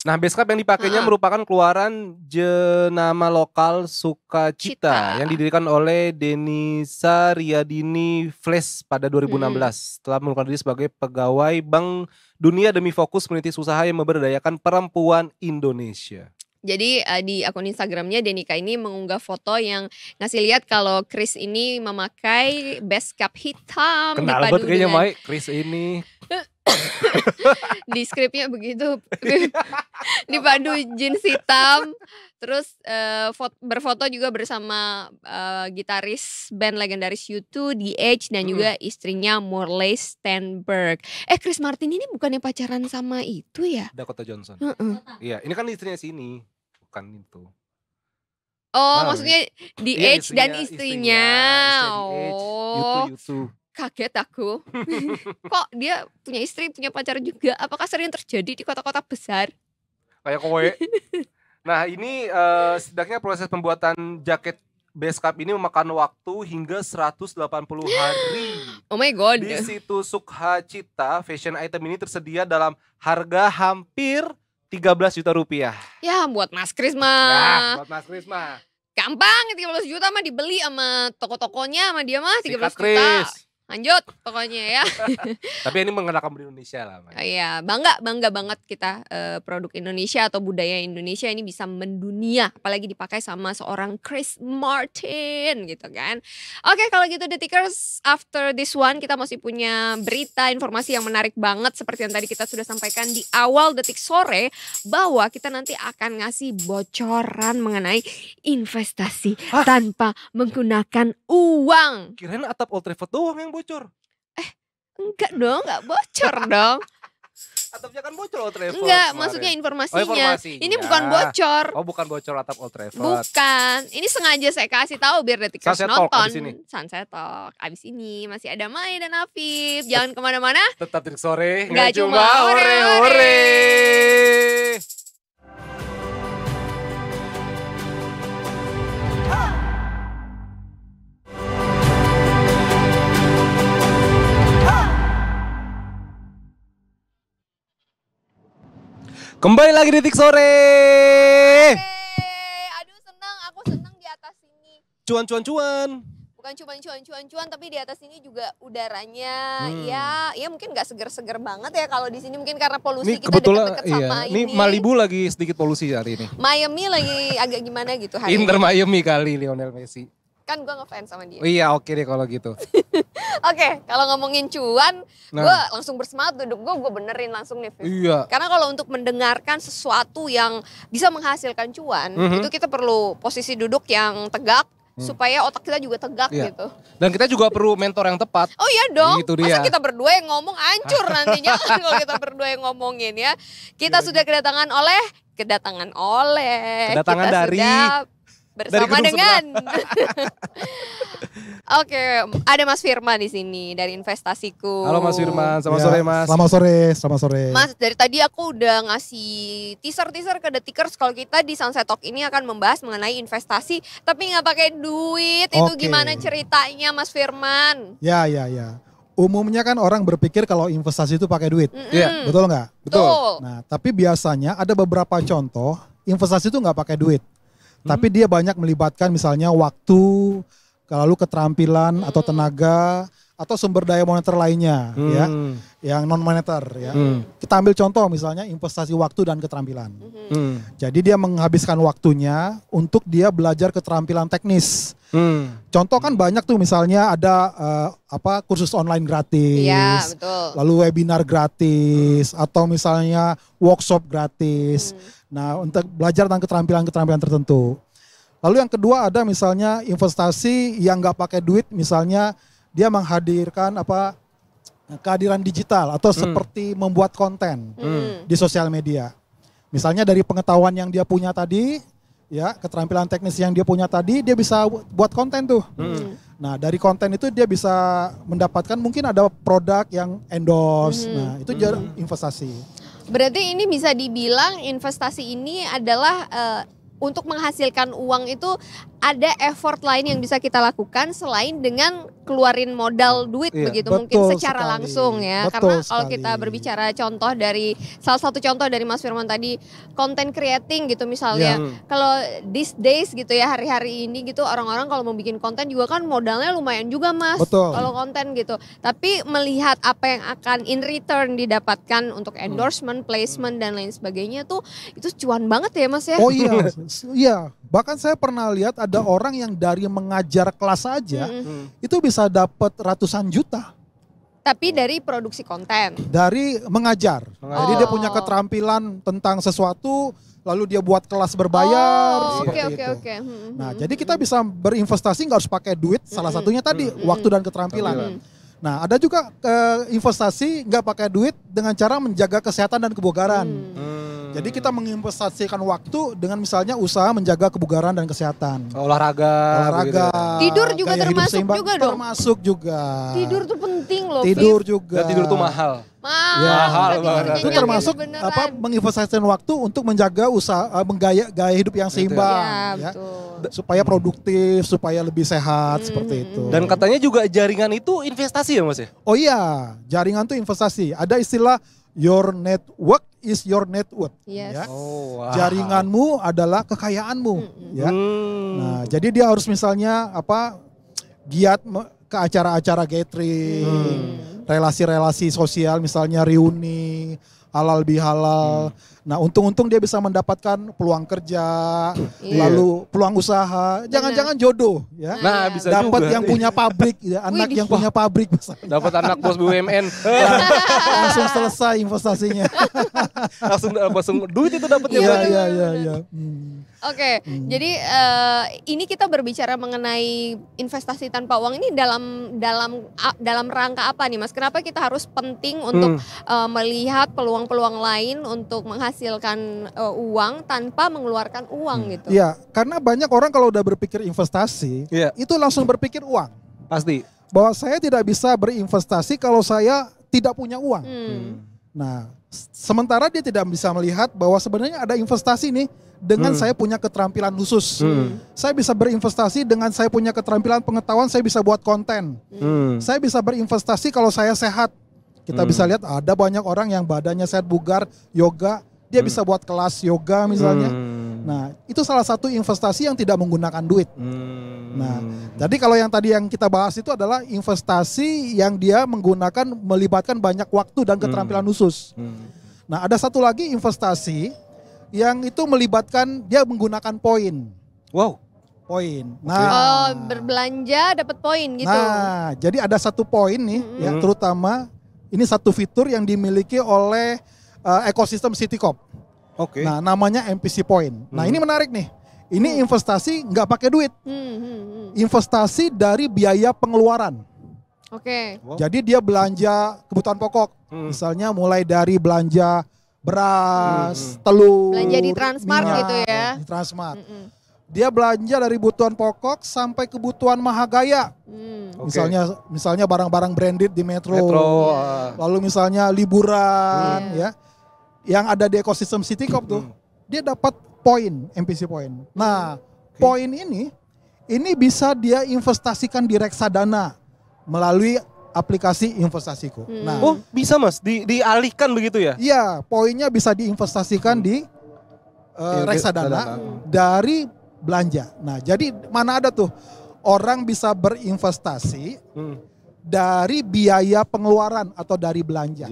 Speaker 3: Nah, base cap yang dipakainya merupakan keluaran jenama lokal Sukacita yang didirikan oleh Denisa Riyadini Flash pada 2016 setelah mengundurkan diri sebagai pegawai Bank Dunia demi fokus menitis usaha yang memberdayakan perempuan Indonesia.
Speaker 2: Jadi di akun Instagramnya Denika ini mengunggah foto yang ngasih lihat kalau Chris ini memakai base cap hitam.
Speaker 3: Kenal banget kayaknya Mai, Chris ini.
Speaker 2: Di skripnya begitu. Dipadu jeans hitam. Terus berfoto juga bersama gitaris band legendaris U2, The Edge, dan juga istrinya Morley Stenberg. Chris Martin ini bukannya pacaran sama itu ya?
Speaker 3: Dakota Johnson. Iya, ini kan istrinya sini, bukan itu.
Speaker 2: Maksudnya The Edge dan istrinya.
Speaker 3: U2.
Speaker 2: Kaget aku. Kok dia punya istri, punya pacar juga? Apakah sering terjadi di kota-kota besar?
Speaker 3: Kayak kowe. Nah ini setidaknya proses pembuatan jaket base cap ini memakan waktu hingga 180 hari.
Speaker 2: Oh my god.
Speaker 3: Di situs Sukacita, fashion item ini tersedia dalam harga hampir 13 juta rupiah.
Speaker 2: Ya buat Mas Kris mah.
Speaker 3: Nah, buat Mas Kris mah.
Speaker 2: Gampang, 13 juta mah dibeli sama toko-tokonya sama dia mah 13
Speaker 3: Sikat
Speaker 2: juta.
Speaker 3: Kris.
Speaker 2: Lanjut pokoknya ya.
Speaker 3: Tapi ini mengenalkan di Indonesia lah.
Speaker 2: Iya, bangga banget kita produk Indonesia atau budaya Indonesia ini bisa mendunia, apalagi dipakai sama seorang Chris Martin gitu kan. Oke, kalau gitu The Tickers, after this one kita masih punya berita informasi yang menarik banget seperti yang tadi kita sudah sampaikan di awal Detik Sore, bahwa kita nanti akan ngasih bocoran mengenai investasi tanpa menggunakan uang.
Speaker 3: Kirain atap Old Trafford doang yang bocor.
Speaker 2: Enggak dong, enggak bocor dong.
Speaker 3: Atapnya kan bocor Old Trafford.
Speaker 2: Enggak, maksudnya informasinya.
Speaker 3: Informasinya.
Speaker 2: Ini bukan bocor.
Speaker 3: Oh, bukan bocor atap Old Trafford.
Speaker 2: Bukan. Ini sengaja saya kasih tahu biar Detikers
Speaker 3: Sunset Talk
Speaker 2: nonton.
Speaker 3: abis ini.
Speaker 2: Sunset Talk. Abis ini masih ada Mai dan Afif. Jangan kemana-mana.
Speaker 3: Tetap Detik Sore.
Speaker 2: Nggak cuma
Speaker 3: hore-hore. Kembali lagi di Detik Sore.
Speaker 2: Aduh senang, aku senang di atas sini.
Speaker 3: Cuan.
Speaker 2: Bukan cuma cuan, tapi di atas ini juga udaranya ya mungkin nggak seger-seger banget ya kalau di sini, mungkin karena polusi
Speaker 3: Ini
Speaker 2: kita deket-deket
Speaker 3: iya.
Speaker 2: sama
Speaker 3: Ini Malibu lagi sedikit polusi hari ini.
Speaker 2: Miami lagi agak gimana gitu hari
Speaker 3: Inter
Speaker 2: ini.
Speaker 3: Miami kali Lionel Messi.
Speaker 2: Kan gue ngefans sama dia.
Speaker 3: Oh iya, oke deh kalau gitu.
Speaker 2: Oke, kalau ngomongin cuan, gue langsung bersemangat duduk gue benerin langsung nih.
Speaker 3: Iya.
Speaker 2: Karena kalau untuk mendengarkan sesuatu yang bisa menghasilkan cuan, itu kita perlu posisi duduk yang tegak supaya otak kita juga tegak gitu.
Speaker 3: Dan kita juga perlu mentor yang tepat.
Speaker 2: Oh iya dong,
Speaker 3: Itu dia.
Speaker 2: masa kita berdua yang ngomong hancur nantinya kalau kita berdua yang ngomongin ya. Kita sudah kedatangan kita
Speaker 3: dari
Speaker 2: sudah bersama dengan Oke, ada Mas Firman di sini dari Investasiku.
Speaker 3: Halo Mas Firman, selamat sore Mas.
Speaker 9: Selamat sore.
Speaker 2: Mas, dari tadi aku udah ngasih teaser ke The Tickers kalau kita di Sunset Talk ini akan membahas mengenai investasi tapi nggak pakai duit. Itu gimana ceritanya Mas Firman?
Speaker 9: Ya. Umumnya kan orang berpikir kalau investasi itu pakai duit. Betul nggak?
Speaker 2: Betul.
Speaker 9: Nah, tapi biasanya ada beberapa contoh investasi itu nggak pakai duit. Tapi dia banyak melibatkan misalnya waktu, lalu keterampilan atau tenaga atau sumber daya moneter lainnya ya, yang non moneter ya. Kita ambil contoh misalnya investasi waktu dan keterampilan. Jadi dia menghabiskan waktunya untuk dia belajar keterampilan teknis. Contoh kan banyak tuh, misalnya ada kursus online gratis,
Speaker 2: ya, betul.
Speaker 9: Lalu webinar gratis atau misalnya workshop gratis. Nah, untuk belajar tentang keterampilan tertentu. Lalu yang kedua ada misalnya investasi yang nggak pakai duit, misalnya dia menghadirkan kehadiran digital atau seperti membuat konten di sosial media. Misalnya dari pengetahuan yang dia punya tadi, ya keterampilan teknis yang dia punya tadi, dia bisa buat konten tuh. Nah dari konten itu dia bisa mendapatkan mungkin ada produk yang endorse. Nah itu investasi.
Speaker 2: Berarti ini bisa dibilang investasi ini adalah untuk menghasilkan uang itu ada effort lain yang bisa kita lakukan selain dengan keluarin modal duit begitu, mungkin secara langsung ya. Karena kalau kita berbicara salah satu contoh dari Mas Firman tadi, content creating gitu misalnya. Kalau these days gitu ya, hari-hari ini gitu, orang-orang kalau mau bikin konten juga kan modalnya lumayan juga Mas. Kalau konten gitu. Tapi melihat apa yang akan in return didapatkan untuk endorsement, placement dan lain sebagainya tuh, itu cuan banget ya Mas ya.
Speaker 9: Oh iya. Iya, bahkan saya pernah lihat ada orang yang dari mengajar kelas saja itu bisa dapat ratusan juta.
Speaker 2: Tapi dari produksi konten? Dari
Speaker 9: mengajar. Jadi dia punya keterampilan tentang sesuatu, lalu dia buat kelas berbayar.
Speaker 2: Oke.
Speaker 9: Nah, jadi kita bisa berinvestasi nggak harus pakai duit, salah satunya tadi waktu dan keterampilan. Nah, ada juga investasi nggak pakai duit dengan cara menjaga kesehatan dan kebugaran. Jadi kita menginvestasikan waktu dengan misalnya usaha menjaga kebugaran dan kesehatan.
Speaker 3: Olahraga.
Speaker 2: Tidur juga termasuk juga dong.
Speaker 9: Termasuk juga.
Speaker 2: Tidur tuh penting loh.
Speaker 9: Tidur juga.
Speaker 3: Dan tidur tuh mahal.
Speaker 2: Mahal banget.
Speaker 9: Itu termasuk menginvestasikan waktu untuk menjaga usaha gaya hidup yang seimbang, ya, supaya produktif, supaya lebih sehat seperti itu.
Speaker 3: Dan katanya juga jaringan itu investasi ya Mas ya?
Speaker 9: Oh iya, jaringan itu investasi. Ada istilah your network is your net worth.
Speaker 2: Yes.
Speaker 9: Ya.
Speaker 3: Oh, wow.
Speaker 9: Jaringanmu adalah kekayaanmu. Ya. Nah, jadi dia harus misalnya giat ke acara-acara gathering, relasi-relasi sosial, misalnya reuni, halal bihalal. Nah, untung-untung dia bisa mendapatkan peluang kerja, lalu peluang usaha, jangan-jangan jodoh, ya.
Speaker 3: Nah, bisa
Speaker 9: dapat
Speaker 3: juga.
Speaker 9: yang punya pabrik, ya, anak yang punya pabrik,
Speaker 3: dapat anak bos BUMN,
Speaker 9: langsung selesai investasinya.
Speaker 3: langsung duit itu dapatnya.
Speaker 9: Iya.
Speaker 2: Oke, jadi ini kita berbicara mengenai investasi tanpa uang ini dalam rangka apa nih, Mas? Kenapa kita harus penting untuk melihat peluang-peluang lain untuk menghasilkan uang tanpa mengeluarkan uang gitu?
Speaker 9: Iya, karena banyak orang kalau udah berpikir investasi, itu langsung berpikir uang.
Speaker 3: Pasti.
Speaker 9: Bahwa saya tidak bisa berinvestasi kalau saya tidak punya uang. Nah, sementara dia tidak bisa melihat bahwa sebenarnya ada investasi nih dengan saya punya keterampilan khusus. Saya bisa berinvestasi dengan saya punya keterampilan pengetahuan, saya bisa buat konten. Saya bisa berinvestasi kalau saya sehat. Kita bisa lihat ada banyak orang yang badannya sehat, bugar, yoga, dia bisa buat kelas yoga misalnya. Nah, itu salah satu investasi yang tidak menggunakan duit. Nah, jadi kalau yang tadi yang kita bahas itu adalah investasi yang dia melibatkan banyak waktu dan keterampilan khusus. Nah, ada satu lagi investasi yang itu melibatkan dia menggunakan poin.
Speaker 3: Wow.
Speaker 9: Poin. Nah,
Speaker 2: berbelanja dapat poin gitu.
Speaker 9: Nah, jadi ada satu poin nih, ya, terutama ini satu fitur yang dimiliki oleh ekosistem Citicorp.
Speaker 3: Oke.
Speaker 9: Nah, namanya MPC Point. Nah, ini menarik nih. Ini investasi nggak pakai duit. Investasi dari biaya pengeluaran.
Speaker 2: Oke.
Speaker 9: Jadi dia belanja kebutuhan pokok. Misalnya mulai dari belanja beras, telur,
Speaker 2: belanja di Transmart minyak, gitu ya.
Speaker 9: Di Transmart. Dia belanja dari kebutuhan pokok sampai kebutuhan mahagaya. Misalnya barang-barang branded di Metro. Lalu misalnya liburan, ya. Yang ada di ekosistem Citicorp tuh, dia dapat poin, MPC Point. Nah, poin ini bisa dia investasikan di reksadana melalui aplikasi investasiku. Nah,
Speaker 3: bisa Mas, dialihkan begitu ya?
Speaker 9: Iya, poinnya bisa diinvestasikan di reksadana dari belanja. Nah, jadi mana ada tuh orang bisa berinvestasi dari biaya pengeluaran atau dari belanja.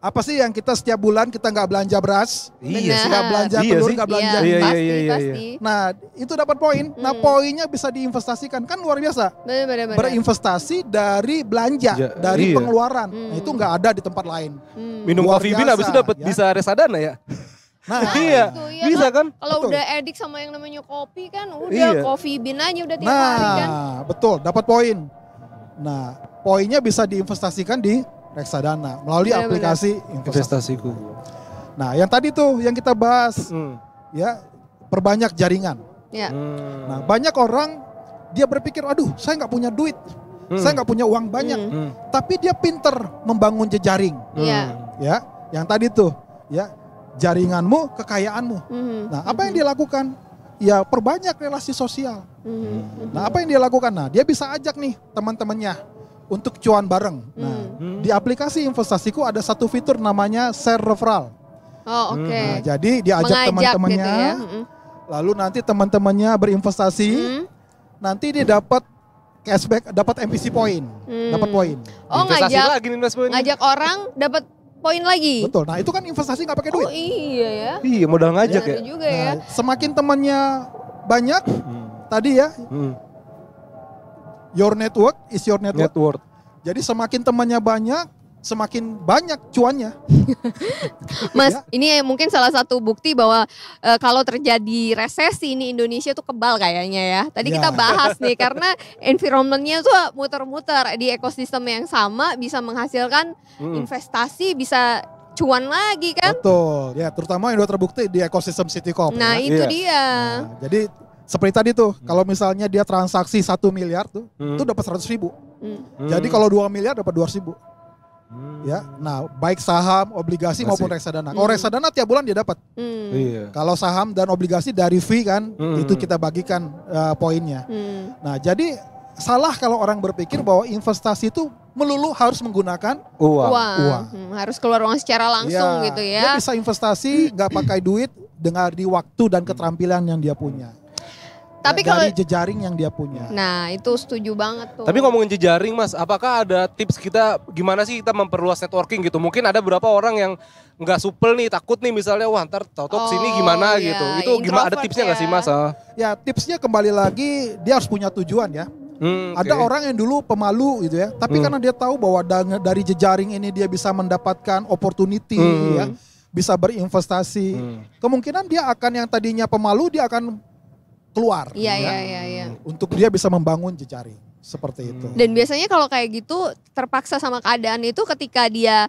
Speaker 9: Apa sih yang kita setiap bulan kita nggak belanja beras, nggak belanja telur, nggak belanja.
Speaker 2: Pasti.
Speaker 9: Nah, itu dapat poin. Nah, poinnya bisa diinvestasikan, kan luar biasa.
Speaker 2: Bener.
Speaker 9: Berinvestasi dari belanja, dari pengeluaran. Nah, itu nggak ada di tempat lain.
Speaker 3: Minum Coffee Bean habis itu dapat bisa reksadana ya.
Speaker 9: Nah,
Speaker 3: iya, bisa kan?
Speaker 2: Kalau udah edik sama yang namanya kopi kan udah Coffee Bean aja udah tiap hari kan.
Speaker 9: Betul, dapat poin. Nah, poinnya bisa diinvestasikan di reksadana melalui aplikasi investasiku. Nah, yang tadi tuh yang kita bahas, ya, perbanyak jaringan. Nah, banyak orang dia berpikir, aduh, saya nggak punya duit, saya nggak punya uang banyak, tapi dia pinter membangun jejaring. Ya, yang tadi tuh, ya, jaringanmu, kekayaanmu. Nah, apa yang dia lakukan? Ya, perbanyak relasi sosial. Nah, apa yang dia lakukan? Nah, dia bisa ajak nih teman-temannya untuk cuan bareng. Nah, di aplikasi investasiku ada satu fitur namanya share referral. Nah, jadi dia ajak teman-temannya, gitu ya. Lalu nanti teman-temannya berinvestasi, nanti dia dapat cashback, dapat MPC point, dapat poin.
Speaker 2: Ngajak orang dapat poin lagi.
Speaker 9: Betul. Nah, itu kan investasi nggak pakai duit.
Speaker 2: Oh iya ya.
Speaker 3: Iya, modal ngajak ya.
Speaker 2: Juga ya.
Speaker 9: Nah, semakin temannya banyak, tadi ya. Your network is your network. Jadi semakin temannya banyak, semakin banyak cuannya.
Speaker 2: Mas, ini mungkin salah satu bukti bahwa kalau terjadi resesi ini Indonesia tuh kebal kayaknya ya. Tadi kita bahas nih karena environmentnya tuh muter-muter di ekosistem yang sama bisa menghasilkan investasi, bisa cuan lagi kan.
Speaker 9: Betul, ya, terutama yang udah terbukti di ekosistem Citicorp.
Speaker 2: Nah, itu dia.
Speaker 9: Nah, jadi seperti tadi tuh, kalau misalnya dia transaksi 1 miliar tuh, itu dapat 100.000. Jadi kalau 2 miliar dapat 200.000. Ya, nah, baik saham, obligasi maupun reksadana. Kalau reksadana tiap bulan dia dapat. Kalau saham dan obligasi dari fee kan, itu kita bagikan poinnya. Nah, jadi salah kalau orang berpikir bahwa investasi itu melulu harus menggunakan uang.
Speaker 2: Harus keluar uang secara langsung gitu ya.
Speaker 9: Dia bisa investasi nggak pakai duit dengan di waktu dan keterampilan yang dia punya.
Speaker 2: Tapi
Speaker 9: dari jejaring yang dia punya.
Speaker 2: Nah itu setuju banget tuh.
Speaker 3: Tapi ngomongin jejaring Mas, apakah ada tips kita gimana sih kita memperluas networking gitu? Mungkin ada beberapa orang yang nggak supel nih, takut nih misalnya, wah ntar tau-tau sini gimana gitu. Itu gimana, ada tipsnya nggak sih Mas?
Speaker 9: Ya tipsnya kembali lagi dia harus punya tujuan ya. Ada orang yang dulu pemalu gitu ya, tapi karena dia tahu bahwa dari jejaring ini dia bisa mendapatkan opportunity ya, bisa berinvestasi. Kemungkinan dia akan yang tadinya pemalu dia akan keluar.
Speaker 2: Iya.
Speaker 9: Untuk dia bisa membangun jejaring seperti itu.
Speaker 2: Dan biasanya kalau kayak gitu terpaksa sama keadaan itu ketika dia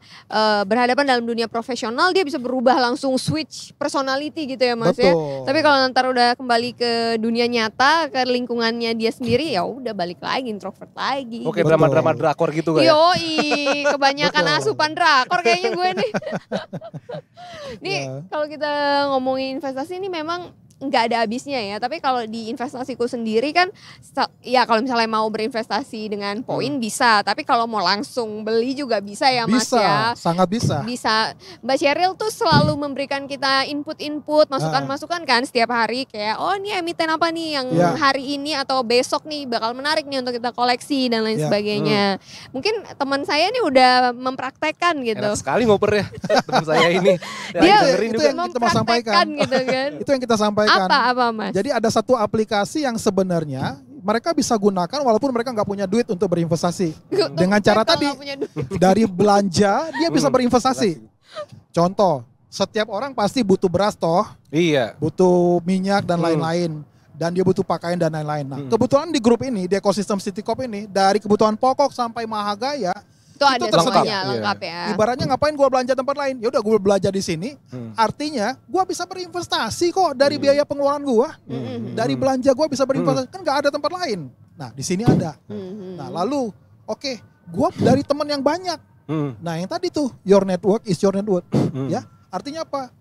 Speaker 2: berhadapan dalam dunia profesional dia bisa berubah langsung switch personality gitu ya Mas.
Speaker 9: Betul.
Speaker 2: Ya. Tapi kalau nanti udah kembali ke dunia nyata, ke lingkungannya dia sendiri ya udah balik lagi introvert lagi.
Speaker 3: Oke, drama-drama drakor gitu kan.
Speaker 2: Yoi, kebanyakan asupan drakor kayaknya gue nih. Nih kalau kita ngomongin investasi ini memang nggak ada habisnya ya, tapi kalau di investasiku sendiri kan ya kalau misalnya mau berinvestasi dengan poin bisa, tapi kalau mau langsung beli juga bisa ya Mas ya.
Speaker 9: Sangat bisa.
Speaker 2: Bisa. Mbak Sheryl tuh selalu memberikan kita input-input, masukan-masukan kan setiap hari kayak oh ini emiten apa nih yang hari ini atau besok nih bakal menarik nih untuk kita koleksi dan lain sebagainya. Mungkin teman saya nih udah mempraktekkan gitu.
Speaker 3: Enak sekali ngoper ya teman saya ini.
Speaker 2: Dia
Speaker 9: itu yang kita mau sampaikan
Speaker 2: gitu kan.
Speaker 9: Itu yang kita sampaikan.
Speaker 2: Apa Mas?
Speaker 9: Jadi ada satu aplikasi yang sebenarnya mereka bisa gunakan walaupun mereka nggak punya duit untuk berinvestasi. Dengan cara tadi dari belanja dia bisa berinvestasi. Contoh, setiap orang pasti butuh beras toh.
Speaker 3: Iya.
Speaker 9: Butuh minyak dan lain-lain. Dan dia butuh pakaian dan lain-lain. Nah, kebetulan di grup ini, di ekosistem Citycorp ini, dari kebutuhan pokok sampai mahagaya,
Speaker 2: itu ada semuanya lengkap ya.
Speaker 9: Ibaratnya ngapain gue belanja tempat lain? Ya udah gue belanja di sini. Artinya gue bisa berinvestasi kok dari biaya pengeluaran gue. Dari belanja gue bisa berinvestasi. Kan nggak ada tempat lain. Nah di sini ada. Nah lalu gue dari teman yang banyak. Nah yang tadi tuh your network is your net worth. Ya artinya apa?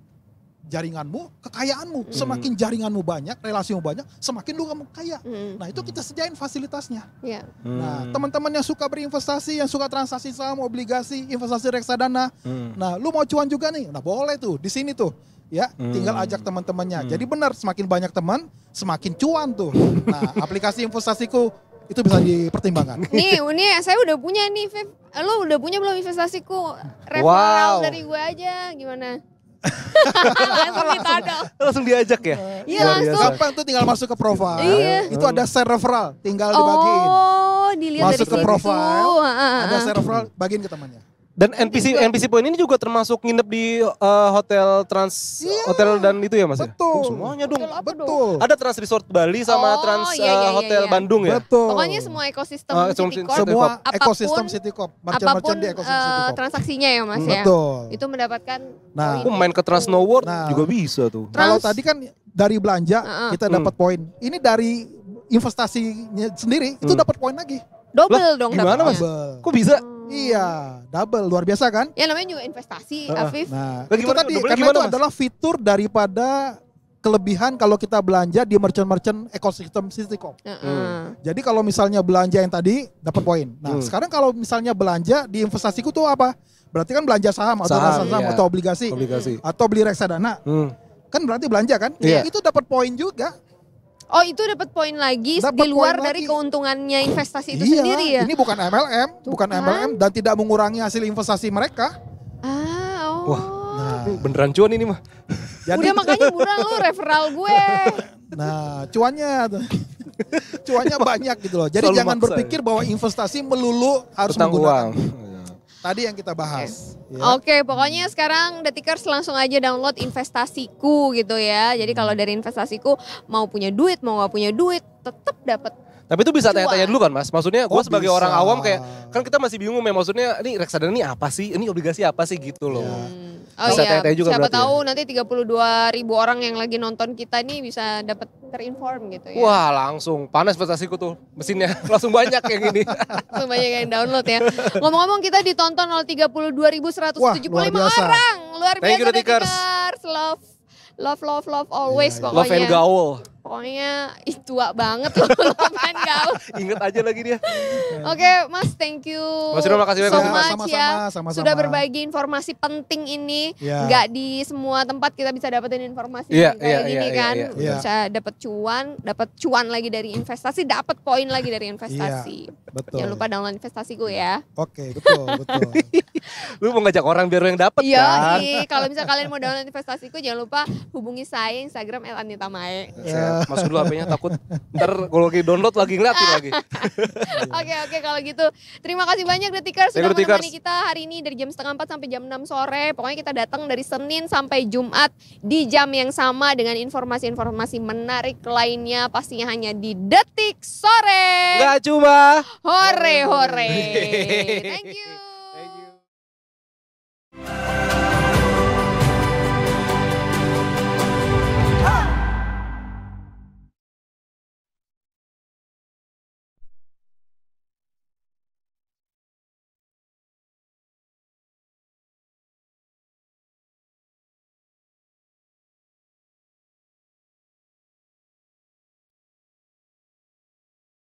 Speaker 9: Jaringanmu, kekayaanmu. Semakin jaringanmu banyak, relasimu banyak, semakin lu kamu kaya. Nah itu kita sediain fasilitasnya. Nah teman-teman yang suka berinvestasi, yang suka transaksi saham, obligasi, investasi reksadana. Nah lu mau cuan juga nih, nah boleh tuh di sini tuh. Ya, tinggal ajak teman-temannya. Jadi benar, semakin banyak teman, semakin cuan tuh. Nah aplikasi investasiku itu bisa dipertimbangkan.
Speaker 2: Nih saya udah punya nih, Viv. Lo udah punya belum investasiku? Referral dari gue aja, gimana?
Speaker 3: Langsung diajak ya?
Speaker 2: Iya langsung.
Speaker 9: Gampang tuh tinggal masuk ke profile. Itu ada share referral, tinggal dibagiin.
Speaker 2: Dilihat
Speaker 9: masuk
Speaker 2: dari
Speaker 9: ke profile, ada share referral, bagiin ke temannya.
Speaker 3: Dan NPC Point ini juga termasuk nginep di hotel hotel dan itu ya Mas?
Speaker 9: Betul.
Speaker 3: Semuanya dong.
Speaker 9: Betul.
Speaker 3: Ada Trans Resort Bali sama Hotel Bandung ya?
Speaker 9: Betul.
Speaker 2: Pokoknya semua ekosistem Citycorp.
Speaker 9: Semua ekosistem Citycorp. Merchant di ekosistem Citycorp.
Speaker 2: Transaksinya ya Mas ya?
Speaker 9: Betul.
Speaker 2: Itu mendapatkan
Speaker 3: aku main ke Trans Snow World juga bisa tuh.
Speaker 9: Kalau tadi kan dari belanja kita dapat poin. Ini dari investasinya sendiri itu dapat poin lagi.
Speaker 2: Double dong
Speaker 3: gimana Mas? Kok bisa?
Speaker 9: Iya, double, luar biasa kan?
Speaker 2: Ya namanya juga investasi, Afif.
Speaker 9: Nah, itu tadi karena itu adalah fitur daripada kelebihan kalau kita belanja di merchant ekosistem Citycorp. Jadi kalau misalnya belanja yang tadi dapat poin. Nah, sekarang kalau misalnya belanja di investasiku tuh apa? Berarti kan belanja saham atau obligasi atau beli reksadana. Kan berarti belanja kan? Itu dapat poin juga.
Speaker 2: Oh itu dapat poin lagi di luar dari keuntungannya investasi itu sendiri ya?
Speaker 9: Ini bukan MLM, MLM dan tidak mengurangi hasil investasi mereka.
Speaker 3: Wah, beneran cuan ini mah.
Speaker 2: Jadi, udah makanya buruan lu referral gue.
Speaker 9: Nah cuannya banyak gitu loh. Jadi jangan berpikir bahwa investasi melulu harus menggunakan uang. Tadi yang kita bahas.
Speaker 2: Oke, pokoknya sekarang Detikers langsung aja download investasiku gitu ya. Jadi kalau dari investasiku mau punya duit, mau gak punya duit, tetap dapat.
Speaker 3: Tapi itu bisa tanya-tanya dulu kan Mas? Maksudnya gue sebagai orang awam kayak, kan kita masih bingung ya maksudnya ini reksadana ini apa sih? Ini obligasi apa sih gitu loh.
Speaker 2: Bisa tanya-tanya juga siapa tahu nanti 32.000 orang yang lagi nonton kita nih bisa dapat terinform gitu ya.
Speaker 3: Wah langsung panas investasiku tuh mesinnya. Langsung banyak yang ini.
Speaker 2: Langsung banyak yang download ya. Ngomong-ngomong kita ditonton oleh 32.175 orang. Luar biasa Detikers. Love always pokoknya.
Speaker 3: Love and gaul.
Speaker 2: Pokoknya tua banget loh Lopan Gaul.
Speaker 3: Ingat aja lagi dia.
Speaker 2: Oke, Mas, thank you.
Speaker 3: Mas Ino, makasih
Speaker 2: so
Speaker 3: banyak.
Speaker 2: much ya. Sudah berbagi informasi penting ini. Nggak di semua tempat kita bisa dapetin informasi kayak gini kan. Bisa dapat cuan lagi dari investasi, dapat poin lagi dari investasi.
Speaker 9: Betul.
Speaker 2: Jangan lupa download investasiku ya.
Speaker 9: Oke, betul.
Speaker 3: Lu mau ngajak orang biar lu yang dapet kan?
Speaker 2: Iya, kalau misalnya kalian mau download investasiku jangan lupa hubungi saya Instagram @anitamae.
Speaker 3: Masuk dulu HP-nya, takut ntar kalau lagi download lagi ngeliatin lagi.
Speaker 2: Oke, kalau gitu terima kasih banyak Detikers sudah menemani kita hari ini dari jam 3:30 sampai jam 6 sore. Pokoknya kita datang dari Senin sampai Jumat di jam yang sama dengan informasi-informasi menarik lainnya, pastinya hanya di Detik Sore.
Speaker 3: Gak cuma
Speaker 2: hore. Thank you.